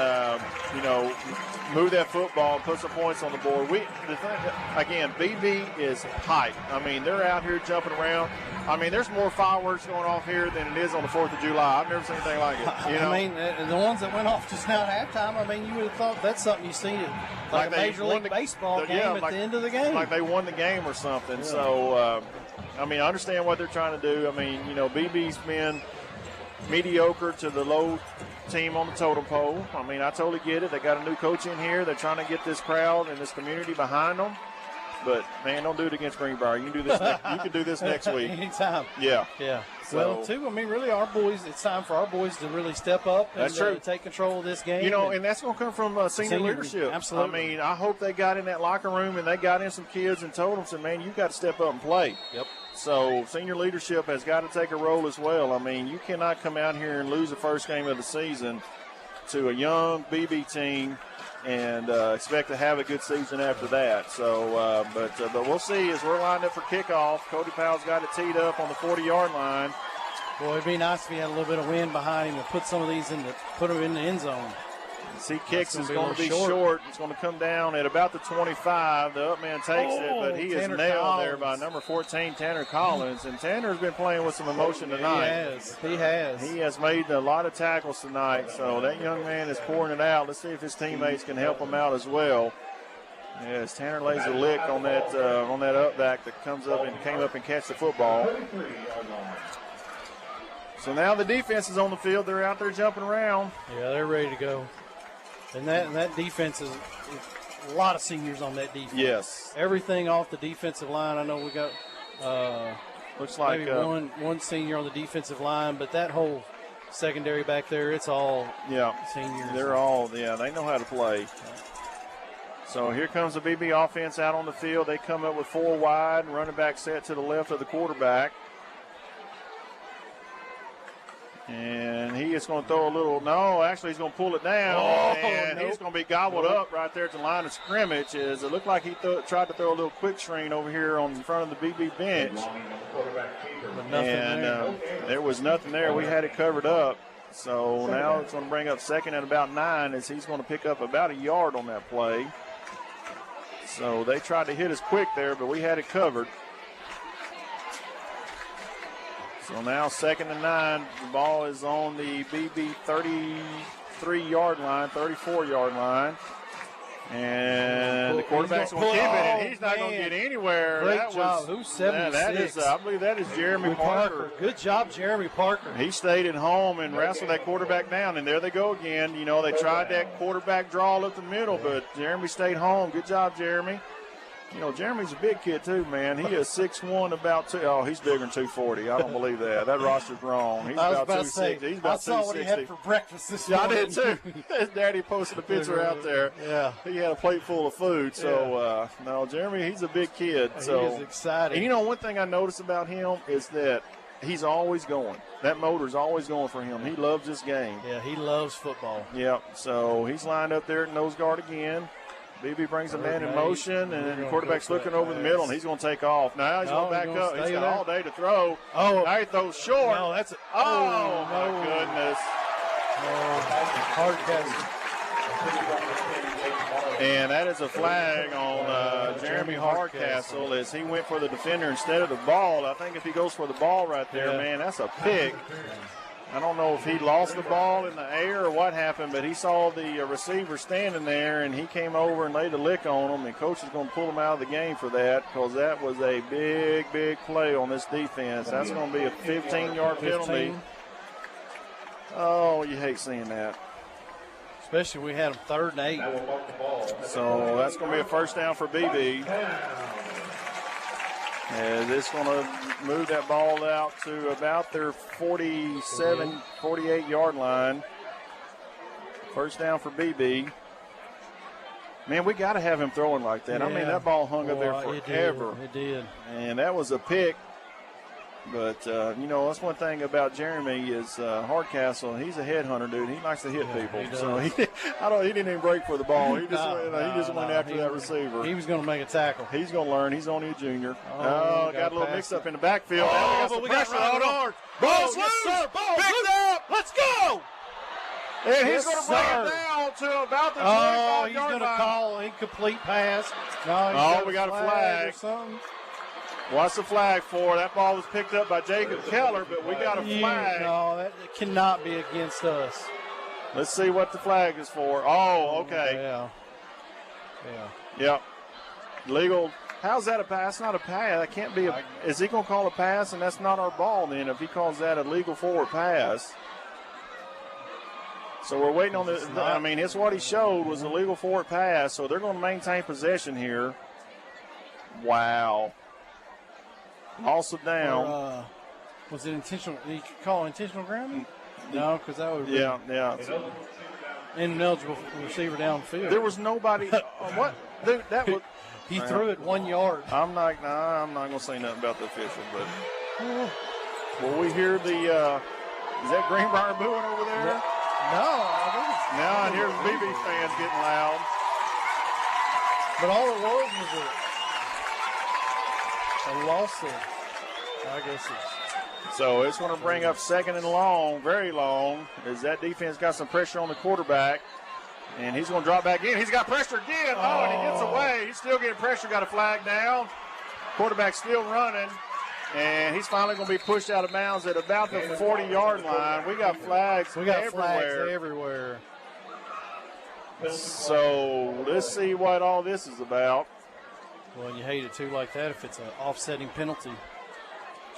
move that football and put some points on the board. BB is hype. I mean, they're out here jumping around. I mean, there's more fireworks going off here than it is on the 4th of July. I've never seen anything like it. I mean, the ones that went off just now at halftime, I mean, you would have thought that's something you see at like a Major League Baseball game at the end of the game. Like they won the game or something. Yeah. So, I understand what they're trying to do. I mean, BB's been mediocre to the low team on the totem pole. I mean, I totally get it. They got a new coach in here. They're trying to get this crowd and this community behind them. but man, don't do it against Greenbrier. You can do this. You can do this next week. Anytime. Yeah. Yeah. So, well, too, I mean, really, our boys, it's time for our boys to really step up and take control of this game. You know, and that's going to come from senior leadership. Absolutely. I mean, I hope they got in that locker room and they got in some kids and told them, said, man, you got to step up and play. Yep. So senior leadership has got to take a role as well. I mean, you cannot come out here and lose the first game of the season to a young BB team and expect to have a good season after that. So, but we'll see as we're lined up for kickoff. Cody Powell's got it teed up on the 40-yard line. Boy, it'd be nice if he had a little bit of wind behind him and put some of these put them in the end zone. As he kicks, it's going to be short. It's going to come down at about the 25. The up man takes it, but he is nailed there by number 14, Tanner Collins. And Tanner's been playing with some emotion tonight. He has. He has made a lot of tackles tonight, so that young man is pouring it out. Let's see if his teammates can help him out as well. As Tanner lays a lick on that up back that came up and catch the football. So now the defense is on the field. They're out there jumping around. Yeah, they're ready to go. And that defense is a lot of seniors on that defense. Yes. Everything off the defensive line. I know we got looks like maybe one senior on the defensive line, but that whole secondary back there, it's all seniors. They're all, they know how to play. So here comes the BB offense out on the field. They come up with 4 wide, running back set to the left of the quarterback. And he is going to throw he's going to pull it down. He's going to be gobbled up right there at the line of scrimmage. It looked like he tried to throw a little quick screen over here on the front of the BB bench. And there was nothing there. We had it covered up. So now it's going to bring up second at about 9 as he's going to pick up about a yard on that play. So they tried to hit us quick there, but we had it covered. So now 2nd and 9. The ball is on the BB 33-yard line, 34-yard line. And the quarterback's going to keep it, and he's not going to get anywhere. Great job. Who's 76? I believe that is Jeremy Parker. Good job, Jeremy Parker. He stayed at home and wrestled that quarterback down, and there they go again. You know, they tried that quarterback draw up the middle, but Jeremy stayed home. Good job, Jeremy. You know, Jeremy's a big kid, too, man. He is 6'1", about 2. Oh, he's bigger than 240. I don't believe that. That roster's wrong. He's about 260. He's about 260. I saw what he had for breakfast this morning. I did, too. His daddy posted a picture out there. Yeah. He had a plate full of food. So, no, Jeremy, he's a big kid. So. He is exciting. And, you know, one thing I noticed about him is that he's always going. That motor's always going for him. He loves this game. Yeah, he loves football. Yep. So, he's lined up there at nose guard again. BB brings a man in motion, and the quarterback's looking over the middle, and he's going to take off. Now he's going to back up. He's got all day to throw. Oh, now he throws short. No, that's my goodness. And that is a flag on Jeremy Hardcastle as he went for the defender instead of the ball. I think if he goes for the ball right there, man, that's a pick. I don't know if he lost the ball in the air or what happened, but he saw the receiver standing there, and he came over and laid a lick on him, and coach is going to pull him out of the game for that because that was a big, big play on this defense. That's going to be a 15-yard penalty. Oh, you hate seeing that. Especially we had him 3rd and 8. So that's going to be a first down for BB. And it's going to move that ball out to about their 47, 48-yard line. First down for BB. Man, we got to have him throwing like that. I mean, that ball hung up there forever. It did. And that was a pick. But, you know, that's one thing about Jeremy is Hardcastle. He's a headhunter, dude. He likes to hit people. He didn't even break for the ball. He just went after that receiver. He was going to make a tackle. He's going to learn. He's only a junior. Got a little mix-up in the backfield. We got pressure on. Ball's loose. Ball picked up. Let's go. And he's going to bring it down to about the 25-yard line. He's going to call an incomplete pass. We got a flag. What's the flag for? That ball was picked up by Jacob Keller, but we got a flag. No, that cannot be against us. Let's see what the flag is for. Oh, okay. Yeah. Legal. How's that a pass? Not a pass. That can't be a. Is he going to call a pass, and that's not our ball then if he calls that a legal forward pass? So we're waiting on the. I mean, it's what he showed was a legal forward pass, so they're going to maintain possession here. Wow. Also down. Or, was it intentional? Did you call intentional grounding? No, because that would be ineligible receiver downfield. There was nobody. What? Dude, that was. He threw it 1 yard. I'm not going to say nothing about the official, but will we hear the? Is that Greenbrier booing over there? No. Now and here's BB fans getting loud. But all it was a loss of, I guess it's. So it's going to bring up second and long, very long, as that defense got some pressure on the quarterback. And he's going to drop back in. He's got pressure again. Oh, and he gets away. He's still getting pressure. Got a flag down. Quarterback still running. And he's finally going to be pushed out of bounds at about the 40-yard line. We got flags everywhere. So let's see what all this is about. Well, you hate it, too, like that if it's an offsetting penalty.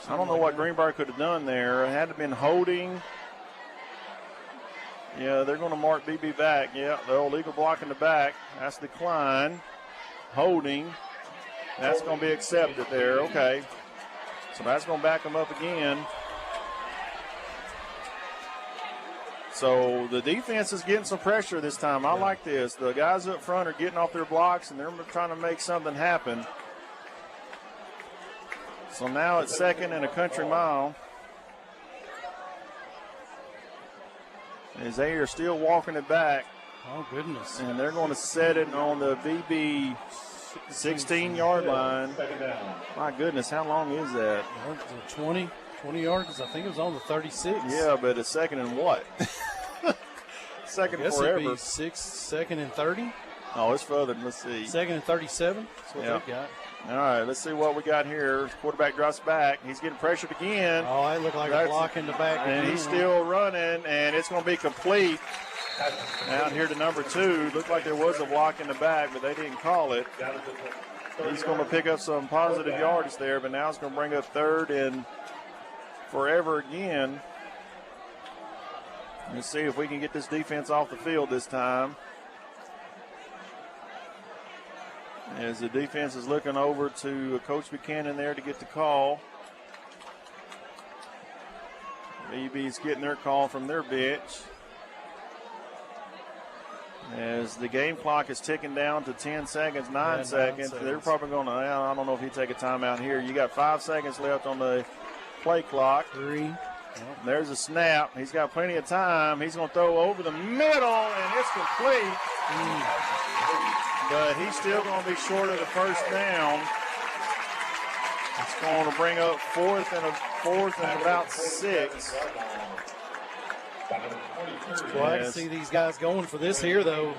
I don't know what Greenbrier could have done there. It had to have been holding. Yeah, they're going to mark Beebe back. Yeah, the illegal block in the back. That's decline. Holding. That's going to be accepted there. Okay. So that's going to back them up again. So the defense is getting some pressure this time. I like this. The guys up front are getting off their blocks, and they're trying to make something happen. So now it's second and a country mile. As they are still walking it back. Oh, goodness. And they're going to set it on the BB 16-yard line. My goodness, how long is that? 20 yards. I think it was on the 36. Yeah, but it's second and what? Second forever. It'd be second and 30. Oh, it's further. Let's see. Second and 37. That's what they've got. All right, let's see what we got here. Quarterback drops back. He's getting pressured again. Oh, it looked like a block in the back. And he's still running, and it's going to be complete. Down here to number 2. Looked like there was a block in the back, but they didn't call it. He's going to pick up some positive yardage there, but now it's going to bring up third and forever again. Let's see if we can get this defense off the field this time. As the defense is looking over to Coach Buchanan there to get the call. BB's getting their call from their bench. As the game clock is ticking down to 10 seconds, 9 seconds. They're probably going to, I don't know if he take a timeout here. You got 5 seconds left on the play clock. 3. There's a snap. He's got plenty of time. He's going to throw over the middle, and it's complete. But he's still going to be short of the first down. It's going to bring up fourth and about 6. Well, I can see these guys going for this here, though.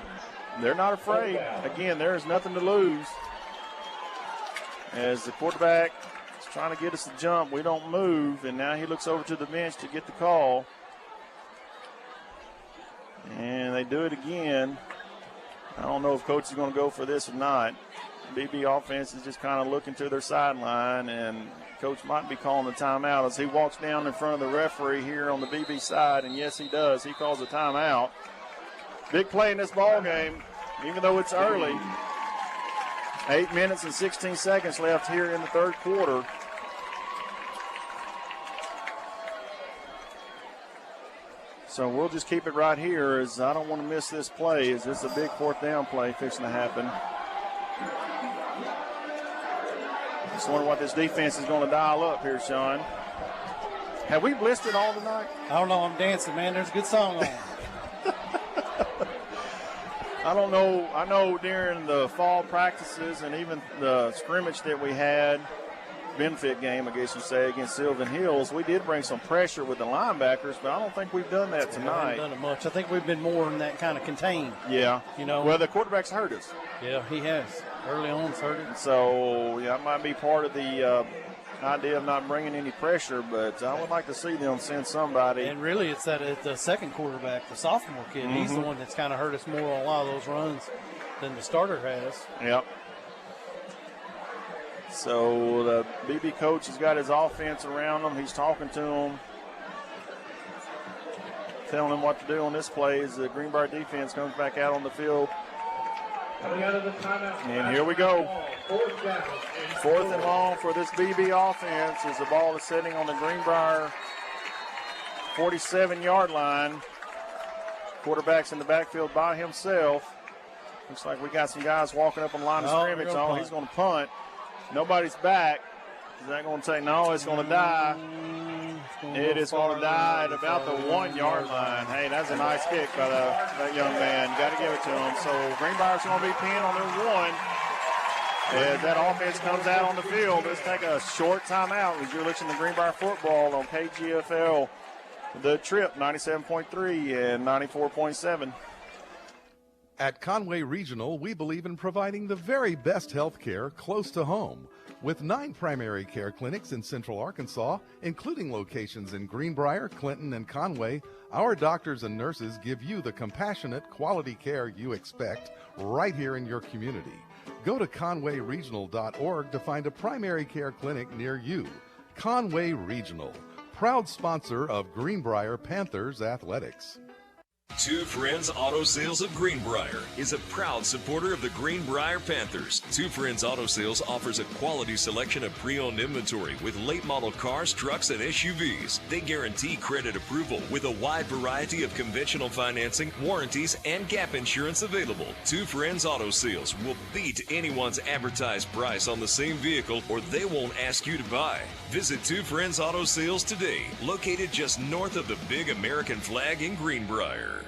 They're not afraid. Again, there is nothing to lose. As the quarterback is trying to get us to jump, we don't move, and now he looks over to the bench to get the call. And they do it again. I don't know if Coach is going to go for this or not. BB offense is just kind of looking to their sideline, and Coach might be calling the timeout as he walks down in front of the referee here on the BB side, and yes, he does. He calls a timeout. Big play in this ball game, even though it's early. 8 minutes and 16 seconds left here in the third quarter. So we'll just keep it right here, as I don't want to miss this play, as this is a big fourth down play fixing to happen. Just wonder what this defense is going to dial up here, Sean. Have we blitzed it all tonight? I don't know. I'm dancing, man. There's a good song on. I don't know. I know during the fall practices and even the scrimmage that we had, benefit game, I guess you say, against Sylvan Hills, we did bring some pressure with the linebackers, but I don't think we've done that tonight. We haven't done it much. I think we've been more in that kind of contain. Yeah. You know. Well, the quarterback's hurt us. Yeah, he has. Early on, it's hurt us. So, yeah, that might be part of the idea of not bringing any pressure, but I would like to see them send somebody. And really, it's the second quarterback, the sophomore kid. Mm-hmm. He's the one that's kind of hurt us more on a lot of those runs than the starter has. Yep. So the BB coach has got his offense around him. He's talking to them, telling them what to do on this play as the Greenbrier defense comes back out on the field. Coming out of the timeout. And here we go. 4th and long for this BB offense as the ball is sitting on the Greenbrier 47-yard line. Quarterback's in the backfield by himself. Looks like we got some guys walking up on the line of scrimmage. Oh, he's going to punt. Nobody's back. Is that going to take? No, it's going to die. It is going to die at about the 1-yard line. Hey, that's a nice kick by that young man. Got to give it to him. So Greenbrier's going to be pinned on their 1. As that offense comes out on the field, let's take a short timeout as you're listening to Greenbrier football on KGFL. The Trip 97.3 and 94.7. At Conway Regional, we believe in providing the very best health care close to home. With 9 primary care clinics in Central Arkansas, including locations in Greenbrier, Clinton, and Conway, our doctors and nurses give you the compassionate, quality care you expect right here in your community. Go to conwayregional.org to find a primary care clinic near you. Conway Regional, proud sponsor of Greenbrier Panthers Athletics. Two Friends Auto Sales of Greenbrier is a proud supporter of the Greenbrier Panthers. Two Friends Auto Sales offers a quality selection of pre-owned inventory with late model cars, trucks, and SUVs. They guarantee credit approval with a wide variety of conventional financing, warranties, and gap insurance available. Two Friends Auto Sales will beat anyone's advertised price on the same vehicle, or they won't ask you to buy. Visit Two Friends Auto Sales today, located just north of the big American flag in Greenbrier.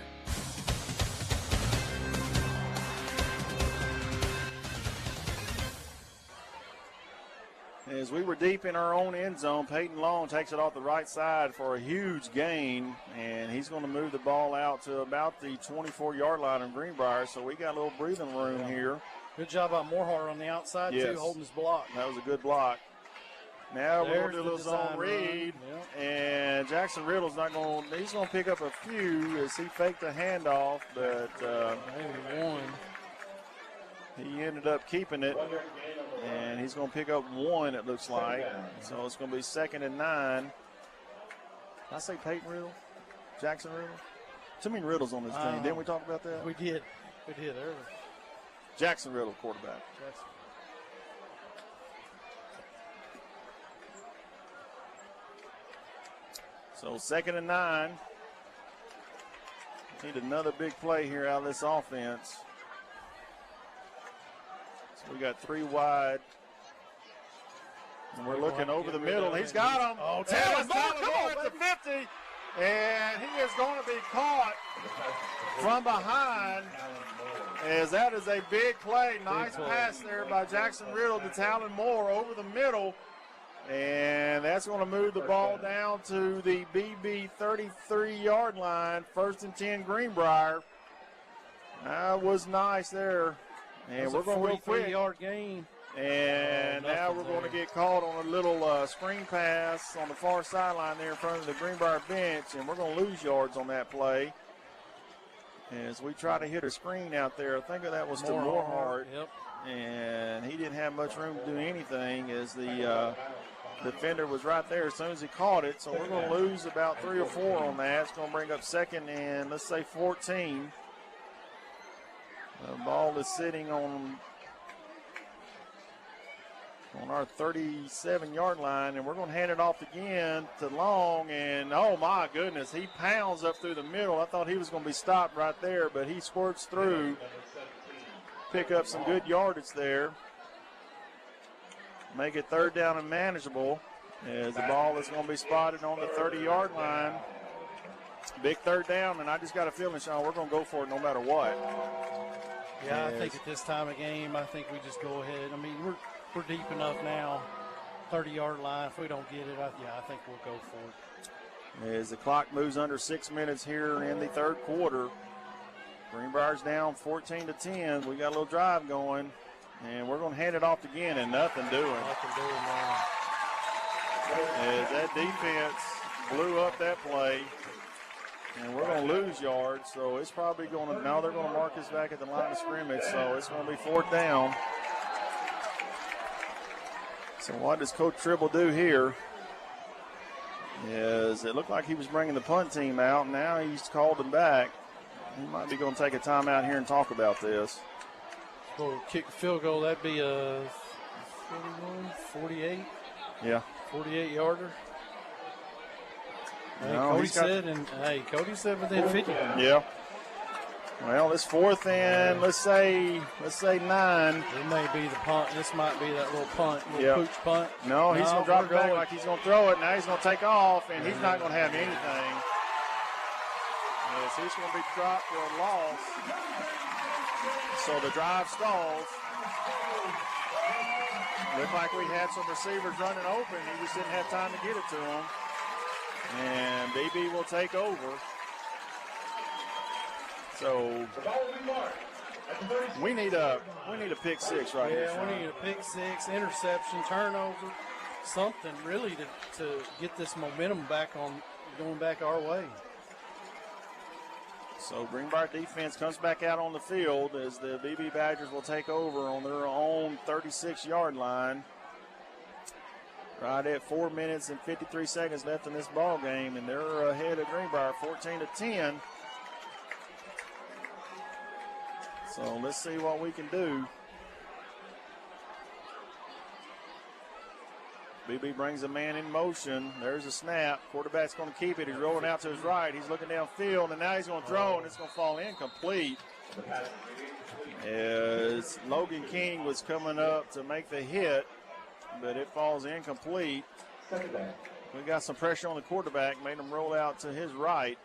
As we were deep in our own end zone, Peyton Long takes it off the right side for a huge gain, and he's going to move the ball out to about the 24-yard line in Greenbrier, so we got a little breathing room here. Good job by Moorhart on the outside, too, holding his block. That was a good block. Now we're going to do a little zone read, and Jackson Riddle's not going to – he's going to pick up a few as he faked a handoff, but he ended up keeping it, and he's going to pick up 1, it looks like. So it's going to be 2nd and 9. Did I say Peyton Riddle? Jackson Riddle? Too many Riddles on this team. Didn't we talk about that? We did. We did earlier. Jackson Riddle, quarterback. Jackson. So 2nd and 9. Need another big play here out of this offense. So we got 3 wide. And we're looking over the middle. He's got him. Oh, Taylor Moore at the 50. And he is going to be caught from behind, as that is a big play. Nice pass there by Jackson Riddle to Talon Moore over the middle. And that's going to move the ball down to the BB 33-yard line. 1st and 10 Greenbrier. That was nice there. And we're going to go quick. 43-yard gain. And now we're going to get caught on a little screen pass on the far sideline there in front of the Greenbrier bench. And we're going to lose yards on that play as we try to hit a screen out there. I think that was to Moorhart. Yep. And he didn't have much room to do anything as the defender was right there as soon as he caught it. So we're going to lose about 3 or 4 on that. It's going to bring up 2nd and, let's say, 14. The ball is sitting on our 37-yard line, and we're going to hand it off again to Long. And, oh, my goodness, he pounds up through the middle. I thought he was going to be stopped right there, but he squirts through. Pick up some good yardage there. Make it 3rd down and manageable as the ball is going to be spotted on the 30-yard line. Big 3rd down, and I just got a feeling, Sean, we're going to go for it no matter what. Yeah, I think at this time of game, I think we just go ahead. I mean, we're deep enough now, 30-yard line. If we don't get it, I think we'll go for it. As the clock moves under 6 minutes here in the 3rd quarter, Greenbrier's down 14-10. We got a little drive going, and we're going to hand it off again, and nothing doing. Nothing doing now. As that defense blew up that play, and we're going to lose yards, so it's probably going to – now they're going to mark us back at the line of scrimmage, so it's going to be 4th down. So what does Coach Tribble do here? Is it looked like he was bringing the punt team out, and now he's called them back. He might be going to take a timeout here and talk about this. Well, kick the field goal, that'd be a 41, 48. Yeah. 48-yarder. Hey, No, Cody said within 50. Yeah. Well, it's 4th and let's say 9. It may be the punt. This might be that little punt, pooch punt. No, he's going to drop it back like he's going to throw it. Now he's going to take off, and he's not going to have anything. Yes, he's going to be dropped for a loss. So the drive stalls. Looked like we had some receivers running open. He just didn't have time to get it to him. And Beebe will take over. So we need a pick 6 right here. Yeah, we need a pick 6, interception, turnover, something really to get this momentum going back our way. So Greenbrier defense comes back out on the field as the Beebe Badgers will take over on their own 36-yard line. Right at 4 minutes and 53 seconds left in this ball game, and they're ahead of Greenbrier 14-10. So let's see what we can do. BB brings a man in motion. There's a snap. Quarterback's going to keep it. He's rolling out to his right. He's looking downfield, and now he's going to throw, and it's going to fall incomplete. As Logan King was coming up to make the hit, but it falls incomplete. We got some pressure on the quarterback, made him roll out to his right.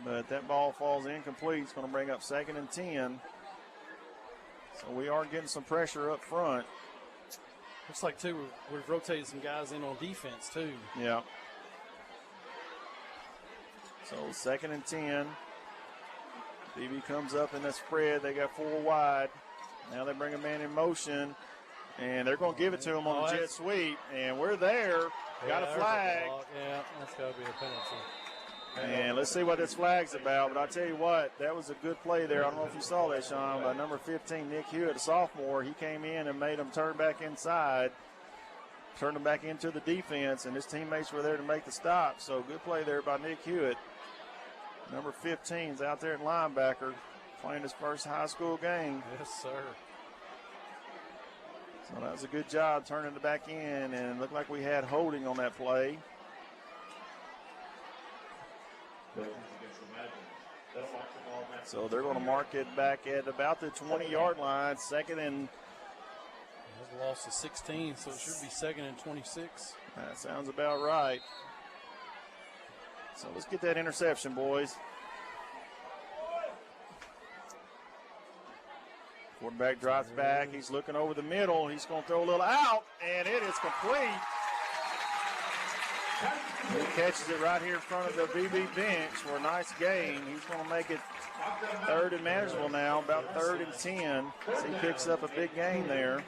But that ball falls incomplete. It's going to bring up 2nd and 10. So we are getting some pressure up front. Looks like, too, we've rotated some guys in on defense, too. Yeah. So 2nd and 10. BB comes up in the spread. They got 4 wide. Now they bring a man in motion, and they're going to give it to him on the jet sweep. And we're there. Got a flag. Yeah, that's got to be a penalty. And let's see what this flag's about. But I'll tell you what, that was a good play there. I don't know if you saw that, Sean, by number 15, Nick Hewitt, a sophomore. He came in and made him turn back inside, turned him back into the defense, and his teammates were there to make the stop. So good play there by Nick Hewitt. Number 15 is out there at linebacker, playing his first high school game. Yes, sir. So that was a good job turning it back in, and it looked like we had holding on that play. So they're going to mark it back at about the 20-yard line, 2nd and. That's a loss of 16, so it should be 2nd and 26. That sounds about right. So let's get that interception, boys. Quarterback drops back. He's looking over the middle. He's going to throw a little out, and it is complete. He catches it right here in front of the BB bench for a nice gain. He's going to make it 3rd and manageable now, about 3rd and 10. So he picks up a big gain there.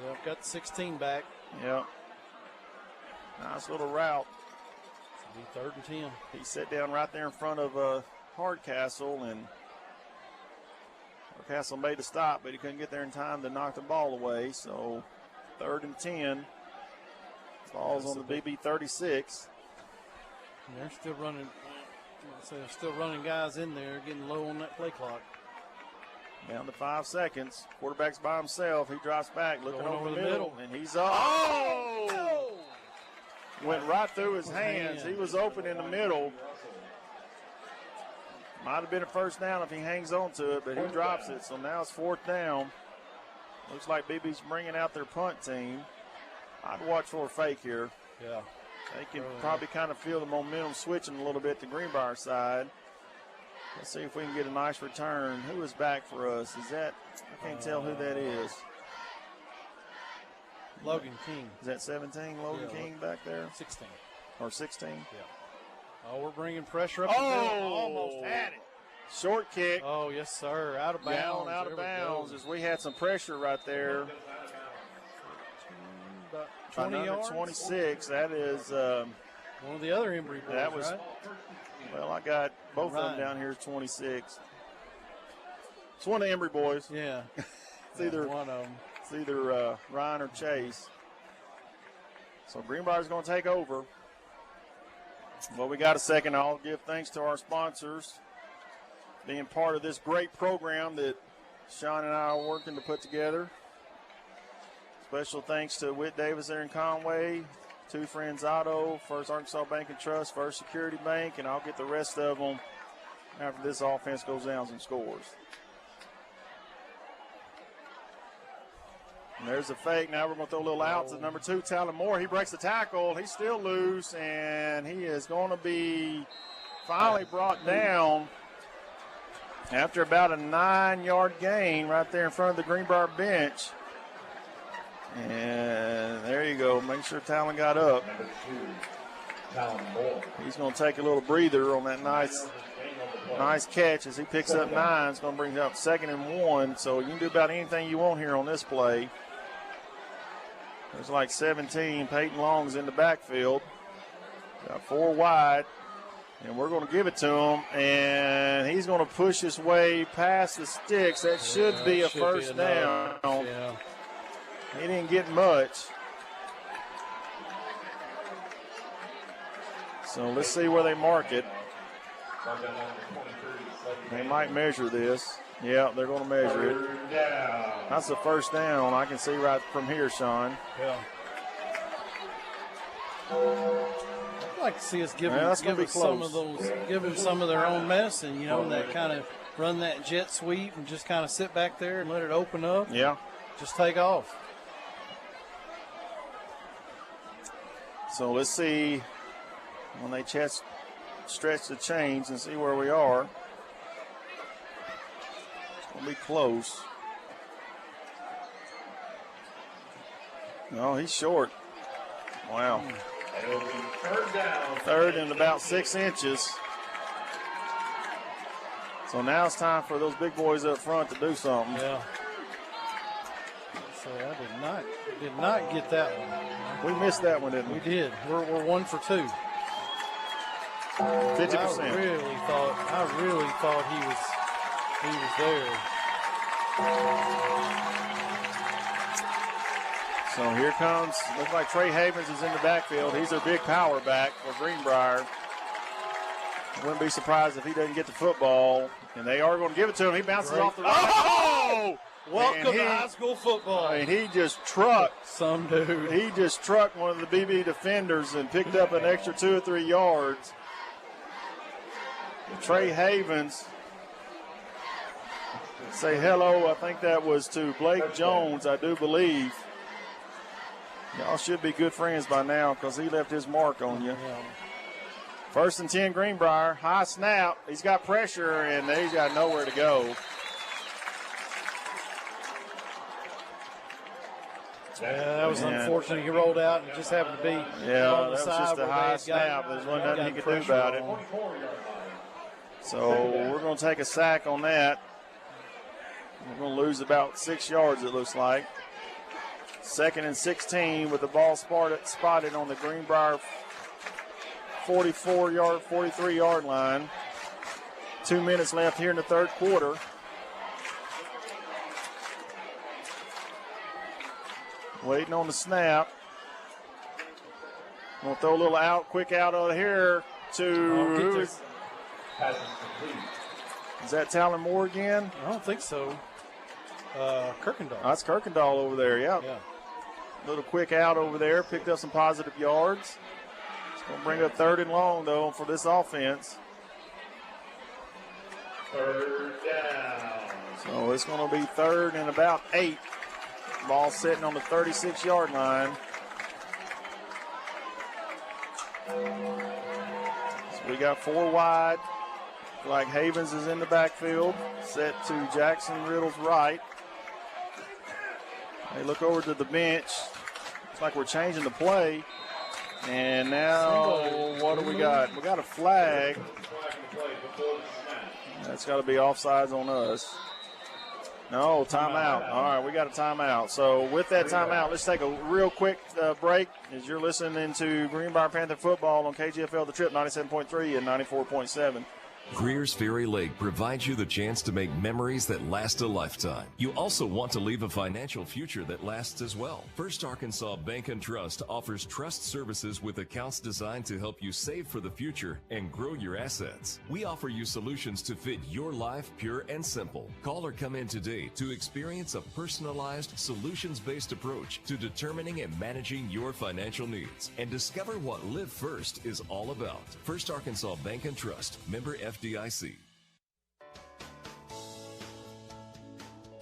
Well, got the 16 back. Yep. Nice little route. It'll be 3rd and 10. He sat down right there in front of Hardcastle, and Hardcastle made the stop, but he couldn't get there in time to knock the ball away. So 3rd and 10. Falls on the BB 36. And they're still running. So they're still running guys in there, getting low on that play clock. Down to 5 seconds. Quarterback's by himself. He drops back, looking over the middle, and he's up. Oh! Went right through his hands. He was open in the middle. Might have been a first down if he hangs on to it, but he drops it. So now it's 4th down. Looks like BB's bringing out their punt team. I'd watch for a fake here. Yeah. They can probably kind of feel the momentum switching a little bit to Greenbrier side. Let's see if we can get a nice return. Who is back for us? Is that, I can't tell who that is. Logan King. Is that 17, Logan King back there? 16. Or 16? Yeah. Oh, we're bringing pressure up. Almost had it. Short kick. Oh, yes, sir. Out of bounds. Down out of bounds as we had some pressure right there. 20 yards? 26. That is one of the other Embry boys, that was, right? Well, I got both of them down here, 26. It's one of the Embry boys. Yeah. It's either one of them. It's either Ryan or Chase. So Greenbrier's going to take over. Well, we got a second. I'll give thanks to our sponsors being part of this great program that Sean and I are working to put together. Special thanks to Whit Davis there in Conway, Two Friends Auto, First Arkansas Bank and Trust, First Security Bank, and I'll get the rest of them after this offense goes down and scores. And there's a fake. Now we're going to throw a little out to number 2, Talon Moore. He breaks the tackle. He's still loose, and he is going to be finally brought down after about a 9-yard gain right there in front of the Greenbrier bench. And there you go. Make sure Talon got up. He's going to take a little breather on that nice catch as he picks up 9. It's going to bring up 2nd and 1. So you can do about anything you want here on this play. There's like 17. Peyton Long's in the backfield. Got 4 wide. And we're going to give it to him. And he's going to push his way past the sticks. That should be a first down. Yeah. He didn't get much. So let's see where they mark it. They might measure this. Yeah, they're going to measure it. That's the first down. I can see right from here, Sean. Yeah. I'd like to see us give them some of those, give them some of their own medicine, you know, that kind of run that jet sweep and just kind of sit back there and let it open up. Yeah. Just take off. So let's see when they stretch the chains and see where we are. It's going to be close. No, he's short. Wow. Third and about 6 inches. So now it's time for those big boys up front to do something. Yeah. So I did not get that one. We missed that one, didn't we? We did. We're 1 for 2. 50%. I really thought he was there. So here comes, looks like Trey Havens is in the backfield. He's their big power back for Greenbrier. I wouldn't be surprised if he doesn't get the football. And they are going to give it to him. He bounces off the right. Oh! Welcome to high school football. I mean, he just trucked. Some dude. He just trucked one of the BB defenders and picked up an extra 2 or 3 yards. Trey Havens. Say hello. I think that was to Blake Jones, I do believe. Y'all should be good friends by now because he left his mark on you. Yeah. 1st and 10, Greenbrier. High snap. He's got pressure, and he's got nowhere to go. Yeah, that was unfortunate. He rolled out and just happened to be on the that was side just a high snap. There's nothing he could do about it. So we're going to take a sack on that. We're going to lose about 6 yards, it looks like. 2nd and 16 with the ball spotted on the Greenbrier 43-yard line. 2 minutes left here in the third quarter. Waiting on the snap. We'll throw a little quick out over here to is that Talon Moore again? I don't think so. Kirkendall. That's Kirkendall over there, yeah. Little quick out over there, picked up some positive yards. It's going to bring up 3rd and long, though, for this offense. 3rd down. So it's going to be 3rd and about 8. Ball sitting on the 36-yard line. So we got 4 wide. Like Havens is in the backfield, set to Jackson Riddle's right. They look over to the bench. Looks like we're changing the play. And now, what do we got? We got a flag. That's got to be offsides on us. No, timeout. All right, we got a timeout. So with that timeout, let's take a real quick break as you're listening to Greenbrier Panther football on KGFL The Trip 97.3 and 94.7. Greer's Ferry Lake provides you the chance to make memories that last a lifetime. You also want to leave a financial future that lasts as well. First Arkansas Bank and Trust offers trust services with accounts designed to help you save for the future and grow your assets. We offer you solutions to fit your life, pure and simple. Call or come in today to experience a personalized, solutions-based approach to determining and managing your financial needs and discover what Live First is all about. First Arkansas Bank and Trust, member FDIC.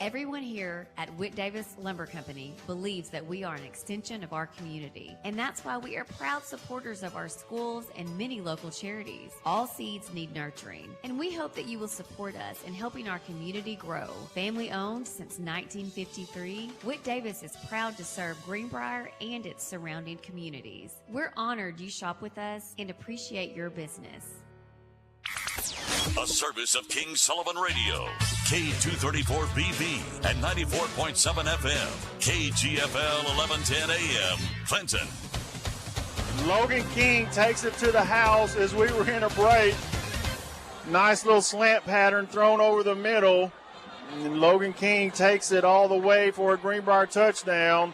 Everyone here at Whit Davis Lumber Company believes that we are an extension of our community, and that's why we are proud supporters of our schools and many local charities. All seeds need nurturing, and we hope that you will support us in helping our community grow. Family owned since 1953, Whit Davis is proud to serve Greenbrier and its surrounding communities. We're honored you shop with us and appreciate your business. A service of King Sullivan Radio, K234BB and 94.7 FM, KGFL 1110 AM, Clinton. Logan King takes it to the house as we were in a break. Nice little slant pattern thrown over the middle. And Logan King takes it all the way for a Greenbrier touchdown.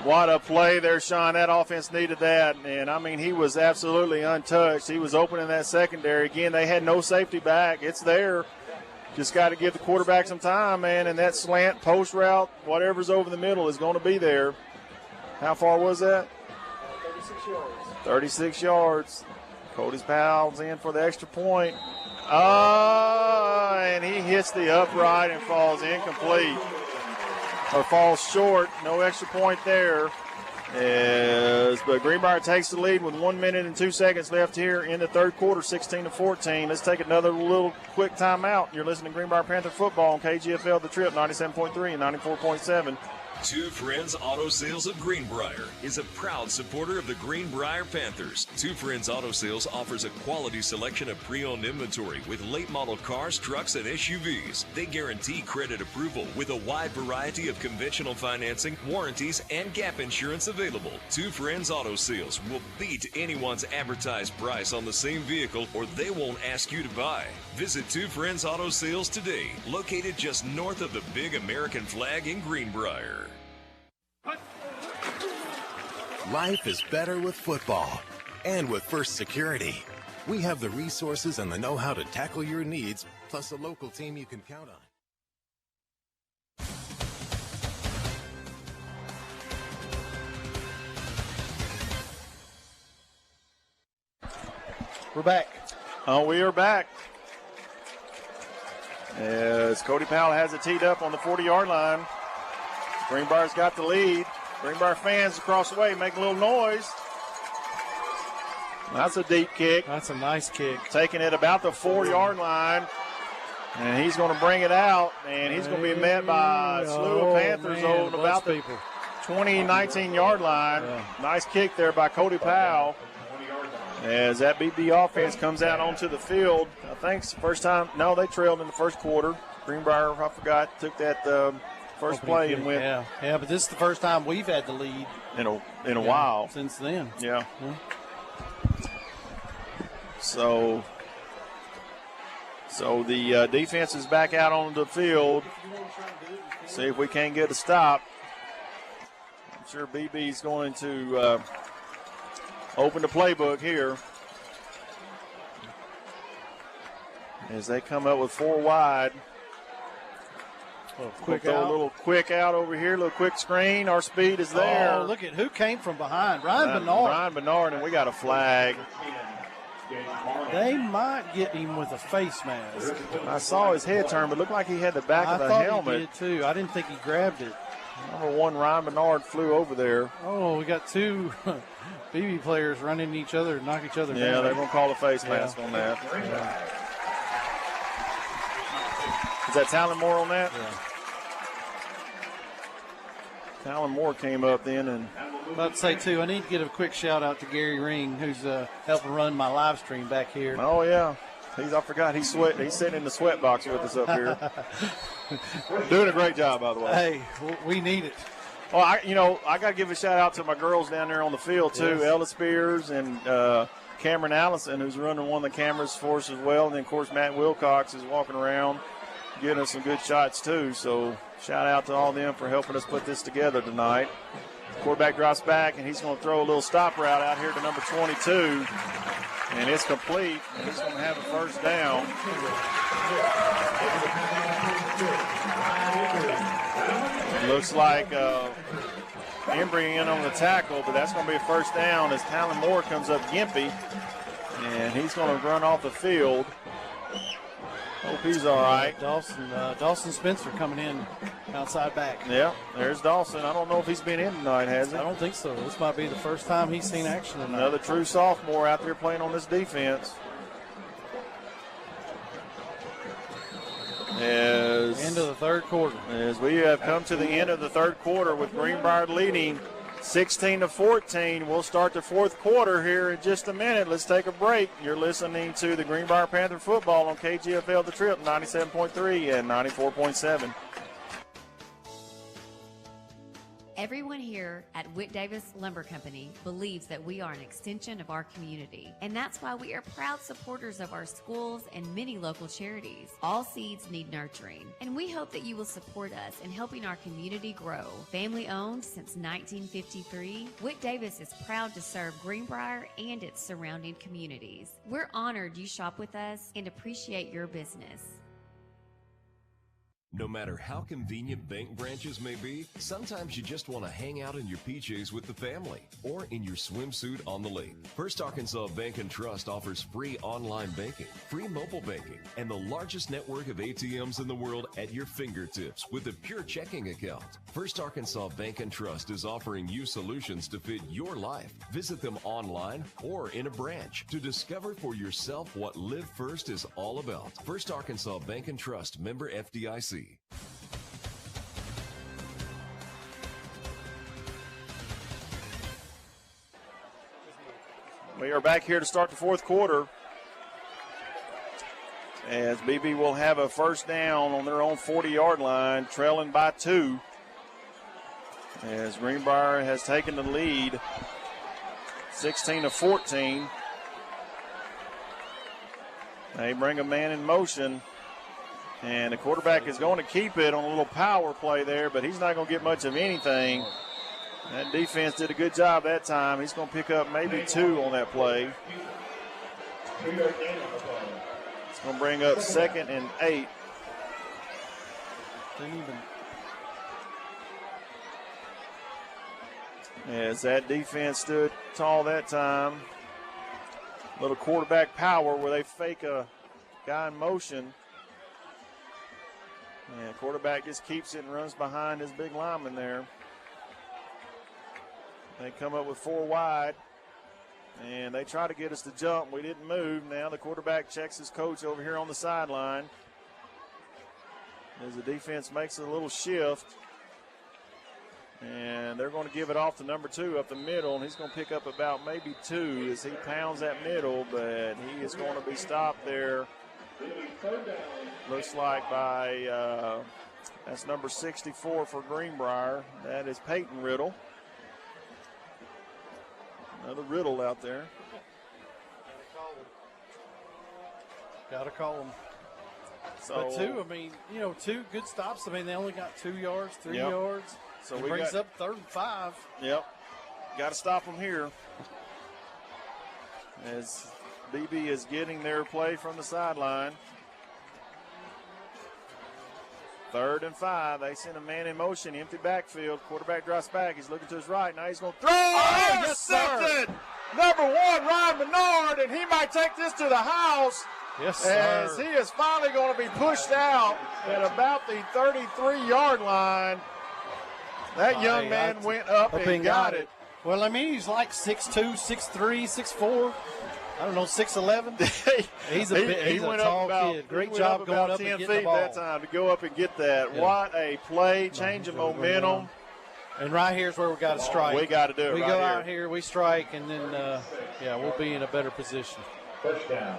What a play there, Sean. That offense needed that. And, I mean, he was absolutely untouched. He was open in that secondary. Again, they had no safety back. It's there. Just got to give the quarterback some time, man. And that slant, post route, whatever's over the middle is going to be there. How far was that? 36 yards. 36 yards. Cody's Powell's in for the extra point. And he hits the upright and falls incomplete. Or falls short. No extra point there. But Greenbrier takes the lead with 1 minute and 2 seconds left here in the third quarter, 16-14. Let's take another little quick timeout. You're listening to Greenbrier Panther football on KGFL The Trip, 97.3 and 94.7. Two Friends Auto Sales of Greenbrier is a proud supporter of the Greenbrier Panthers. Two Friends Auto Sales offers a quality selection of pre-owned inventory with late model cars, trucks, and SUVs. They guarantee credit approval with a wide variety of conventional financing, warranties, and gap insurance available. Two Friends Auto Sales will beat anyone's advertised price on the same vehicle, or they won't ask you to buy. Visit Two Friends Auto Sales today, located just north of the big American flag in Greenbrier. Life is better with football. And with First Security, we have the resources and the know-how to tackle your needs, plus a local team you can count on. We're back. We are back. As Cody Powell has it teed up on the 40-yard line. Greenbrier's got the lead. Greenbrier fans across the way make a little noise. That's a deep kick. That's a nice kick. Taking it about the 4-yard line. And he's going to bring it out. And he's going to be met by a slew of Panthers on about the 20-19-yard line. Yeah. Nice kick there by Cody Powell. As that BB offense comes out onto the field. I think it's the first time. No, they trailed in the first quarter. Greenbrier, I forgot, took that first play and went. Yeah, but this is the first time we've had the lead in a while. Since then. Yeah. So the defense is back out on the field. See if we can't get a stop. I'm sure BB's going to open the playbook here. As they come up with 4 wide. A little quick out over here, a little quick screen. Our speed is there. Oh, look at who came from behind. Ryan Bernard. Ryan Bernard, and we got a flag. They might get him with a face mask. I saw his head turn, but it looked like he had the back of the helmet. I thought he did too. I didn't think he grabbed it. Number 1, Ryan Bernard, flew over there. Oh, we got 2 BB players running each other, knock each other down. Yeah, they're going to call a face mask on that. Yeah. Is that Talon Moore on that? Yeah. Talon Moore came up then. And I'm about to say, too, I need to give a quick shout-out to Gary Ring, who's helping run my live stream back here. Oh, yeah. I forgot he's sweating. He's sitting in the sweat box with us up here. Doing a great job, by the way. Hey, we need it. Well, I got to give a shout-out to my girls down there on the field, too. Yes. Ella Spears and Cameron Allison, who's running one of the cameras for us as well. And then, of course, Matt Wilcox is walking around getting us some good shots, too. So shout-out to all of them for helping us put this together tonight. Quarterback drops back, and he's going to throw a little stop route out here to number 22. And it's complete, and he's going to have a first down. Looks like Embry in on the tackle, but that's going to be a first down as Talon Moore comes up gimpy, and he's going to run off the field. Hope he's all right. Dawson Spencer coming in outside back. Yeah, there's Dawson. I don't know if he's been in tonight, has he? I don't think so. This might be the first time he's seen action tonight. Another true sophomore out there playing on this defense. End of the third quarter. As we have come to the end of the third quarter with Greenbrier leading 16-14. We'll start the fourth quarter here in just a minute. Let's take a break. You're listening to the Greenbrier Panther football on KGFL The Trip, 97.3 and 94.7. Everyone here at Whit Davis Lumber Company believes that we are an extension of our community, and that's why we are proud supporters of our schools and many local charities. All seeds need nurturing, and we hope that you will support us in helping our community grow. Family owned since 1953, Whit Davis is proud to serve Greenbrier and its surrounding communities. We're honored you shop with us and appreciate your business. No matter how convenient bank branches may be, sometimes you just want to hang out in your PJs with the family or in your swimsuit on the lake. First Arkansas Bank and Trust offers free online banking, free mobile banking, and the largest network of ATMs in the world at your fingertips with a pure checking account. First Arkansas Bank and Trust is offering you solutions to fit your life. Visit them online or in a branch to discover for yourself what Live First is all about. First Arkansas Bank and Trust, member FDIC. We are back here to start the fourth quarter as Beebe will have a first down on their own 40-yard line, trailing by 2. As Greenbrier has taken the lead, 16-14. They bring a man in motion. And the quarterback is going to keep it on a little power play there, but he's not going to get much of anything. That defense did a good job that time. He's going to pick up maybe 2 on that play. It's going to bring up 2nd and 8. As that defense stood tall that time. Little quarterback power where they fake a guy in motion. And quarterback just keeps it and runs behind his big lineman there. They come up with 4 wide, and they try to get us to jump. We didn't move. Now the quarterback checks his coach over here on the sideline. As the defense makes a little shift, and they're going to give it off to number 2 up the middle, and he's going to pick up about maybe 2 as he pounds that middle, but he is going to be stopped there. Looks like by, that's number 64 for Greenbrier. That is Peyton Riddle. Another Riddle out there. Got to call him. So, but 2, I mean, 2 good stops. I mean, they only got 2 yards, 3 yep. yards. So it we brings up 3rd and 5. Yep. Got to stop them here. As Beebe is getting their play from the sideline. 3rd and 5. They send a man in motion, empty backfield. Quarterback drops back. He's looking to his right. Now he's going to throw. Oh, intercepted! Number 1, Ryan Menard, and he might take this to the house. Yes, sir. As he is finally going to be pushed out at about the 33-yard line. That young man went up and got it. Well, I mean, he's like 6'2", 6'3", 6'4". I don't know, 6'11". He's a tall kid. Great job going up and getting the ball. That time to go up and get that. Yeah. What a play, change of momentum. And right here's where we got to strike. We got to do it. We go out here, we strike, and then, we'll be in a better position. First down.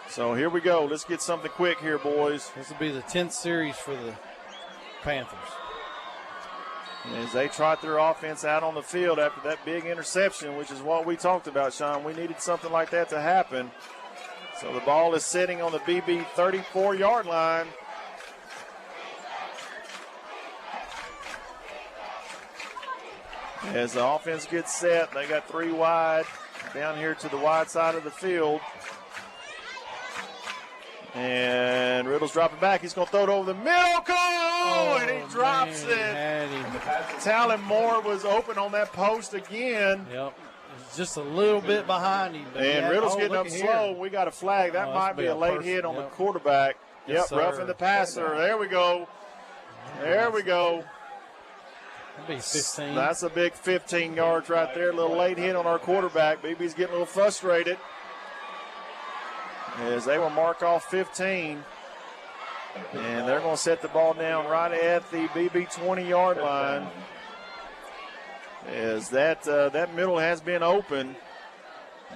So here we go. Let's get something quick here, boys. This will be the 10th series for the Panthers. As they trot their offense out on the field after that big interception, which is what we talked about, Sean. We needed something like that to happen. So the ball is sitting on the BB 34-yard line. As the offense gets set, they got 3 wide down here to the wide side of the field. And Riddle's dropping back. He's going to throw it over the middle. And he drops it. Talon Moore was open on that post again. Yep. Just a little bit behind him. And Riddle's getting up slow. We got a flag. That might be a late hit on the quarterback. Yes, roughing the passer. There we go. There we go. That'd be 15. That's a big 15 yards right there. A little late hit on our quarterback. BB's getting a little frustrated as they will mark off 15. And they're going to set the ball down right at the BB 20-yard line. As that middle has been open.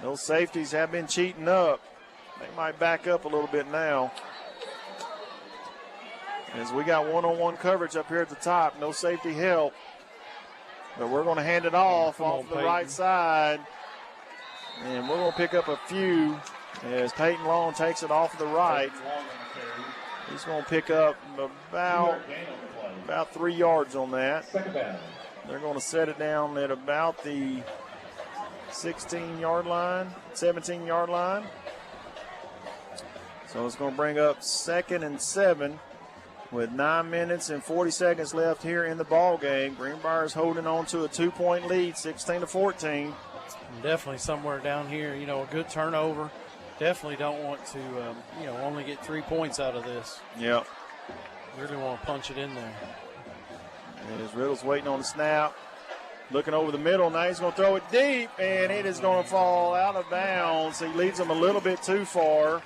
Those safeties have been cheating up. They might back up a little bit now. As we got one-on-one coverage up here at the top. No safety help. But we're going to hand it off the right side. And we're going to pick up a few as Peyton Long takes it off the right. He's going to pick up about 3 yards on that. They're going to set it down at about the 16-yard line, 17-yard line. So it's going to bring up 2nd and 7 with 9 minutes and 40 seconds left here in the ball game. Greenbrier is holding on to a 2-point lead, 16-14. Definitely somewhere down here, a good turnover. Definitely don't want to, only get 3 points out of this. Yep. Really want to punch it in there. As Riddle's waiting on the snap, looking over the middle. Now he's going to throw it deep, and it is going to fall out of bounds. He leads them a little bit too far.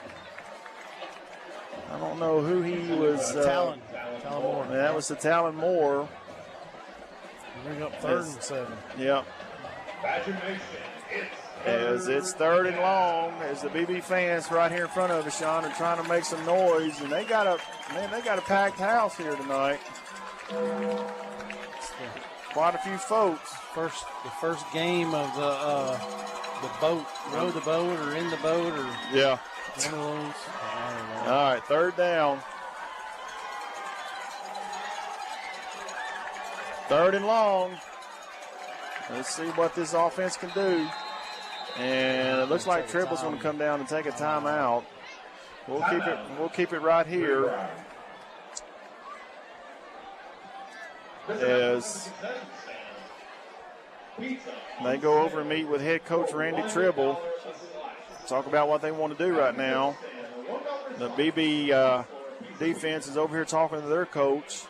I don't know who he was. Talon Moore. That was the Talon Moore. Bring up 3rd and 7. Yep. As it's 3rd and long, as the BB fans right here in front of us, Sean, are trying to make some noise, and they got a packed house here tonight. Quite a few folks. The first game of the boat, row the boat or in the boat or yeah. One of those. All right, 3rd down. 3rd and long. Let's see what this offense can do. And it looks like Tripple's going to come down and take a timeout. We'll keep it right here. As they go over and meet with head coach Randy Tribble. Talk about what they want to do right now. The BB defense is over here talking to their coach.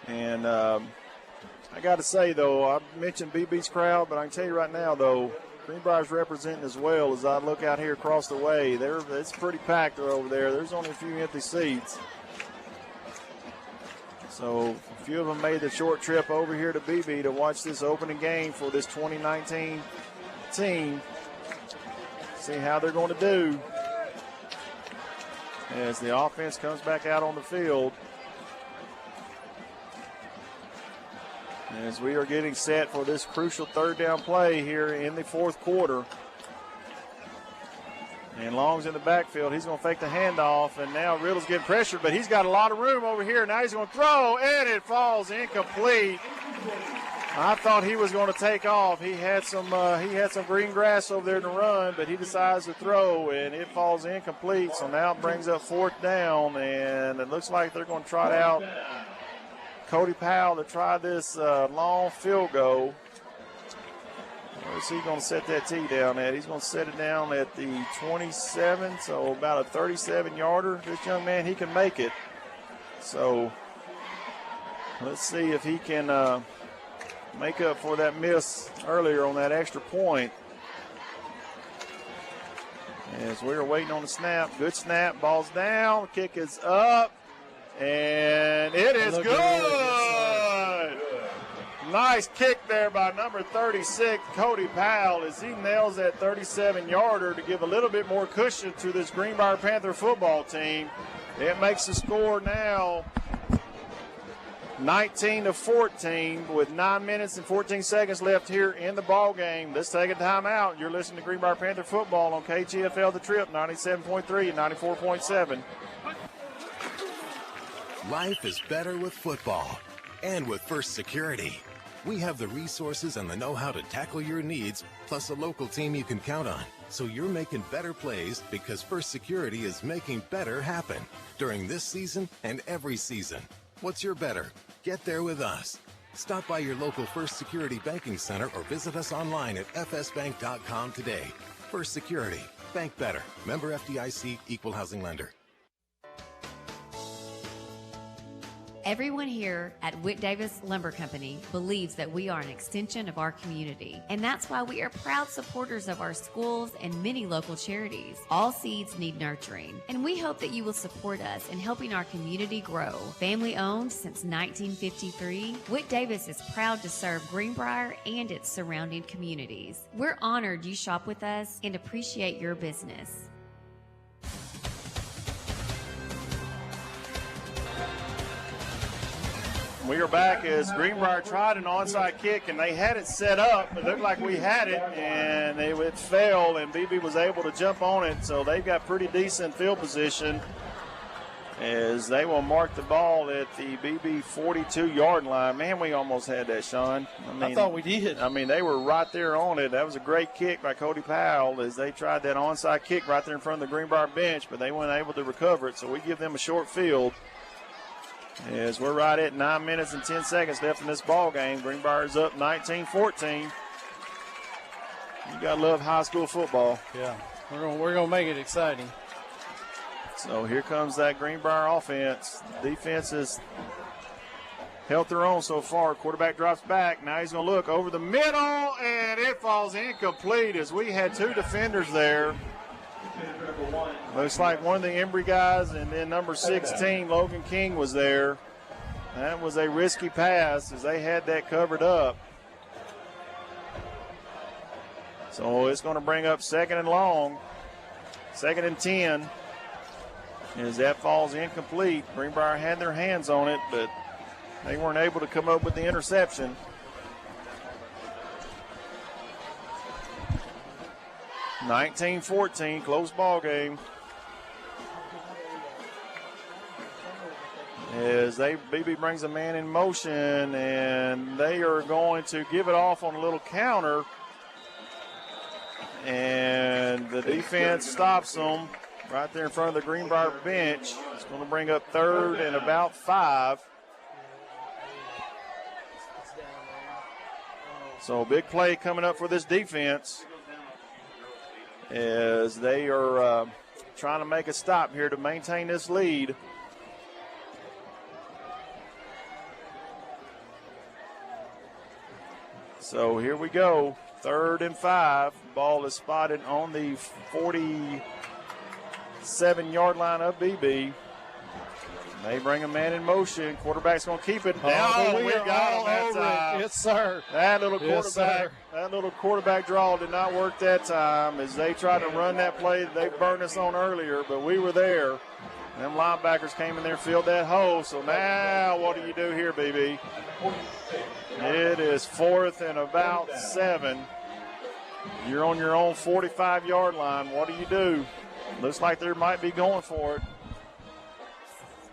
And I got to say, though, I mentioned BB's crowd, but I can tell you right now, though, Greenbrier's representing as well. As I look out here across the way, it's pretty packed over there. There's only a few empty seats. So a few of them made the short trip over here to BB to watch this opening game for this 2019 team. See how they're going to do as the offense comes back out on the field. As we are getting set for this crucial 3rd down play here in the 4th quarter. And Long's in the backfield. He's going to fake the handoff, and now Riddle's getting pressured, but he's got a lot of room over here. Now he's going to throw, and it falls incomplete. I thought he was going to take off. He had some green grass over there to run, but he decides to throw, and it falls incomplete. So now it brings up 4th down, and it looks like they're going to trot out Cody Powell to try this long field goal. Where's he going to set that tee down at? He's going to set it down at the 27, so about a 37-yarder. This young man, he can make it. So let's see if he can make up for that miss earlier on that extra point. As we are waiting on the snap. Good snap. Ball's down. Kick is up. And it is good. Nice kick there by number 36, Cody Powell, as he nails that 37-yarder to give a little bit more cushion to this Greenbrier Panther football team. It makes the score now 19-14 with 9 minutes and 14 seconds left here in the ball game. Let's take a timeout. You're listening to Greenbrier Panther football on KGFL The Trip, 97.3 and 94.7. Life is better with football and with First Security. We have the resources and the know-how to tackle your needs, plus a local team you can count on. So you're making better plays because First Security is making better happen during this season and every season. What's your better? Get there with us. Stop by your local First Security Banking Center or visit us online at fsbank.com today. First Security. Bank better. Member FDIC, Equal Housing Lender. Everyone here at Whit Davis Lumber Company believes that we are an extension of our community, and that's why we are proud supporters of our schools and many local charities. All seeds need nurturing, and we hope that you will support us in helping our community grow. Family owned since 1953, Whit Davis is proud to serve Greenbrier and its surrounding communities. We're honored you shop with us and appreciate your business. We are back as Greenbrier tried an onside kick, and they had it set up. It looked like we had it, and it fell, and Beebe was able to jump on it. So they've got pretty decent field position as they will mark the ball at the Beebe 42-yard line. Man, we almost had that, Sean. I thought we did. I mean, they were right there on it. That was a great kick by Cody Powell as they tried that onside kick right there in front of the Greenbrier bench, but they weren't able to recover it. So we give them a short field. As we're right at 9 minutes and 10 seconds left in this ball game. Greenbrier's up 19-14. You gotta love high school football. Yeah, we're gonna make it exciting. So here comes that Greenbrier offense. Defense has held their own so far. Quarterback drops back. Now he's gonna look over the middle, and it falls incomplete as we had two defenders there. Looks like one of the Embry guys, and then number 16, Logan King, was there. That was a risky pass as they had that covered up. So it's going to bring up second and long, 2nd and 10. As that falls incomplete, Greenbrier had their hands on it, but they weren't able to come up with the interception. 19-14, close ball game. As Beebe brings a man in motion, and they are going to give it off on a little counter. And the defense stops them right there in front of the Greenbrier bench. It's going to bring up 3rd and about 5. So big play coming up for this defense, as they are trying to make a stop here to maintain this lead. So here we go, 3rd and 5. Ball is spotted on the 47-yard line of Beebe. They bring a man in motion. Quarterback's going to keep it. Now we got him that time. Yes, sir. That little quarterback draw did not work that time as they tried to run that play that they burned us on earlier, but we were there. Them linebackers came in there, filled that hole. So now what do you do here, BB? It is 4th and about 7. You're on your own 45-yard line. What do you do? Looks like they might be going for it.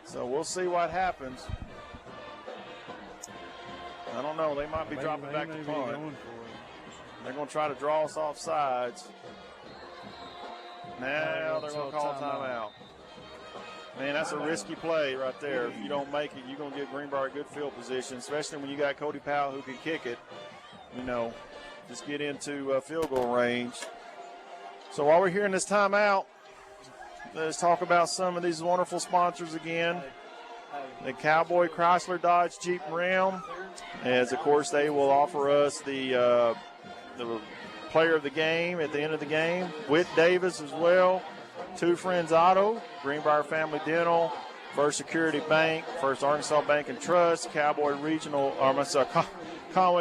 So we'll see what happens. I don't know. They might be dropping back to punt. They're going to try to draw us off sides. Now they're going to call timeout. Man, that's a risky play right there. If you don't make it, you're going to give Greenbrier a good field position, especially when you got Cody Powell who can kick it. You know, just get into field goal range. So while we're here in this timeout, let's talk about some of these wonderful sponsors again. The Cowboy Chrysler Dodge Jeep Ram, as of course they will offer us the player of the game at the end of the game. Whit Davis as well. Two Friends Auto, Greenbrier Family Dental, First Security Bank, First Arkansas Bank and Trust, Conway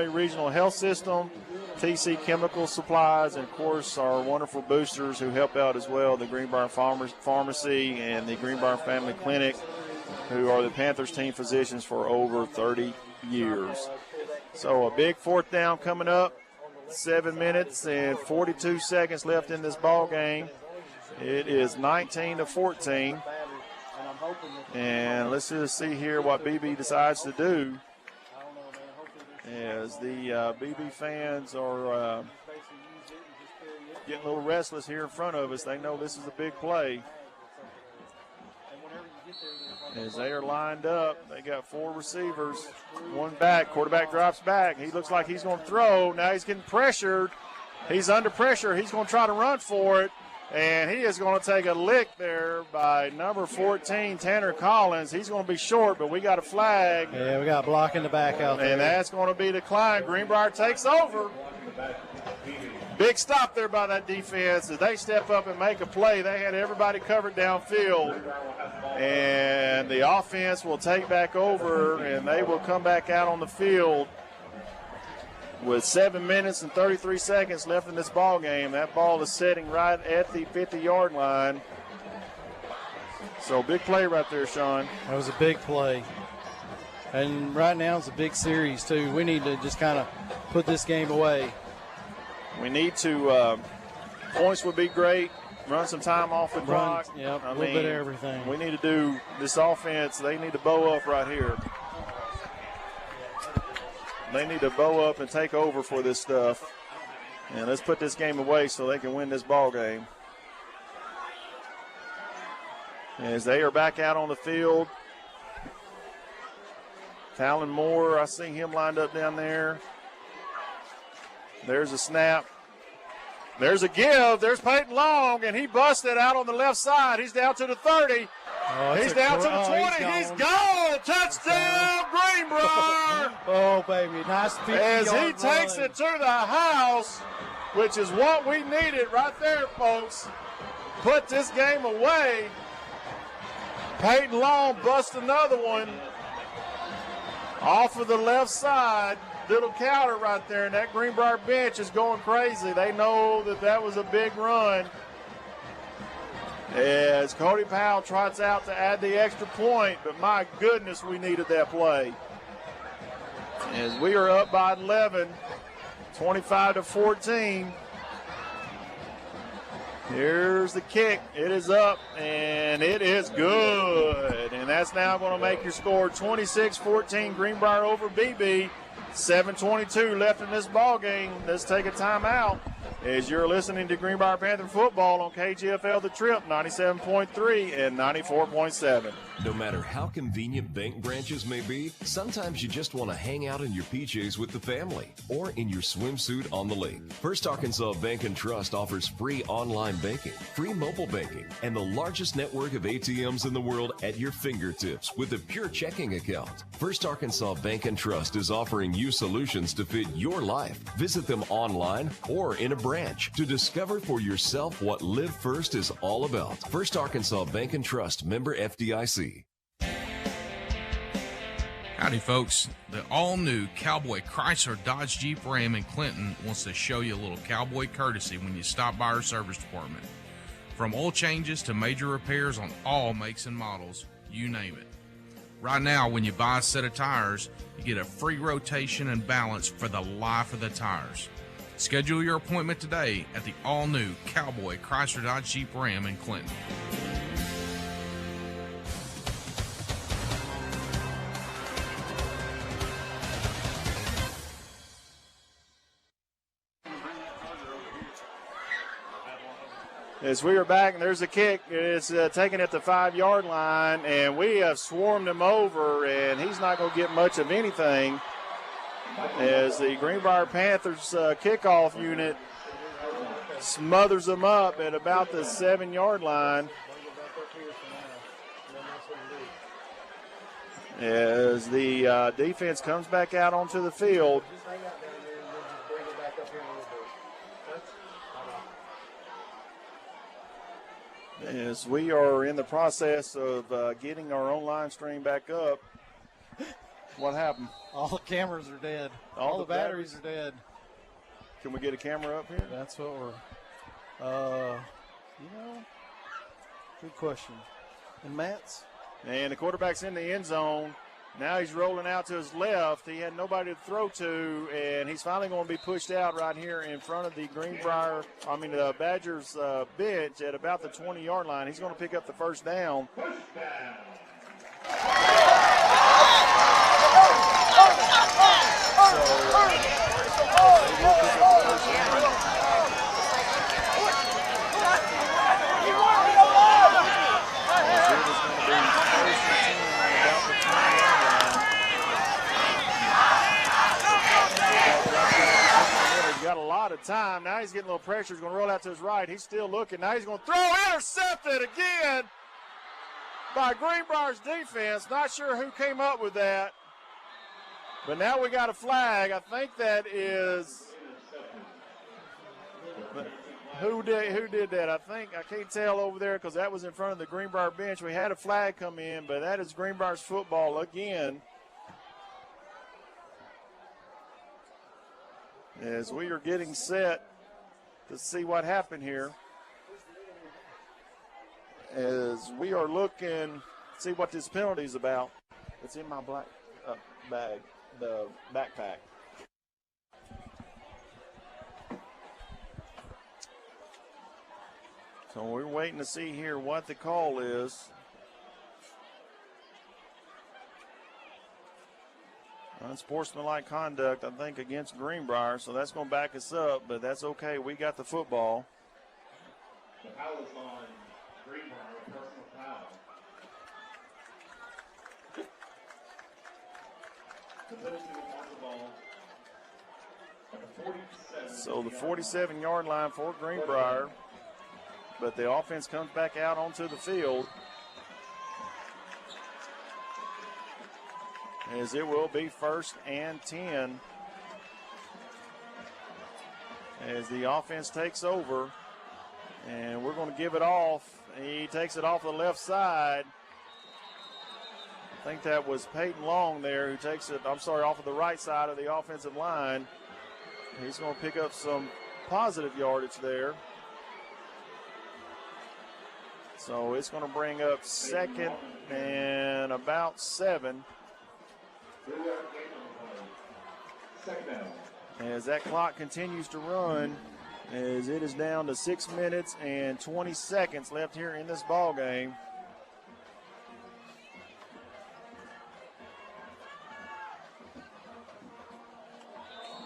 Regional Health System, TC Chemical Supplies, and of course our wonderful boosters who help out as well, the Greenbrier Pharmacy and the Greenbrier Family Clinic. who are the Panthers team physicians for over 30 years. So a big fourth down coming up. 7 minutes and 42 seconds left in this ball game. It is 19-14. And let's just see here what Beebe decides to do, as the Beebe fans are getting a little restless here in front of us. They know this is a big play. As they are lined up, they got 4 receivers, 1 back. Quarterback drops back. He looks like he's going to throw. Now he's getting pressured. He's under pressure. He's going to try to run for it. And he is going to take a lick there by number 14, Tanner Collins. He's going to be short, but we got a flag. Yeah, we got blocking the back out there. And that's going to be declined. Greenbrier takes over. Big stop there by that defense as they step up and make a play. They had everybody covered downfield. And the offense will take back over, and they will come back out on the field with 7 minutes and 33 seconds left in this ball game. That ball is sitting right at the 50-yard line. So big play right there, Sean. That was a big play. And right now it's a big series, too. We need to just kind of put this game away. We need to, points would be great. Run some time off the clock. Yep, a little bit of everything. We need to do this offense. They need to bow up right here. They need to bow up and take over for this stuff. And let's put this game away so they can win this ball game. As they are back out on the field. Talon Moore, I see him lined up down there. There's a snap. There's a give. There's Peyton Long, and he busted out on the left side. He's down to the 30. He's down to the 20. He's gone. Touchdown, Greenbrier. Oh, baby. Nice 50 as he takes it to the house, which is what we needed right there, folks. Put this game away. Peyton Long busts another one off of the left side. Little counter right there, and that Greenbrier bench is going crazy. They know that that was a big run. As Cody Powell trots out to add the extra point, but my goodness, we needed that play. As we are up by 11, 25-14. Here's the kick. It is up, and it is good. And that's now going to make your score 26-14, Greenbrier over Beebe. 7:22 left in this ball game. Let's take a timeout as you're listening to Greenbrier Panther football on KGFL The Trip 97.3 and 94.7. No matter how convenient bank branches may be, sometimes you just want to hang out in your PJs with the family or in your swimsuit on the lake. First Arkansas Bank and Trust offers free online banking, free mobile banking, and the largest network of ATMs in the world at your fingertips with a pure checking account. First Arkansas Bank and Trust is offering you solutions to fit your life. Visit them online or in a branch to discover for yourself what Live First is all about. First Arkansas Bank and Trust, member FDIC. Howdy, folks. The all-new Cowboy Chrysler Dodge Jeep Ram in Clinton wants to show you a little cowboy courtesy when you stop by our service department. From oil changes to major repairs on all makes and models, you name it. Right now, when you buy a set of tires, you get a free rotation and balance for the life of the tires. Schedule your appointment today at the all-new Cowboy Chrysler Dodge Jeep Ram in Clinton. As we are back, and there's a kick. It's taken at the 5-yard line, and we have swarmed him over, and he's not going to get much of anything as the Greenbrier Panthers kickoff unit smothers them up at about the 7-yard line. As the defense comes back out onto the field. As we are in the process of getting our own line stream back up. What happened? All the cameras are dead. All the batteries are dead. Can we get a camera up here? That's what we're, good question. And Matt's? And the quarterback's in the end zone. Now he's rolling out to his left. He had nobody to throw to, and he's finally going to be pushed out right here in front of the Badgers bench at about the 20-yard line. He's going to pick up the first down. Got a lot of time. Now he's getting a little pressure. He's going to roll out to his right. He's still looking. Now he's going to throw. Intercepted again by Greenbrier's defense. Not sure who came up with that. But now we got a flag. I think that is who did that. I can't tell over there because that was in front of the Greenbrier bench. We had a flag come in, but that is Greenbrier's football again. As we are getting set to see what happened here. As we are looking, see what this penalty is about. It's in my black bag, the backpack. So we're waiting to see here what the call is. Unsportsmanlike conduct, I think, against Greenbrier, so that's going to back us up, but that's okay. We got the football. The foul is on Greenbrier, personal foul. The penalty will mark the ball at the 47. So the 47-yard line for Greenbrier, but the offense comes back out onto the field. As it will be 1st and 10 as the offense takes over, and we're going to give it off. He takes it off the left side. I think that was Peyton Long there who takes it, off of the right side of the offensive line. He's going to pick up some positive yardage there. So it's going to bring up 2nd and about 7. As that clock continues to run, as it is down to 6 minutes and 20 seconds left here in this ball game.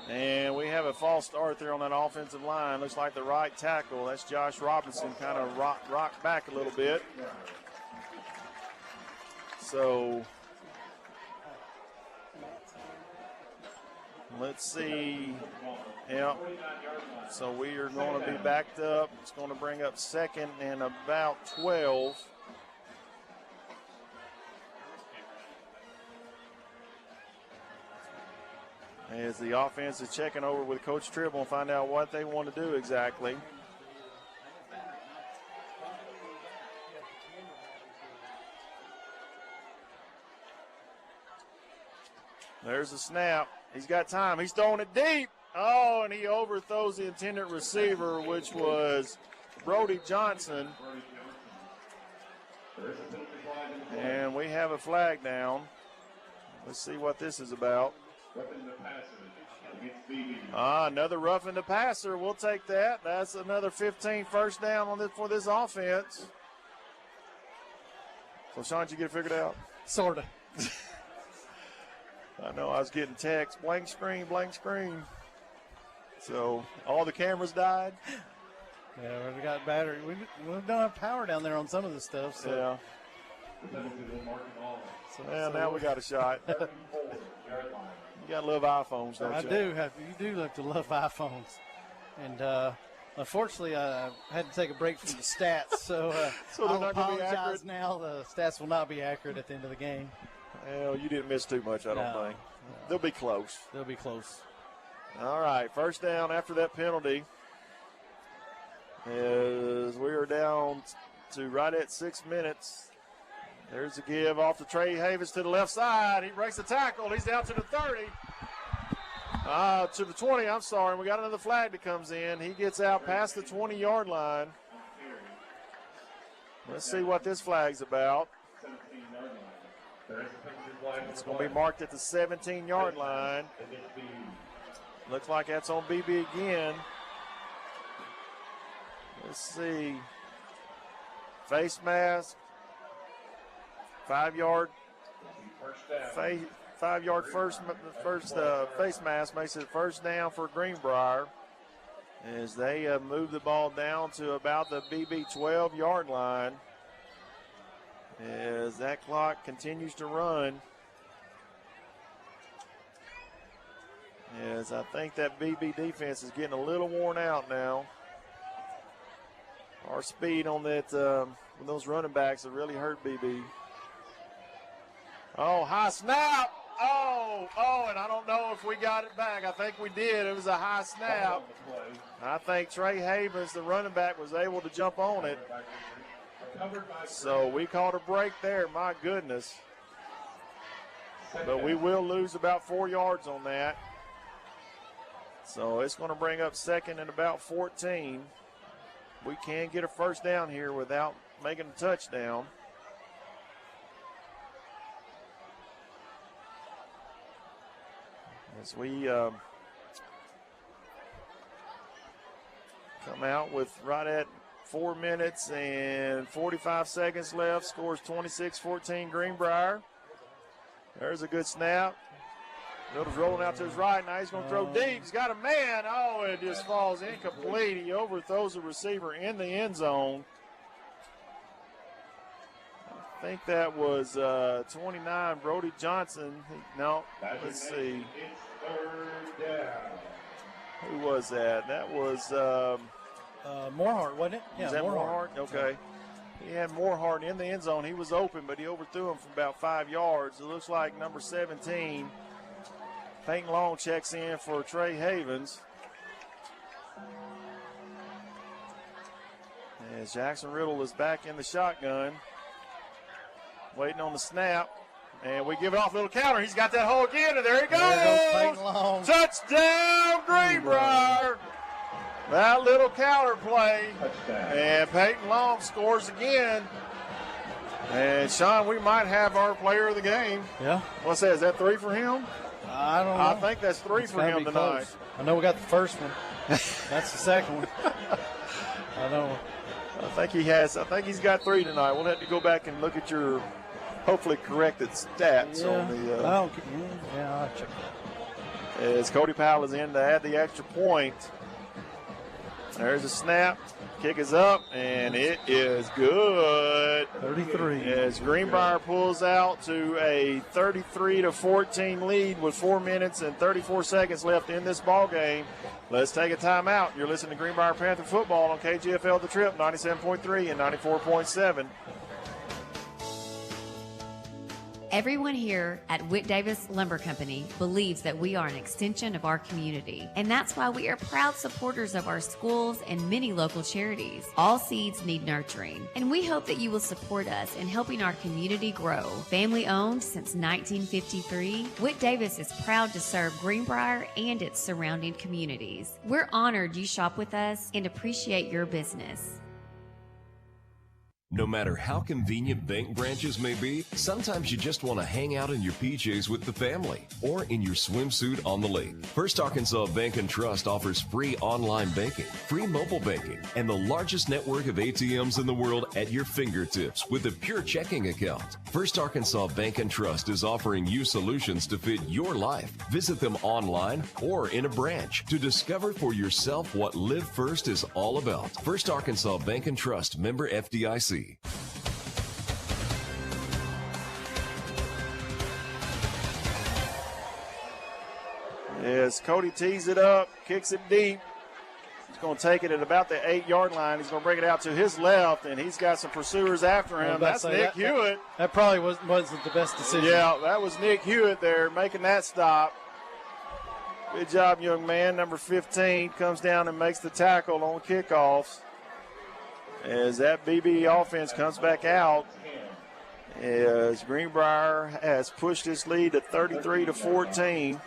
And we have a false start there on that offensive line. Looks like the right tackle, that's Josh Robinson, kind of rocked back a little bit. So let's see. Yeah. So we are going to be backed up. It's going to bring up 2nd and about 12. As the offense is checking over with Coach Tribble and find out what they want to do exactly. There's the snap. He's got time. He's throwing it deep. Oh, and he overthrows the intended receiver, which was Brody Johnson. And we have a flag down. Let's see what this is about. Another roughing the passer. We'll take that. That's another 15 first down on this for this offense. So, Sean, did you get it figured out? Sort of. I know I was getting texts, blank screen, blank screen. So all the cameras died. Yeah, we got battery. We don't have power down there on some of the stuff. So. Yeah. Now we got a shot. You got to love iPhones, don't you? I do. You do have to love iPhones. And unfortunately, I had to take a break from the stats. So, so I'll apologize now. The stats will not be accurate at the end of the game. Well, you didn't miss too much, I don't think. They'll be close. They'll be close. All right, first down after that penalty. As we are down to right at 6 minutes. There's a give off to Trey Havens to the left side. He breaks the tackle. He's down to the 30. To the 20, I'm sorry. We got another flag that comes in. He gets out past the 20-yard line. Let's see what this flag's about. It's going to be marked at the 17-yard line. Looks like that's on Beebe again. Let's see. Face mask. 5-yard. 5-yard first face mask makes it first down for Greenbrier as they move the ball down to about the Beebe 12-yard line as that clock continues to run. As I think that Beebe defense is getting a little worn out now. Our speed on that those running backs have really hurt Beebe. Oh, high snap. Oh, and I don't know if we got it back. I think we did. It was a high snap. I think Trey Havens, the running back, was able to jump on it. So we caught a break there, my goodness. But we will lose about 4 yards on that. So it's going to bring up second and about 14. We can get a first down here without making a touchdown. As we come out with right at 4 minutes and 45 seconds left. Scores 26-14 Greenbrier. There's a good snap. Middle's rolling out to his right. Now he's going to throw deep. He's got a man. Oh, it just falls incomplete. He overthrows the receiver in the end zone. I think that was 29, Brody Johnson. No, let's see. Who was that? That was Morehart, wasn't it? Yeah, was that Morehart? Okay. He had Morehart in the end zone. He was open, but he overthrew him from about 5 yards. It looks like number 17, Peyton Long, checks in for Trey Havens. As Jackson Riddle is back in the shotgun, waiting on the snap. And we give it off, little counter. He's got that hole again, and there he goes. Touchdown, Greenbrier. That little counter play. And Peyton Long scores again. And, Sean, we might have our player of the game. Yeah. What's that? Is that 3 for him? I don't know. I think that's 3 for him tonight. Close. I know we got the first one. That's the second one. I know. I think he's got 3 tonight. We'll have to go back and look at your hopefully corrected stats on the. I'll check that. As Cody Powell is in to add the extra point. There's a snap. Kick is up, and it is good. 33. As Greenbrier pulls out to a 33-14 lead with 4 minutes and 34 seconds left in this ball game. Let's take a timeout. You're listening to Greenbrier Panther football on KGFL The Trip, 97.3 and 94.7. Everyone here at Whit Davis Lumber Company believes that we are an extension of our community, and that's why we are proud supporters of our schools and many local charities. All seeds need nurturing, and we hope that you will support us in helping our community grow. Family owned since 1953, Whit Davis is proud to serve Greenbrier and its surrounding communities. We're honored you shop with us and appreciate your business. No matter how convenient bank branches may be, sometimes you just want to hang out in your PJs with the family or in your swimsuit on the lake. First Arkansas Bank and Trust offers free online banking, free mobile banking, and the largest network of ATMs in the world at your fingertips with a pure checking account. First Arkansas Bank and Trust is offering you solutions to fit your life. Visit them online or in a branch to discover for yourself what Live First is all about. First Arkansas Bank and Trust, member FDIC. As Cody tees it up, kicks it deep. He's going to take it at about the 8-yard line. He's going to bring it out to his left, and he's got some pursuers after him. That's Nick Hewitt. That probably wasn't the best decision. Yeah, that was Nick Hewitt there making that stop. Good job, young man. Number 15 comes down and makes the tackle on kickoffs. As that BB offense comes back out, as Greenbrier has pushed his lead to 33-14.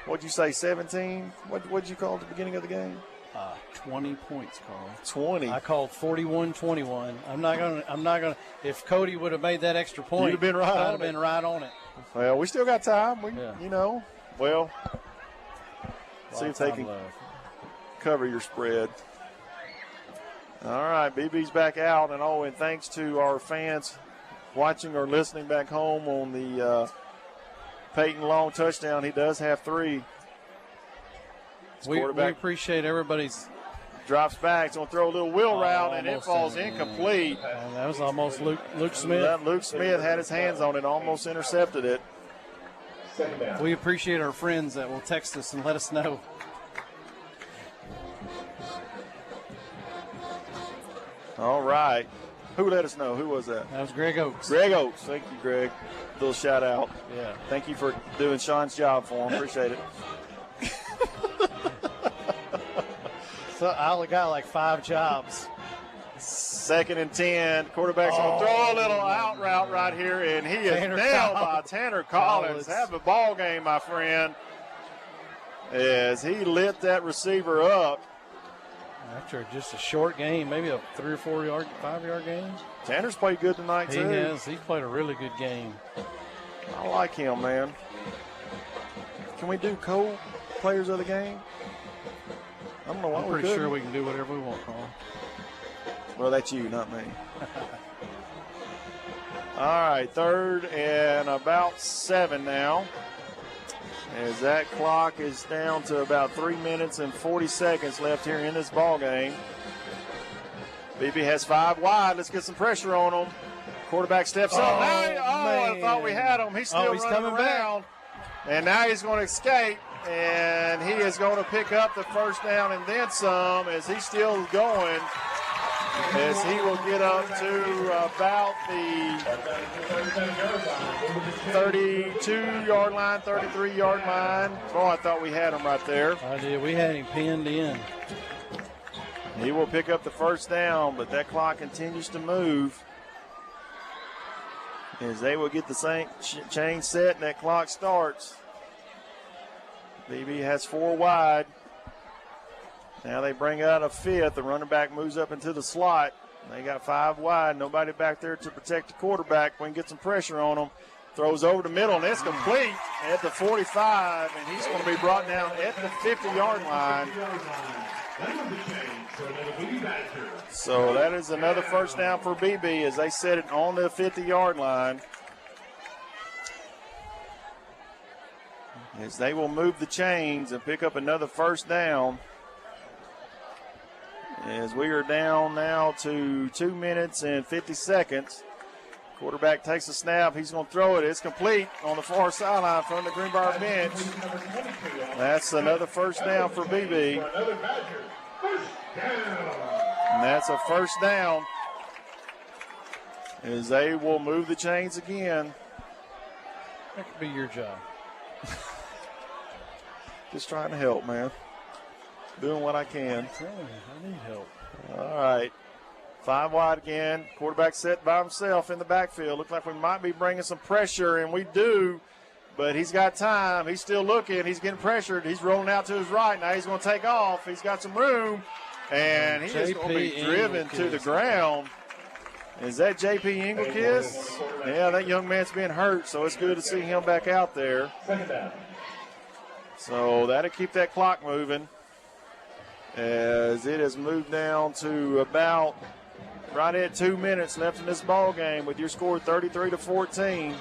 What'd you say, 17? What'd you call at the beginning of the game? 20 points, Carl. 20. I called 41-21. I'm not gonna. If Cody would have made that extra point, you'd have been right. I'd have been right on it. Well, we still got time. You know. Well, see if they can cover your spread. All right, BB's back out, and thanks to our fans watching or listening back home on the Peyton Long touchdown. He does have 3. We appreciate everybody's. Drops back. He's going to throw a little wheel route, and it falls incomplete. And that was almost Luke Smith. Luke Smith had his hands on it, almost intercepted it. We appreciate our friends that will text us and let us know. All right. Who let us know? Who was that? That was Greg Oakes. Greg Oakes. Thank you, Greg. Little shout out. Yeah. Thank you for doing Sean's job for him. Appreciate it. So I only got like 5 jobs. 2nd and 10. Quarterback's going to throw a little out route right here, and he is nailed by Tanner Collins. Have a ball game, my friend, as he lit that receiver up. After just a short game, maybe a 3 or 4 yard, 5 yard game. Tanner's played good tonight, too. He has. He's played a really good game. I like him, man. Can we do co-players of the game? I don't know why I'm pretty sure we can do whatever we want, Carl. Well, that's you, not me. All right, 3rd and about 7 now. As that clock is down to about 3 minutes and 40 seconds left here in this ball game. Beebe has 5 wide. Let's get some pressure on him. Quarterback steps up. I thought we had him. He's still running around. And now he's going to escape. And he is going to pick up the first down and then some as he's still going. As he will get up to about the 32-yard line, 33-yard line. Oh, I thought we had him right there. I did. We had him pinned in. He will pick up the first down, but that clock continues to move. As they will get the chain set and that clock starts. BB has 4 wide. Now they bring out a 5th. The running back moves up into the slot. They got 5 wide. Nobody back there to protect the quarterback. We can get some pressure on him. Throws over the middle, and it's complete at the 45, and he's going to be brought down at the 50-yard line. So that is another first down for BB as they set it on the 50-yard line. As they will move the chains and pick up another first down. As we are down now to 2 minutes and 50 seconds. Quarterback takes a snap. He's going to throw it. It's complete on the far sideline from the Greenbrier bench. That's another first down for BB. And that's a first down. As they will move the chains again. That could be your job. Just trying to help, man. Doing what I can. I need help. All right. 5 wide again. Quarterback set by himself in the backfield. Looks like we might be bringing some pressure, and we do. But he's got time. He's still looking. He's getting pressured. He's rolling out to his right. Now he's going to take off. He's got some room. And he is going to be driven to the ground. Is that J.P. Engelkiss? Yeah, that young man's being hurt, so it's good to see him back out there. So that'll keep that clock moving. As it has moved down to about right at 2 minutes left in this ball game with your score 33-14.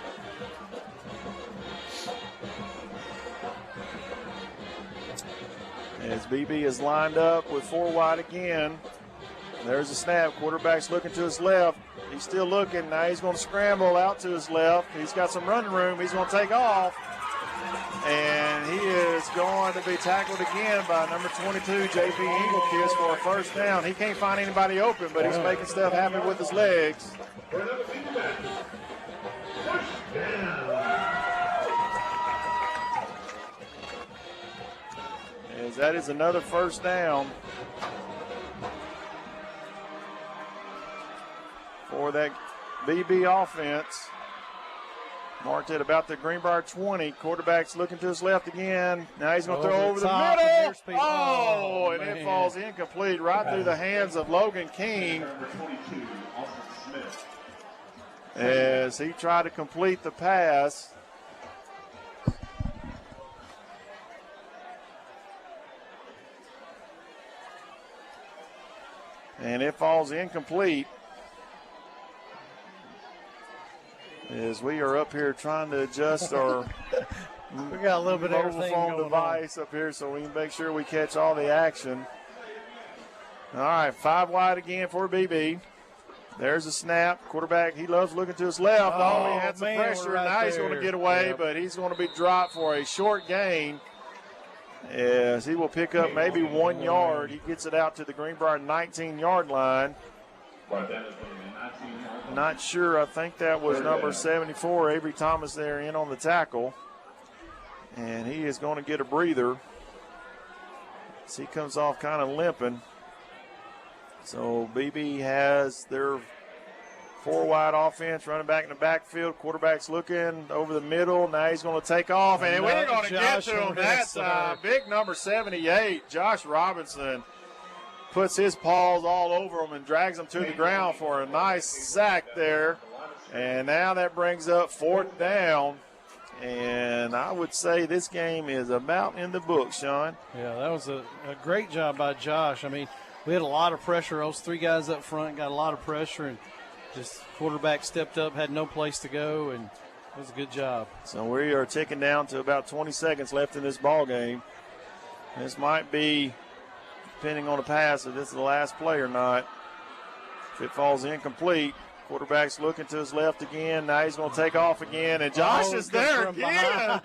As BB is lined up with 4 wide again. There's a snap. Quarterback's looking to his left. He's still looking. Now he's going to scramble out to his left. He's got some running room. He's going to take off. And he is going to be tackled again by number 22, J.P. Engelkiss, for a first down. He can't find anybody open, but he's making stuff happen with his legs. As that is another first down for that BB offense. Marked at about the Greenbrier 20. Quarterback's looking to his left again. Now he's going to throw over the top, middle. and Oh, and man. it falls incomplete right through the hands of Logan King as he tried to complete the pass. And it falls incomplete as we are up here trying to adjust our We got a little bit of mobile everything phone going device up here so we can make sure we catch all the action. All right, 5 wide again for BB. There's a snap. Quarterback, he loves looking to his left. Oh, he had some man, pressure. we're right Now he's there. going to get away, Yep. but he's going to be dropped for a short gain as he will pick up maybe 1 yard. He gets it out to the Greenbrier 19-yard line. Not sure. I think that was number 74, Avery Thomas, there in on the tackle. And he is going to get a breather as he comes off kind of limping. So BB has their 4-wide offense running back in the backfield. Quarterback's looking over the middle. Now he's going to take off, and we're going to get to him that time. Big number 78, Josh Robinson, puts his paws all over him and drags him to the ground for a nice sack there. And now that brings up 4th down. And I would say this game is about in the book, Sean. Yeah, that was a great job by Josh. I mean, we had a lot of pressure. Those 3 guys up front got a lot of pressure, and just quarterback stepped up, had no place to go, and it was a good job. So we are ticking down to about 20 seconds left in this ball game. This might be, depending on the pass, if this is the last play or not. If it falls incomplete, quarterback's looking to his left again. Now he's going to take off again, and Josh is there again.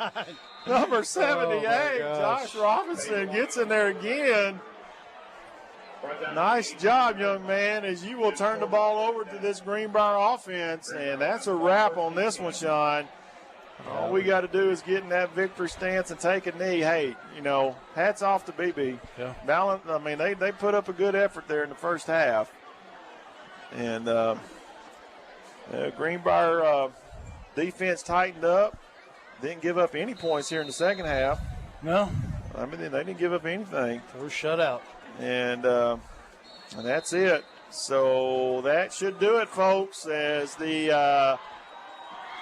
Number 78, Josh Robinson gets in there again. Nice job, young man, as you will turn the ball over to this Greenbrier offense, and that's a wrap on this one, Sean. All we got to do is get in that victory stance and take a knee. Hey, you know, hats off to BB. Yeah. Balance, I mean, they put up a good effort there in the first half. And Greenbrier defense tightened up. Didn't give up any points here in the second half. No. I mean, they didn't give up anything. They were shut out. And that's it. So that should do it, folks, as the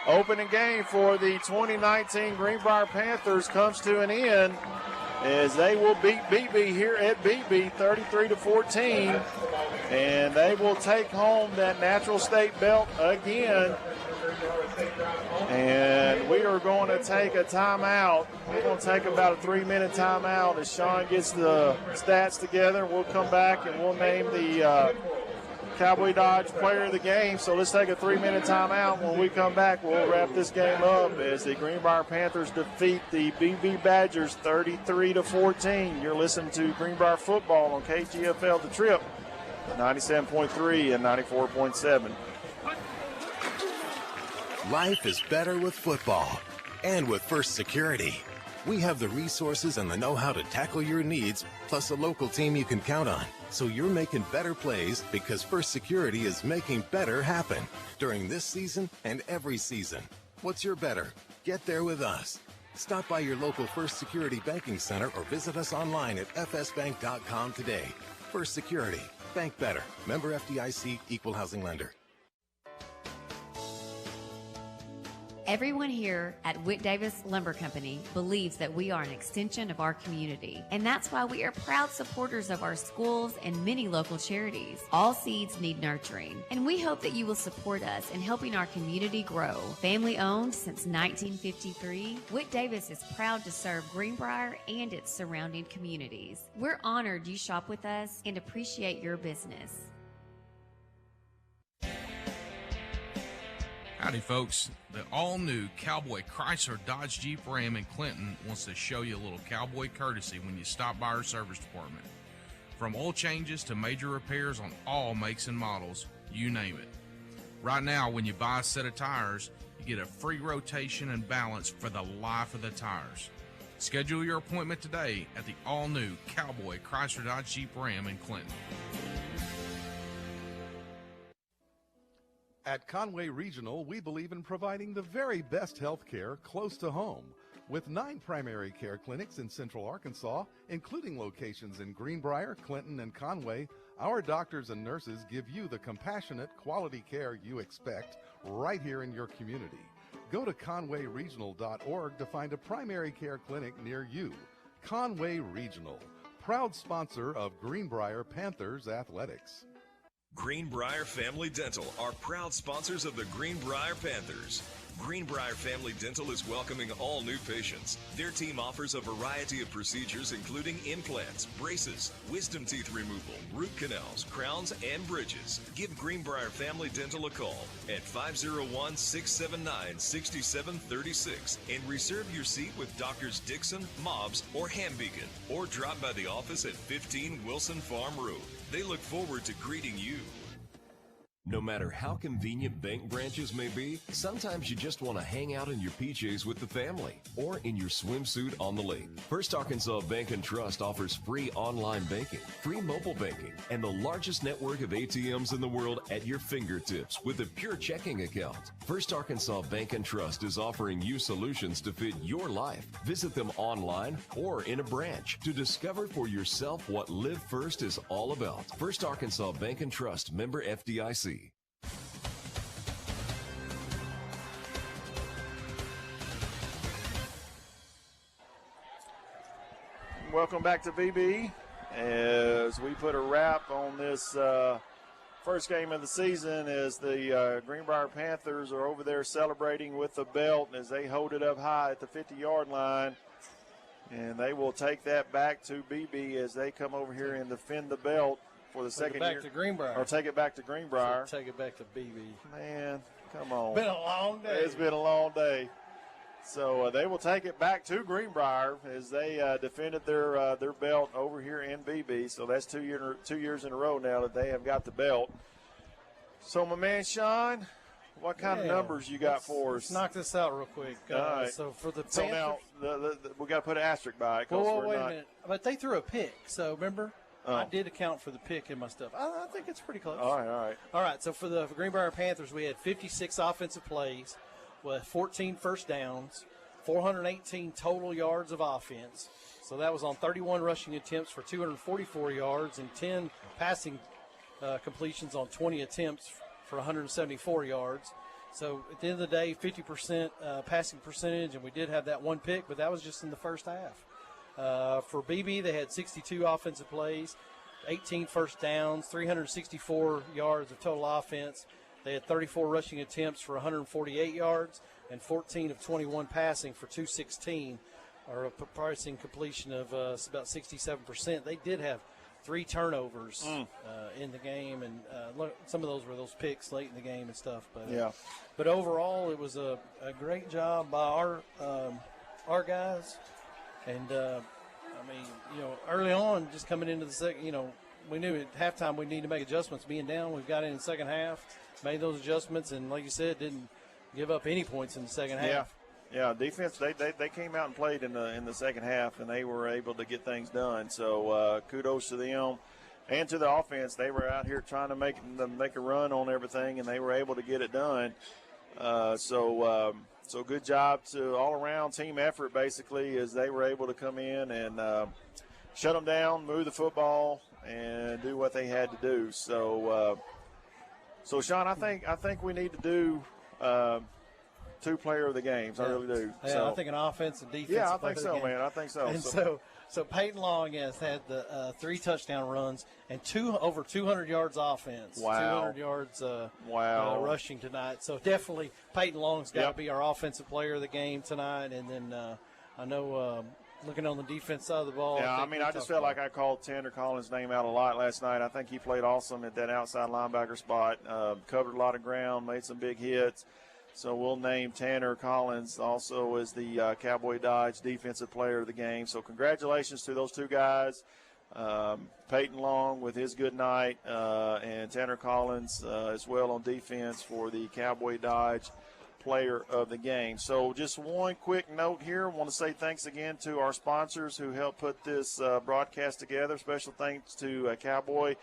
opening game for the 2019 Greenbrier Panthers comes to an end, as they will beat BB here at BB 33-14, and they will take home that Natural State belt again. And we are going to take a timeout. We're going to take about a 3-minute timeout as Sean gets the stats together. We'll come back and we'll name the Cowboy Dodge player of the game. So let's take a 3-minute timeout. When we come back, we'll wrap this game up as the Greenbrier Panthers defeat the Beebe Badgers 33-14. You're listening to Greenbrier football on KGFL The Trip, 97.3 and 94.7. Life is better with football. And with First Security. We have the resources and the know-how to tackle your needs, plus a local team you can count on. So you're making better plays because First Security is making better happen during this season and every season. What's your better? Get there with us. Stop by your local First Security banking center or visit us online at fsbank.com today. First Security. Bank better. Member FDIC, Equal Housing Lender. Everyone here at Whit Davis Lumber Company believes that we are an extension of our community, and that's why we are proud supporters of our schools and many local charities. All seeds need nurturing, and we hope that you will support us in helping our community grow. Family owned since 1953, Whit Davis is proud to serve Greenbrier and its surrounding communities. We're honored you shop with us and appreciate your business. Howdy, folks. The all-new Cowboy Chrysler Dodge Jeep Ram in Clinton wants to show you a little cowboy courtesy when you stop by our service department. From oil changes to major repairs on all makes and models, you name it. Right now, when you buy a set of tires, you get a free rotation and balance for the life of the tires. Schedule your appointment today at the all-new Cowboy Chrysler Dodge Jeep Ram in Clinton. At Conway Regional, we believe in providing the very best health care close to home. With 9 primary care clinics in Central Arkansas, including locations in Greenbrier, Clinton, and Conway, our doctors and nurses give you the compassionate, quality care you expect right here in your community. Go to conwayregional.org to find a primary care clinic near you. Conway Regional, proud sponsor of Greenbrier Panthers Athletics. Greenbrier Family Dental are proud sponsors of the Greenbrier Panthers. Greenbrier Family Dental is welcoming all new patients. Their team offers a variety of procedures including implants, braces, wisdom teeth removal, root canals, crowns, and bridges. Give Greenbrier Family Dental a call at 501-679-6736 and reserve your seat with Doctors Dixon, Mobbs, or Hambeacon, or drop by the office at 15 Wilson Farm Road. They look forward to greeting you. No matter how convenient bank branches may be, sometimes you just want to hang out in your PJs with the family or in your swimsuit on the lake. First Arkansas Bank and Trust offers free online banking, free mobile banking, and the largest network of ATMs in the world at your fingertips with a pure checking account. First Arkansas Bank and Trust is offering you solutions to fit your life. Visit them online or in a branch to discover for yourself what Live First is all about. First Arkansas Bank and Trust, member FDIC. Welcome back to BB as we put a wrap on this first game of the season as the Greenbrier Panthers are over there celebrating with the belt as they hold it up high at the 50-yard line. And they will take that back to BB as they come over here and defend the belt for the second year. Take it back to Greenbrier. Or take it back to Greenbrier. So take it back to BB. Man, come on. Been a long day. It's been a long day. So they will take it back to Greenbrier as they defended their belt over here in BB. So that's 2 years in a row now that they have got the belt. So, my man Sean, what kind of numbers you got for us? Let's knock this out real quick. All right. So for the so Panthers, now we got to put an asterisk by it. Whoa, wait a minute. But they threw a pick. So remember, I did account for the pick in my stuff. I think it's pretty close. All right. All right. So for the Greenbrier Panthers, we had 56 offensive plays with 14 first downs, 418 total yards of offense. So that was on 31 rushing attempts for 244 yards and 10 passing completions on 20 attempts for 174 yards. So at the end of the day, 50% passing percentage, and we did have that one pick, but that was just in the first half. For BB, they had 62 offensive plays, 18 first downs, 364 yards of total offense. They had 34 rushing attempts for 148 yards and 14 of 21 passing for 216, or a passing completion of about 67%. They did have 3 turnovers in the game, and some of those were those picks late in the game and stuff. But but overall, it was a great job by our guys. And early on, just coming into the second, we knew at halftime we needed to make adjustments. Being down, we've got in the second half, made those adjustments, and like you said, didn't give up any points in the second half. Yeah, defense, they came out and played in the second half, and they were able to get things done. So kudos to them and to the offense. They were out here trying to make a run on everything, and they were able to get it done. So good job to all-around team effort, basically, as they were able to come in and shut them down, move the football, and do what they had to do. So, Sean, I think we need to do 2 player of the games. I really do. Yeah, so, I think an offense and defense. Yeah, I think so, man. I think so. And so Peyton Long has had the 3 touchdown runs and over 200 yards offense. Wow. 200 yards rushing tonight. So definitely Peyton Long's got to be our offensive player of the game tonight. And then I know looking on the defense side of the ball. Yeah, I just felt like I called Tanner Collins' name out a lot last night. I think he played awesome at that outside linebacker spot, covered a lot of ground, made some big hits. So we'll name Tanner Collins also as the Cowboy Dodge Defensive Player of the game. So congratulations to those 2 guys, Peyton Long with his good night, and Tanner Collins as well on defense for the Cowboy Dodge Player of the game. So just one quick note here. I want to say thanks again to our sponsors who helped put this broadcast together. Special thanks to Cowboy,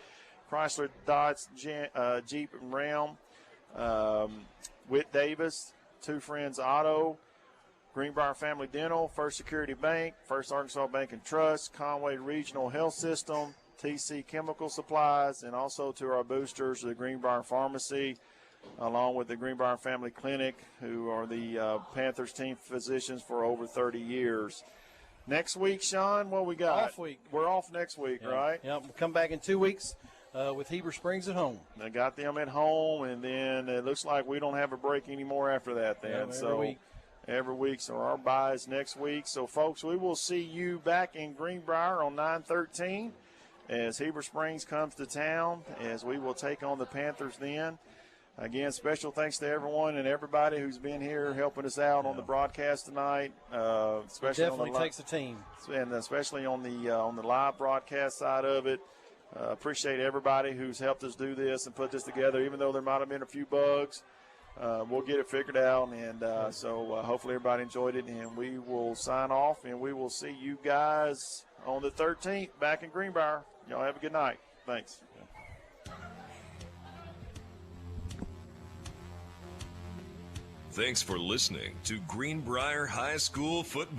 Chrysler, Dodge, Jeep, and Ram Whit Davis, Two Friends Auto, Greenbrier Family Dental, First Security Bank, First Arkansas Bank and Trust, Conway Regional Health System, TC Chemical Supplies, and also to our boosters, the Greenbrier Pharmacy, along with the Greenbrier Family Clinic, who are the Panthers team physicians for over 30 years. Next week, Sean, what we got? Off week. We're off next week, right? Yeah, we'll come back in 2 weeks with Heber Springs at home. I got them at home, and then it looks like we don't have a break anymore after that then. Every week. So our bye is next week. So, folks, we will see you back in Greenbrier on 9/13 as Heber Springs comes to town, as we will take on the Panthers then. Again, special thanks to everyone and everybody who's been here helping us out on the broadcast tonight. Especially Definitely takes a team. And especially on the live broadcast side of it. Appreciate everybody who's helped us do this and put this together, even though there might have been a few bugs. We'll get it figured out, and so hopefully everybody enjoyed it, and we will sign off, and we will see you guys on the 13th back in Greenbrier. Y'all have a good night. Thanks. Thanks for listening to Greenbrier High School Football.